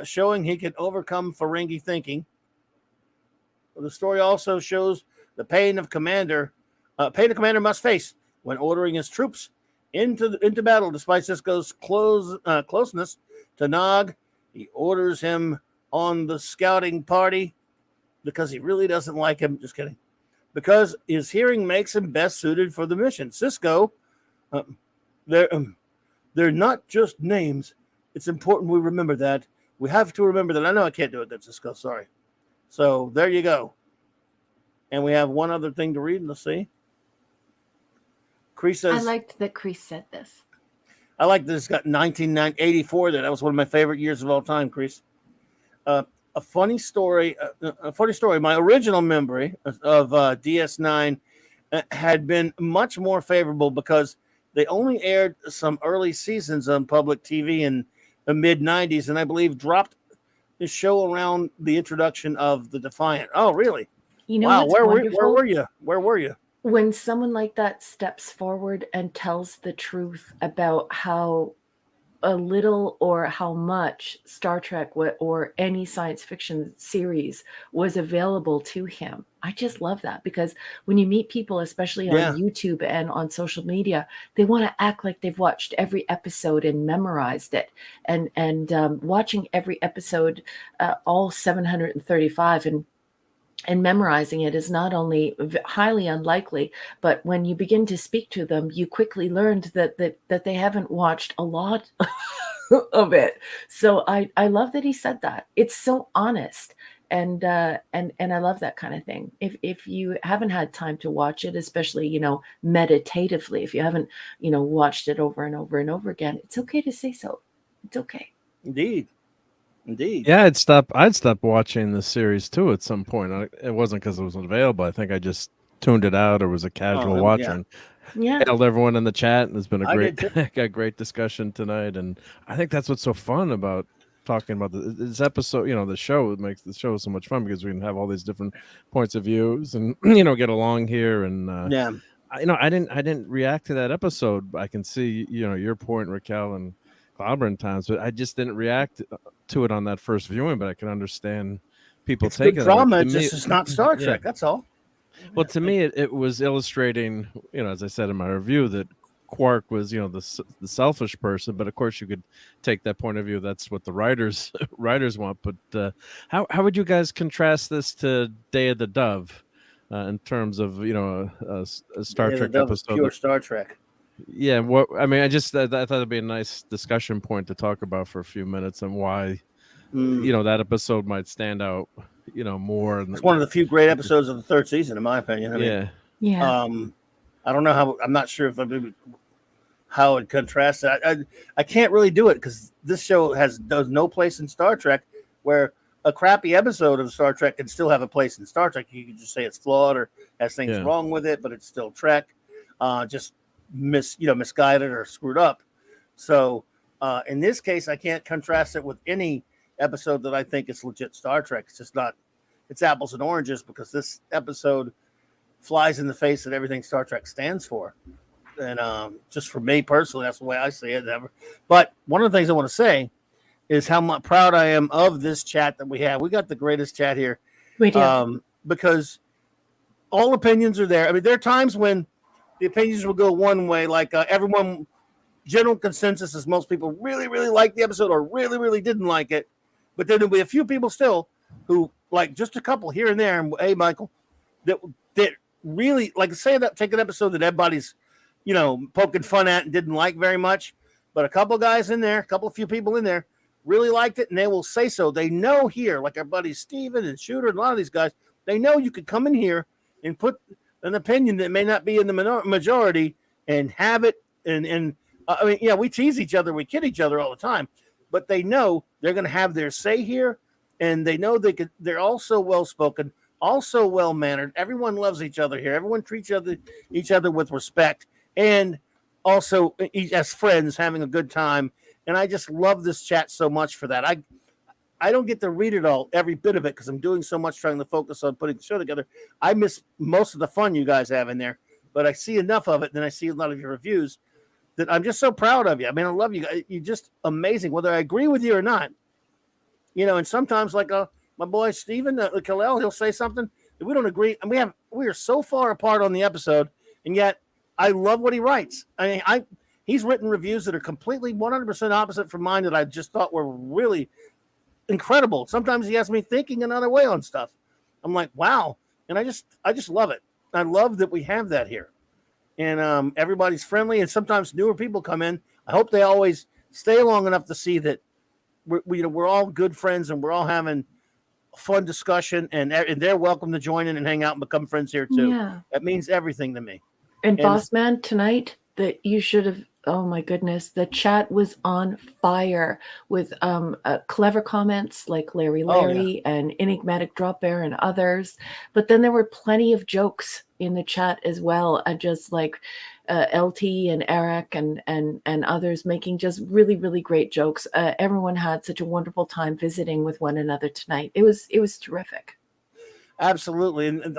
B: Showing he can overcome Ferengi thinking. The story also shows the pain a commander must face when ordering his troops into battle. Despite Sisko's closeness to Nog, he orders him on the scouting party because he really doesn't like him. Just kidding. Because his hearing makes him best suited for the mission. Sisko, they're not just names. It's important we remember that. We have to remember that. I know I can't do it, good, Sisko. Sorry. So there you go. And we have one other thing to read. Let's see. Kreese says,
C: I liked that Kreese said this.
B: I like that it's got 1984 there. That was one of my favorite years of all time, Kreese. A funny story. My original memory of DS9 had been much more favorable because they only aired some early seasons on public TV in the mid-90s, and I believe dropped the show around the introduction of the Defiant. Oh, really?
C: You know,
B: wow. Where
C: wonderful?
B: were you? Where were you?
C: When someone like that steps forward and tells the truth about how a little or how much Star Trek or any science fiction series was available to him, I just love that, because when you meet people, especially on YouTube and on social media, they want to act like they've watched every episode and memorized it, and watching every episode, all 735, and memorizing it is not only highly unlikely, but when you begin to speak to them, you quickly learned that they haven't watched a lot of it. So I love that he said that. It's so honest, and I love that kind of thing. If you haven't had time to watch it, especially meditatively, if you haven't watched it over and over and over again, it's okay to say so. It's okay.
B: Indeed.
E: Yeah, I'd stop watching the series too at some point. It wasn't because it wasn't available. I think I just tuned it out or was a casual watcher.
C: Yeah.
E: Hailed everyone in the chat, and it's been a great discussion tonight. And I think that's what's so fun about talking about this episode. The show makes the show so much fun because we can have all these different points of views and get along here. And I didn't react to that episode. I can see your point, Raquel, and CLOBBERIN times, but I just didn't react to it on that first viewing. But I can understand people taking
B: good drama. It's not Star Trek. That's all.
E: Well, to me, it was illustrating, as I said in my review, that Quark was, the selfish person, but of course you could take that point of view. That's what the writers want. But how would you guys contrast this to Day of the Dove in terms of a Star Trek episode?
B: Pure Star Trek.
E: Yeah, what I mean, I thought it'd be a nice discussion point to talk about for a few minutes and why that episode might stand out, more.
B: It's one of the few great episodes of the third season, in my opinion. I mean,
C: Yeah.
B: I don't know how. I'm not sure how it contrasts. I can't really do it because this show does no place in Star Trek, where a crappy episode of Star Trek can still have a place in Star Trek. You can just say it's flawed or has things wrong with it, but it's still Trek. Just misguided or screwed up. So in this case, I can't contrast it with any episode that I think is legit Star Trek. It's just not. It's apples and oranges because this episode flies in the face of everything Star Trek stands for. And just for me personally, that's the way I see it. But one of the things I want to say is how proud I am of this chat that we have. We got the greatest chat here.
C: We do.
B: Because all opinions are there. I mean, there are times when the opinions will go one way, like everyone, general consensus is most people really, really like the episode or really, really didn't like it. But then there'll be a few people still who, like just a couple here and there, and hey, Michael, that really, like, say that, take an episode that everybody's, poking fun at and didn't like very much, but a couple guys in there, a few people in there really liked it, and they will say so. They know here, like our buddies Steven and Shooter and a lot of these guys, they know you could come in here and put an opinion that may not be in the majority and have it. And I mean, yeah, we tease each other, we kid each other all the time, but they know they're going to have their say here, and they know they're also well-spoken, also well-mannered. Everyone loves each other here. Everyone treats each other with respect, and also as friends having a good time. And I just love this chat so much for that. I don't get to read it all, every bit of it, because I'm doing so much trying to focus on putting the show together. I miss most of the fun you guys have in there, but I see enough of it, and I see a lot of your reviews that I'm just so proud of you. I mean, I love you guys. You're just amazing, whether I agree with you or not. And sometimes, like my boy Steven Kalel, he'll say something that we don't agree, and we are so far apart on the episode, and yet I love what he writes. I mean, he's written reviews that are completely 100% opposite from mine that I just thought were really incredible. Sometimes he has me thinking another way on stuff. I'm like, wow, and I just love it. I love that we have that here, and everybody's friendly, and sometimes newer people come in. I hope they always stay long enough to see that we're all good friends and we're all having a fun discussion, and they're welcome to join in and hang out and become friends here too.
C: Yeah.
B: That means everything to me.
C: And Boss Man, tonight, that you should have, oh my goodness, the chat was on fire with clever comments like Larry and Enigmatic Drop Bear and others. But then there were plenty of jokes in the chat as well, just like LT and Eric and others making just really, really great jokes. Everyone had such a wonderful time visiting with one another tonight. It was terrific.
B: Absolutely. And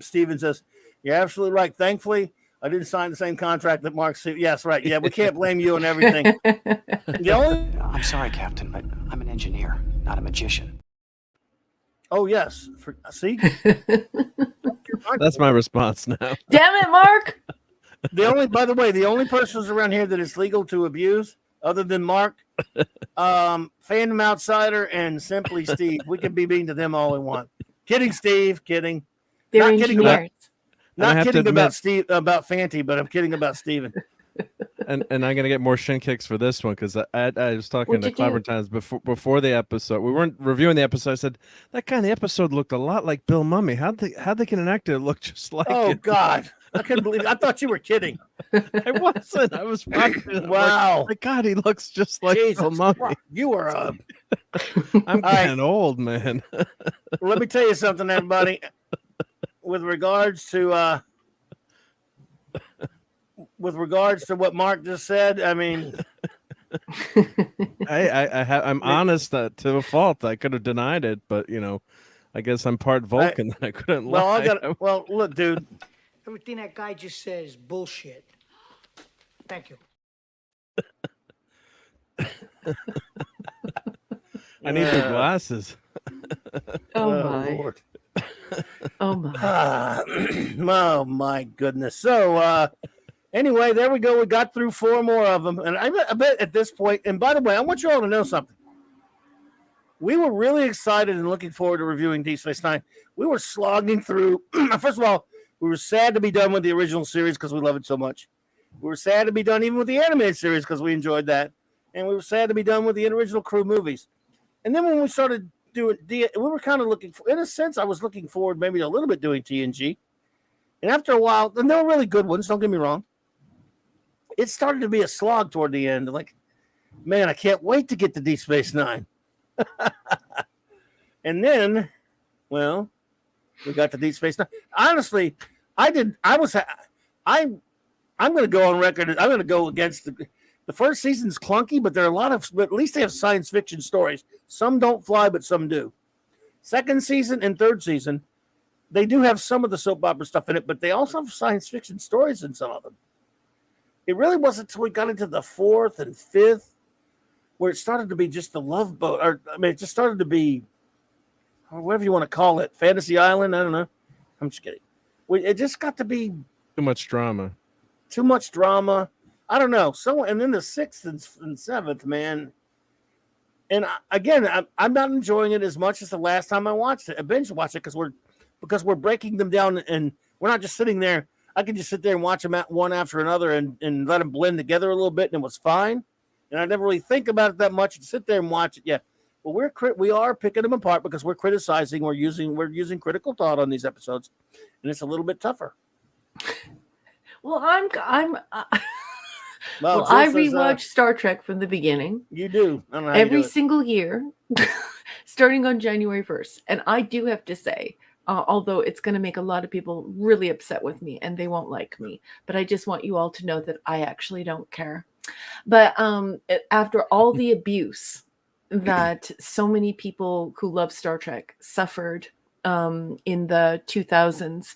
B: Steven says, you're absolutely right. Thankfully, I didn't sign the same contract that Mark. Yes, right. Yeah, we can't blame you on everything.
A: I'm sorry, Captain, but I'm an engineer, not a magician.
B: Oh, yes. See?
E: That's my response now.
C: Damn it, Mark.
B: By the way, the only persons around here that it's legal to abuse, other than Mark, Fandom Outsider and Simply Steve. We can be mean to them all we want. Kidding, Steve. Kidding.
C: They're
B: Not kidding about. Not kidding about
E: Steve,
B: about Fanty, but I'm kidding about Steven.
E: And I'm gonna get more shin kicks for this one because I was talking to Clever Times before the episode. We weren't reviewing the episode. I said that guy in the episode looked a lot like Bill Mummy. How'd they get an actor to look just like him?
B: God, I couldn't believe it. I thought you were kidding.
E: I wasn't. I was watching.
B: Wow.
E: Like, God, he looks just like
B: Jesus
E: Bill Mummy.
B: You are
E: I'm getting old, man.
B: Let me tell you something, everybody. With regards to what Mark just said, I mean,
E: I'm honest to a fault. I could have denied it, but I guess I'm part Vulcan. I couldn't lie.
B: Well, look, dude.
F: Everything that guy just said is bullshit. Thank you.
E: I need the glasses.
C: Oh my.
B: Lord.
C: Oh my.
B: Oh my goodness. So Anyway, there we go. We got through 4 more of them. And I bet at this point, and by the way, I want you all to know something. We were really excited and looking forward to reviewing Deep Space Nine. We were slogging through. First of all, we were sad to be done with the original series because we love it so much. We were sad to be done even with the animated series because we enjoyed that. And we were sad to be done with the original crew movies. And then when we started doing, we were kind of looking for, in a sense, I was looking forward maybe a little bit doing TNG. And after a while, and they were really good ones, don't get me wrong. It started to be a slog toward the end. Like, man, I can't wait to get to Deep Space Nine. And then, well, we got to Deep Space Nine. Honestly, I'm going to go on record. I'm going to go against the first season's clunky, but there are a lot of, but at least they have science fiction stories. Some don't fly, but some do. Second season and third season, they do have some of the soap opera stuff in it, but they also have science fiction stories in some of them. It really wasn't until we got into the fourth and fifth where it started to be just the love boat, or I mean, it just started to be, or whatever you want to call it, Fantasy Island. I don't know. I'm just kidding. It just got to be
E: Too much drama.
B: Too much drama. I don't know. So, and then the sixth and seventh, man. And again, I'm not enjoying it as much as the last time I watched it. I binge watched it because we're breaking them down, and we're not just sitting there. I can just sit there and watch them one after another and let them blend together a little bit, and it was fine. And I never really think about it that much and sit there and watch it. Yeah, but we are picking them apart because we're criticizing. We're using critical thought on these episodes, and it's a little bit tougher.
C: Well, I rewatch Star Trek from the beginning.
B: You do. I don't know how
C: every
B: you do it.
C: single year, starting on January 1st. And I do have to say, although it's going to make a lot of people really upset with me and they won't like me, but I just want you all to know that I actually don't care. But after all the abuse that so many people who love Star Trek suffered in the 2000s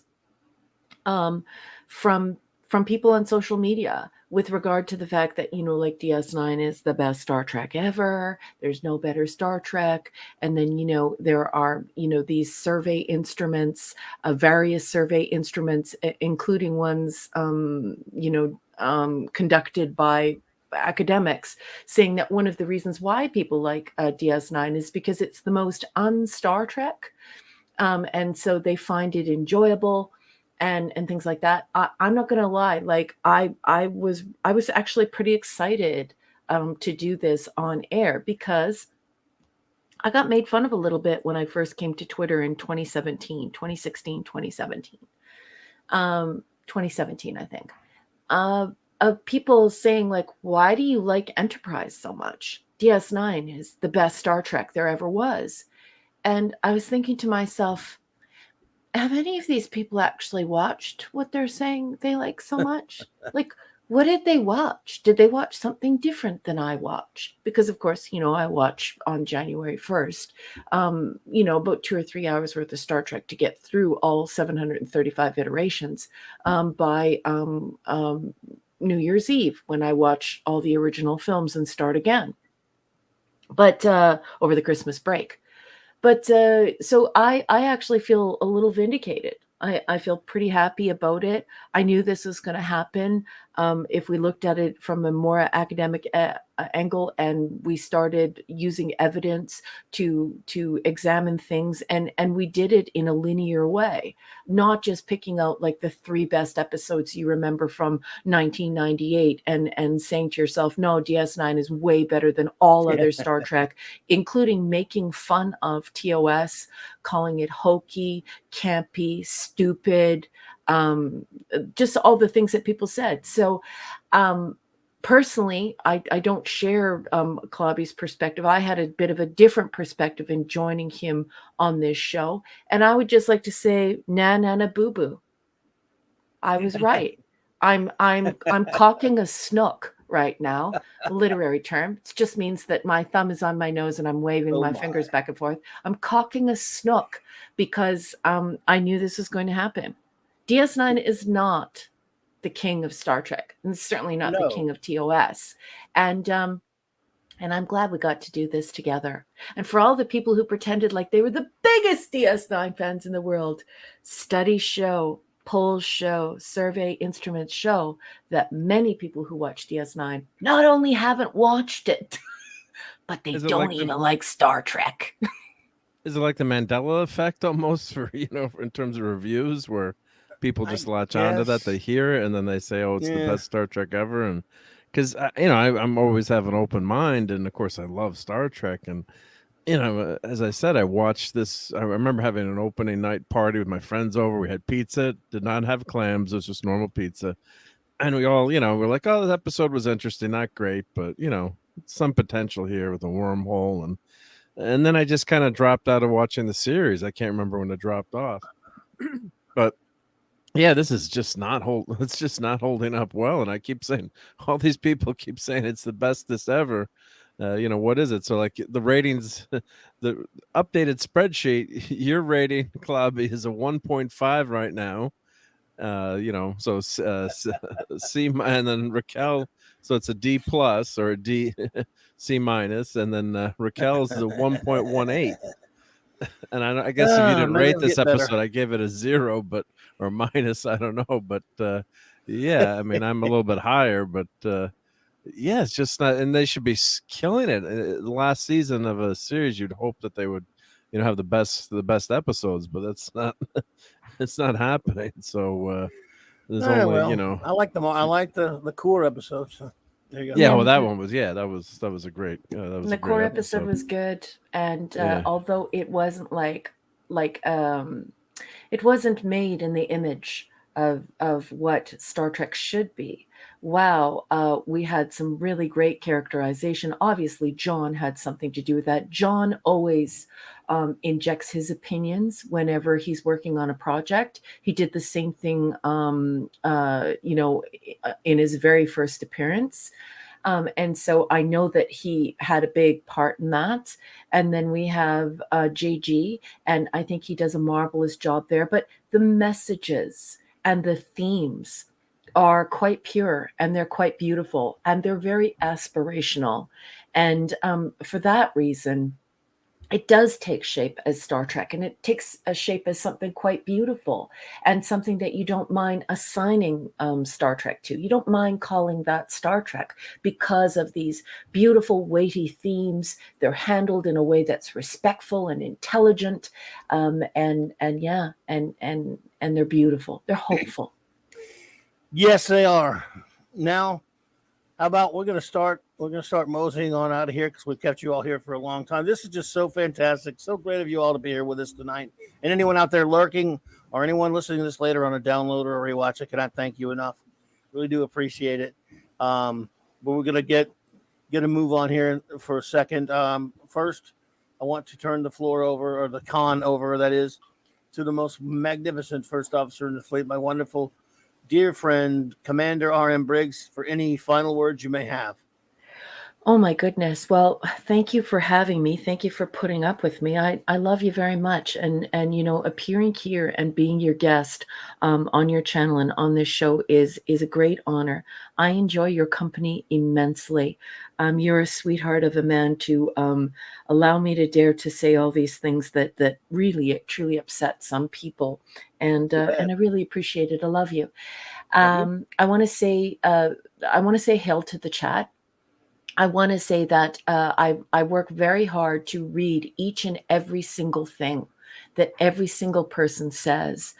C: from people on social media with regard to the fact that, like DS9 is the best Star Trek ever. There's no better Star Trek. And then, there are, these survey instruments, various survey instruments, including ones, conducted by academics, saying that one of the reasons why people like DS9 is because it's the most un-Star Trek. And so they find it enjoyable. And things like that. I'm not gonna lie, like I was actually pretty excited to do this on air because I got made fun of a little bit when I first came to Twitter in 2017, I think, of people saying like, why do you like Enterprise so much? DS9 is the best Star Trek there ever was. And I was thinking to myself, have any of these people actually watched what they're saying they like so much? Like, what did they watch? Did they watch something different than I watch? Because, of course, I watch on January 1st, about 2 or 3 hours worth of Star Trek to get through all 735 iterations by New Year's Eve when I watch all the original films and start again. But over the Christmas break. But so I actually feel a little vindicated. I feel pretty happy about it. I knew this was going to happen. If we looked at it from a more academic angle and we started using evidence to examine things, and we did it in a linear way, not just picking out like the 3 best episodes you remember from 1998 and saying to yourself, no, DS9 is way better than all other Star Trek, including making fun of TOS, calling it hokey, campy, stupid, just all the things that people said. So personally, I don't share Clobby's perspective. I had a bit of a different perspective in joining him on this show. And I would just like to say, na boo boo. I was right. I'm cocking a snook right now, a literary term. It just means that my thumb is on my nose and I'm waving my fingers back and forth. I'm cocking a snook because I knew this was going to happen. DS9 is not the king of Star Trek, and certainly not the king of TOS. And I'm glad we got to do this together. And for all the people who pretended like they were the biggest DS9 fans in the world, studies show polls show, survey instruments show that many people who watch DS9 not only haven't watched it, but they
E: Is it
C: don't
E: like
C: even like Star Trek.
E: is it like the Mandela effect almost for in terms of reviews where people
B: I
E: just latch onto that,
B: guess.
E: they hear it and then they say, "Oh, it's the
B: Yeah.
E: best Star Trek ever," and because I'm always have an open mind, and of course I love Star Trek, and as I said, I watched this. I remember having an opening night party with my friends over. We had pizza, did not have clams, it was just normal pizza, and we all, we're like, "Oh, this episode was interesting, not great, but some potential here with a wormhole," and then I just kind of dropped out of watching the series. I can't remember when it dropped off, but yeah, this is just not it's just not holding up well. And I keep saying, all these people keep saying it's the best this ever. What is it? So like the ratings, the updated spreadsheet, your rating, Klobby, is a 1.5 right now. So C, and then Raquel, so it's a D plus or a D C minus, and then Raquel's is a 1.18. And I guess if you didn't
B: Maybe
E: rate
B: it'll
E: this
B: get better.
E: episode, I gave it a 0, or minus, I don't know, but yeah, I mean, I'm a little bit higher, but yeah, it's just not, and they should be killing it. The last season of a series, you'd hope that they would, have the best episodes, but that's not, it's not happening. So there's only,
B: I like them. I like the core episodes. So there you go.
E: yeah,
C: Yeah.
E: well, that one was, that was a great, that was
C: The
E: a great
C: core episode
E: episode.
C: was good, and
E: Yeah.
C: although it wasn't it wasn't made in the image of what Star Trek should be. Wow, we had some really great characterization. Obviously, John had something to do with that. John always injects his opinions whenever he's working on a project. He did the same thing, in his very first appearance. And so I know that he had a big part in that. And then we have JG, and I think he does a marvelous job there. But the messages and the themes are quite pure, and they're quite beautiful, and they're very aspirational. And for that reason, it does take shape as Star Trek, and it takes a shape as something quite beautiful and something that you don't mind assigning Star Trek to. You don't mind calling that Star Trek because of these beautiful, weighty themes. They're handled in a way that's respectful and intelligent, and they're beautiful. They're hopeful.
B: Yes, they are. Now, how about we're gonna start moseying on out of here because we've kept you all here for a long time. This is just so fantastic, so great of you all to be here with us tonight. And anyone out there lurking or anyone listening to this later on a download or a rewatch, I cannot thank you enough. Really do appreciate it. But we're gonna get a move on here for a second. First, I want to turn the floor over, or the con over, that is, to the most magnificent first officer in the fleet, my wonderful dear friend, Commander R.M. Briggs, for any final words you may have.
C: Oh my goodness. Well, thank you for having me. Thank you for putting up with me. I love you very much. And appearing here and being your guest on your channel and on this show is a great honor. I enjoy your company immensely. You're a sweetheart of a man to allow me to dare to say all these things that really truly upset some people. And I really appreciate it. I love you. I want to say hail to the chat. I want to say that I work very hard to read each and every single thing that every single person says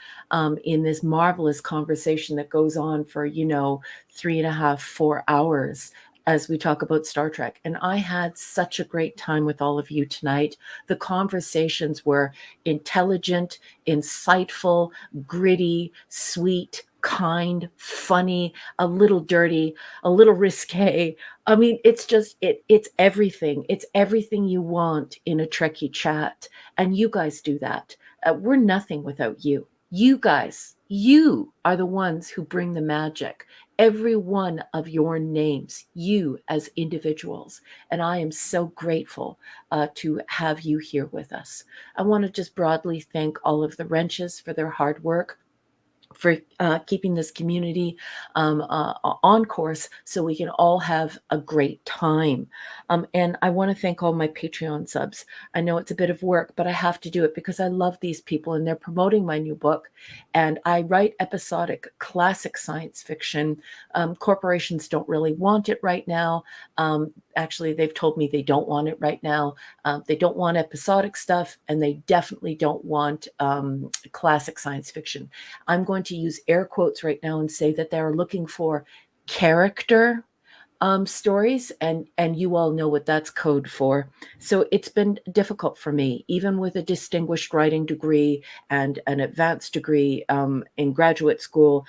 C: in this marvelous conversation that goes on for 3.5, 4 hours as we talk about Star Trek. And I had such a great time with all of you tonight. The conversations were intelligent, insightful, gritty, sweet, kind, funny, a little dirty, a little risque. I mean, it's just, it's everything. It's everything you want in a Trekkie chat. And you guys do that. We're nothing without you. You guys, you are the ones who bring the magic. Every one of your names, you as individuals. And I am so grateful to have you here with us. I want to just broadly thank all of the wrenches for their hard work, for keeping this community on course so we can all have a great time. And I want to thank all my Patreon subs. I know it's a bit of work, but I have to do it because I love these people and they're promoting my new book. And I write episodic classic science fiction. Corporations don't really want it right now. Actually, they've told me they don't want it right now. They don't want episodic stuff, and they definitely don't want classic science fiction. I'm going to use air quotes right now and say that they're looking for character stories, and you all know what that's code for. So it's been difficult for me, even with a distinguished writing degree and an advanced degree in graduate school.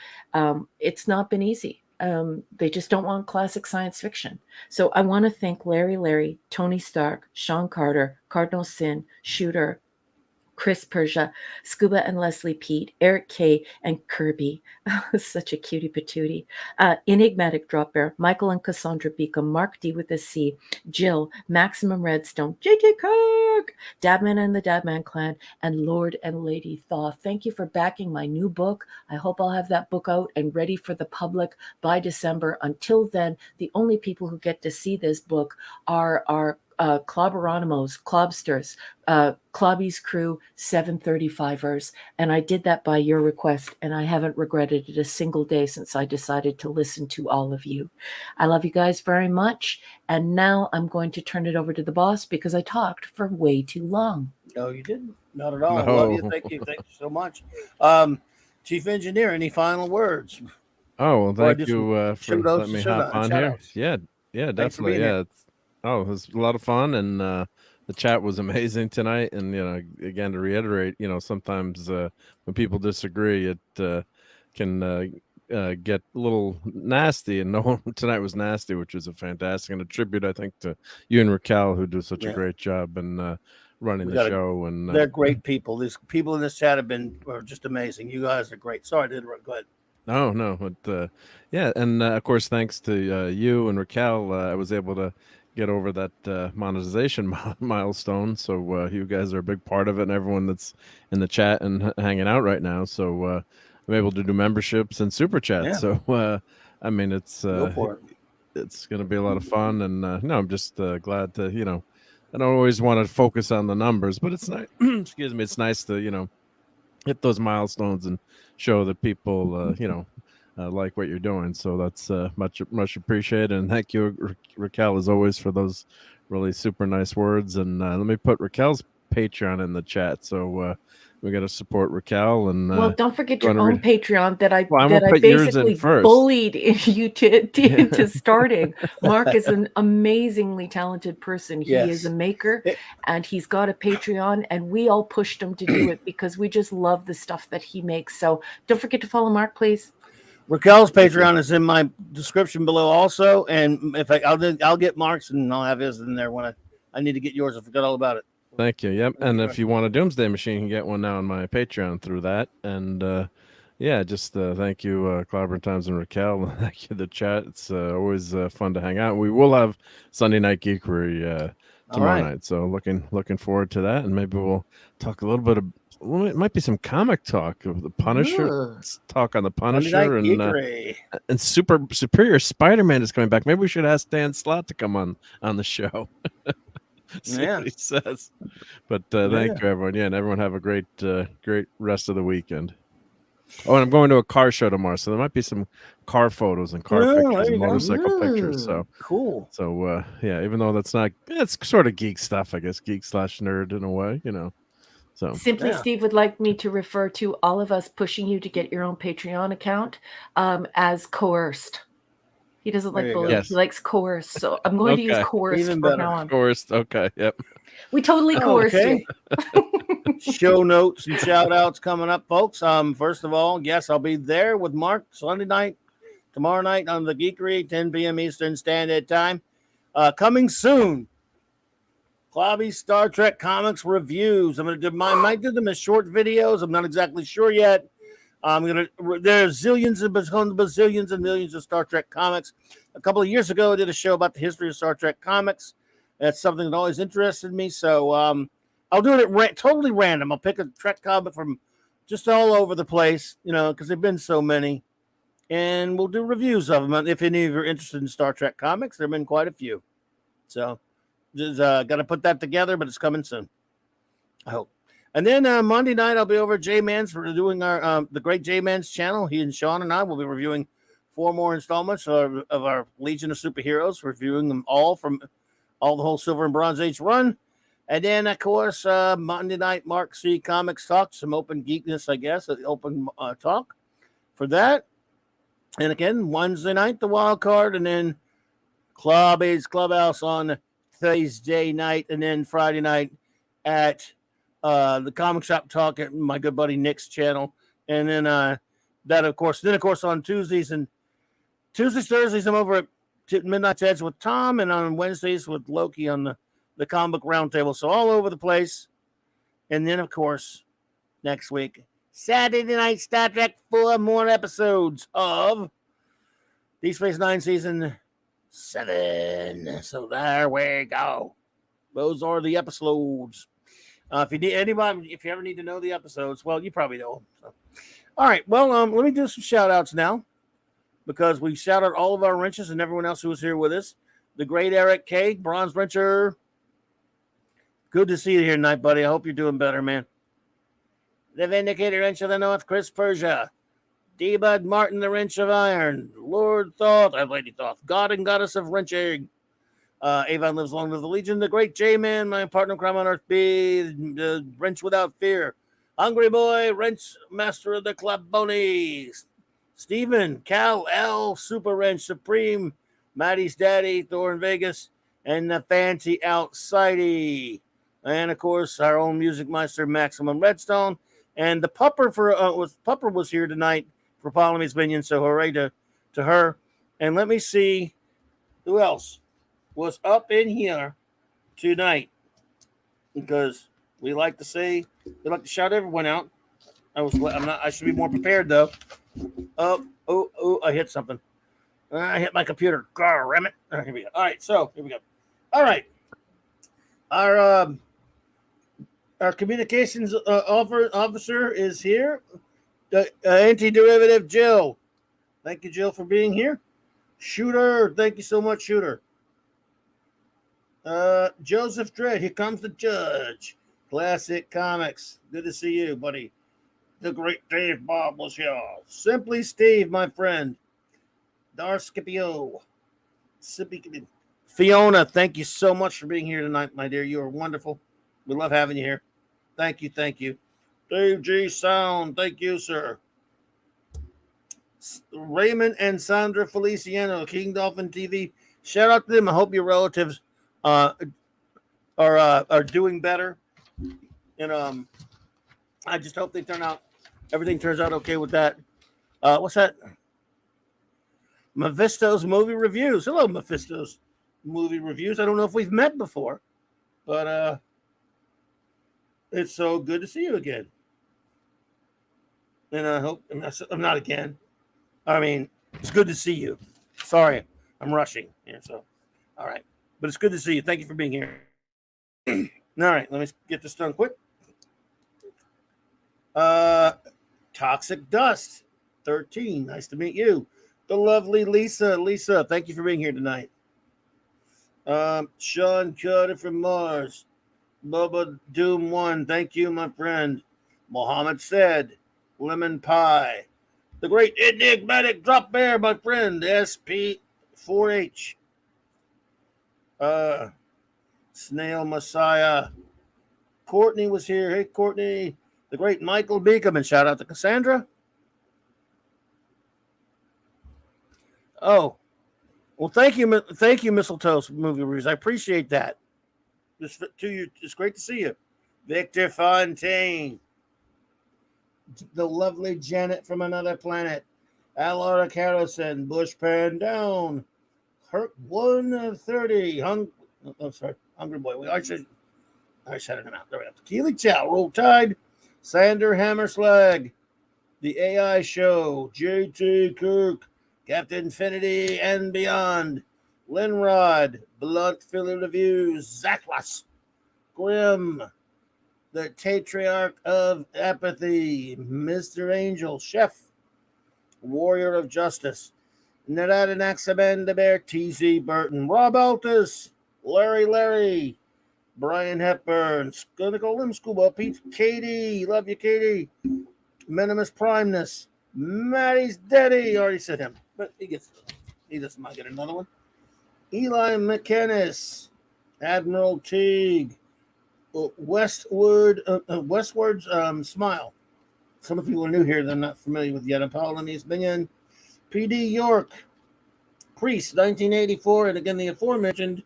C: It's not been easy. They just don't want classic science fiction. So I want to thank Larry, Tony Stark, Sean Carter, Cardinal Sin, Shooter, Chris Persia, Scuba and Leslie Pete, Eric K, and Kirby. Such a cutie patootie. Enigmatic Drop Bear, Michael and Cassandra Beacom, Mark D with a C, Jill, Maximum Redstone, JJ Cook, Dabman and the Dabman Clan, and Lord and Lady Thaw. Thank you for backing my new book. I hope I'll have that book out and ready for the public by December. Until then, the only people who get to see this book are our Clobberanimos, Clobsters, Clobby's Crew, 735ers. And I did that by your request, and I haven't regretted it a single day since I decided to listen to all of you. I love you guys very much. And now I'm going to turn it over to the boss because I talked for way too long.
B: No, you didn't. Not at all.
E: No.
B: Love you. Thank you. Thank you so much. Chief Engineer, any final words?
E: Oh, well, thank
B: just
E: you for letting me hop on here.
B: outs.
E: Yeah, definitely. Yeah, it was a lot of fun, and the chat was amazing tonight. And again, to reiterate, sometimes when people disagree, it can get a little nasty. And no one tonight was nasty, which was a fantastic, and a tribute, I think, to you and Raquel, who do such a great job and running the show. And
B: they're great people. These people in this chat are just amazing. You guys are great. Sorry, I did go ahead.
E: No, but yeah, and of course, thanks to you and Raquel, I was able to get over that monetization milestone. So you guys are a big part of it, and everyone that's in the chat and hanging out right now. So I'm able to do memberships and super chats.
B: Yeah.
E: So I mean, it's
B: Go for it.
E: It's going to be a lot of fun, and no, I'm just glad to I don't always want to focus on the numbers, but it's nice. Excuse me, it's nice to hit those milestones and show that people like what you're doing. So that's much appreciated, and thank you, Raquel, as always, for those really super nice words. And let me put Raquel's Patreon in the chat, so we got to support Raquel. And
C: well, don't forget your own Patreon that I
E: put
C: basically bullied you into starting. Mark is an amazingly talented person. He is a maker, and he's got a Patreon, and we all pushed him to do it because we just love the stuff that he makes. So don't forget to follow Mark, please.
B: Raquel's Patreon is in my description below also, and if I'll get Mark's and I'll have his in there when I need to get yours. I forgot all about it.
E: Thank you. Yep. And if you want a Doomsday Machine, you can get one now on my Patreon through that. And just thank you, Clobberin Times and Raquel. Thank you, the chat. It's always fun to hang out. We will have Sunday Night Geekery tomorrow night, so looking forward to that. And maybe we'll talk a little bit of. Well, it might be some comic talk of the Punisher. Talk on the Punisher and Superior Spider-Man is coming back. Maybe we should ask Dan Slott to come on the show. See what he says. But thank you, everyone. Yeah, and everyone have a great rest of the weekend. Oh, and I'm going to a car show tomorrow, so there might be some car photos and car pictures and motorcycle pictures. So
B: cool.
E: So even though it's sort of geek stuff, I guess, geek/nerd in a way, So
C: Simply Steve would like me to refer to all of us pushing you to get your own Patreon account as coerced. He doesn't like bullying. Yes. He likes coerced. So I'm going to use coerced from now on.
E: Coerced. Okay. Yep.
C: We totally coerced you.
B: Show notes and shout outs coming up, folks. First of all, yes, I'll be there with Mark Sunday night, tomorrow night on the Geekery, 10 p.m. Eastern Standard Time. Coming soon. Clobby Star Trek comics reviews. I'm gonna might do them as short videos. I'm not exactly sure yet. There's zillions and bazillions and millions of Star Trek comics. A couple of years ago, I did a show about the history of Star Trek comics. That's something that always interested me. So I'll do it at totally random. I'll pick a Trek comic from just all over the place, because there've been so many. And we'll do reviews of them. If any of you are interested in Star Trek comics, there have been quite a few. So just got to put that together, but it's coming soon, I hope. And then Monday night, I'll be over at J-Man's. We're doing our the Great J-Man's channel. He and Sean and I will be reviewing 4 more installments of our Legion of Superheroes, reviewing them all from all the whole Silver and Bronze Age run. And then, of course, Monday night, Mark C. Comics Talk, some open geekness, I guess, open talk for that. And again, Wednesday night, the wild card, and then Clubby's Clubhouse on Thursday night, and then Friday night at the Comic Shop Talk at my good buddy Nick's channel. And then of course, on Thursdays, Thursdays, I'm over at Midnight's Edge with Tom, and on Wednesdays with Loki on the Comic Book Roundtable. So all over the place. And then, of course, next week, Saturday night, Star Trek, 4 more episodes of Deep Space Nine Season 7. So there we go. Those are the episodes. If you ever need to know the episodes, well, you probably know them. So. All right. Well, let me do some shout outs now, because we shout out all of our wrenches and everyone else who was here with us. The great Eric K, Bronze Wrencher. Good to see you here tonight, buddy. I hope you're doing better, man. The Vindicator Wrench of the North, Chris Persia. D-Bud Martin, the Wrench of Iron. Lord Thoth, Lady Thoth. God and Goddess of Wrenching. Avon Lives Long, Live the Legion. The Great J-Man, my partner in crime on Earth B. The Wrench Without Fear. Hungry Boy, Wrench Master of the Club Bonies. Stephen, Cal L, Super Wrench Supreme. Maddie's Daddy, Thor in Vegas. And the Fancy Outsidey. And, of course, our own Music Meister, Maximum Redstone. And the Pupper Pupper was here tonight for Polyme's Minion, so hooray to her. And let me see who else was up in here tonight, because we like to shout everyone out. I should be more prepared though. Oh, I hit something. I hit my computer. Damn it. Here we go. All right, so here we go. All right. Our communications officer is here. Anti-derivative Jill. Thank you, Jill, for being here. Shooter, thank you so much, Shooter. Joseph Dredd, here comes the judge. Classic Comics. Good to see you, buddy. The great Dave Bob was here. Simply Steve, my friend. Dar Scipio. Fiona, thank you so much for being here tonight, my dear. You are wonderful. We love having you here. Thank you. Dave G. Sound, thank you, sir. Raymond and Sandra Feliciano, King Dolphin TV. Shout out to them. I hope your relatives are doing better. And I just hope everything turns out okay with that. What's that? Mephisto's Movie Reviews. Hello, Mephisto's Movie Reviews. I don't know if we've met before, but it's so good to see you again. And I hope I'm not again. I mean, it's good to see you. Sorry, I'm rushing here. So, all right. But it's good to see you. Thank you for being here. All right, let me get this done quick. Toxic Dust 13. Nice to meet you. The lovely Lisa. Lisa, thank you for being here tonight. Sean Carter from Mars. Bubba Doom 1. Thank you, my friend. Mohammed said, Lemon Pie. The great enigmatic Drop Bear, my friend. SP4H. Snail Messiah. Courtney was here. Hey, Courtney. The great Michael Beacom. And shout out to Cassandra. Oh, well, thank you, Mistletoe Movie Reviews. I appreciate that. It's great to see you. Victor Fontaine. The lovely Janet from Another Planet. Alora Harrison. Bush Pan Down. Herc 130. Hungry Boy. I should have him out. There we go. Keely Chow. Roll Tide. Sander Hammerslag. The AI Show. JT Kirk. Captain Infinity and Beyond. Linrod. Blunt Philly Reviews. Zaklas. Grim. the Tetrarch of Apathy, Mr. Angel, Chef, Warrior of Justice, Narada Naxaban, the Bear, TZ Burton, Rob Altus, Larry, Brian Hepburn, Clinical Limb Scuba, Pete, Katie, love you, Katie, Minimus Primeness, Maddie's Daddy, already said him, but he doesn't mind getting another one. Eli McKennis, Admiral Teague, Westward's Smile. Some of the people are new here, they're not familiar with yet. Apollonis Minion, PD York, Priest, 1984, and again the aforementioned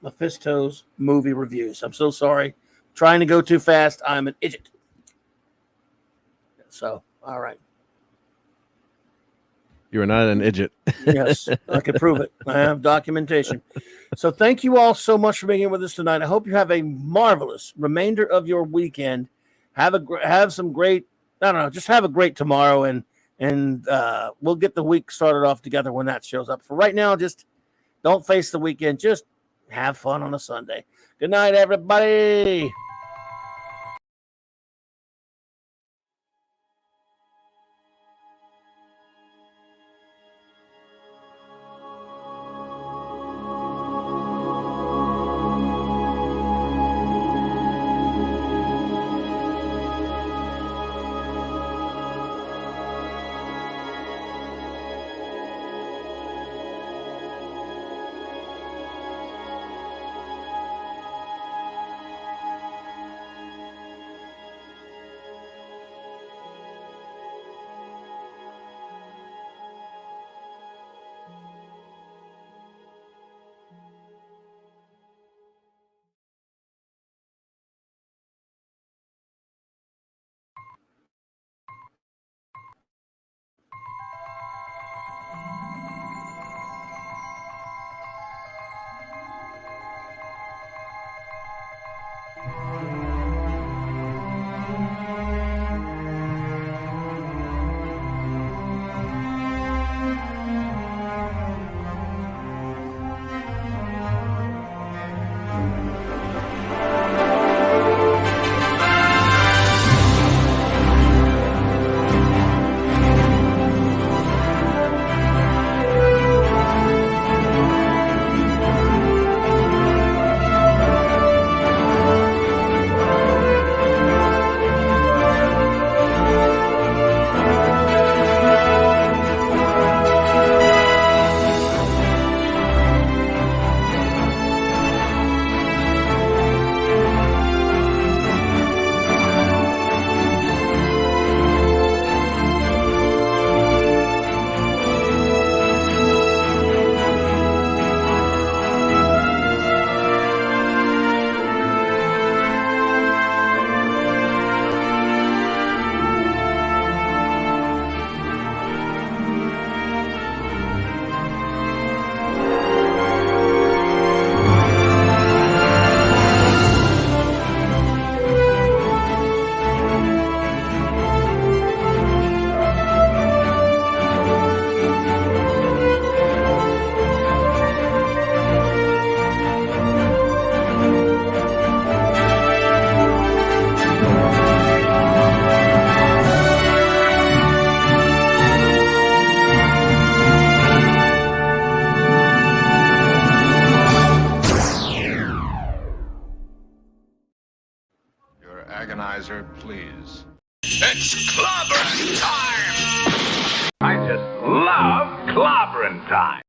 B: Mephisto's movie reviews. I'm so sorry. Trying to go too fast. I'm an idiot. So, all right.
E: You are not an idiot.
B: Yes, I can prove it. I have documentation. So thank you all so much for being here with us tonight. I hope you have a marvelous remainder of your weekend. Have some great, I don't know, just have a great tomorrow, and we'll get the week started off together when that shows up. For right now, just don't face the weekend. Just have fun on a Sunday. Good night, everybody.
D: Agonizer, please.
G: It's clobbering time! I just love clobbering time!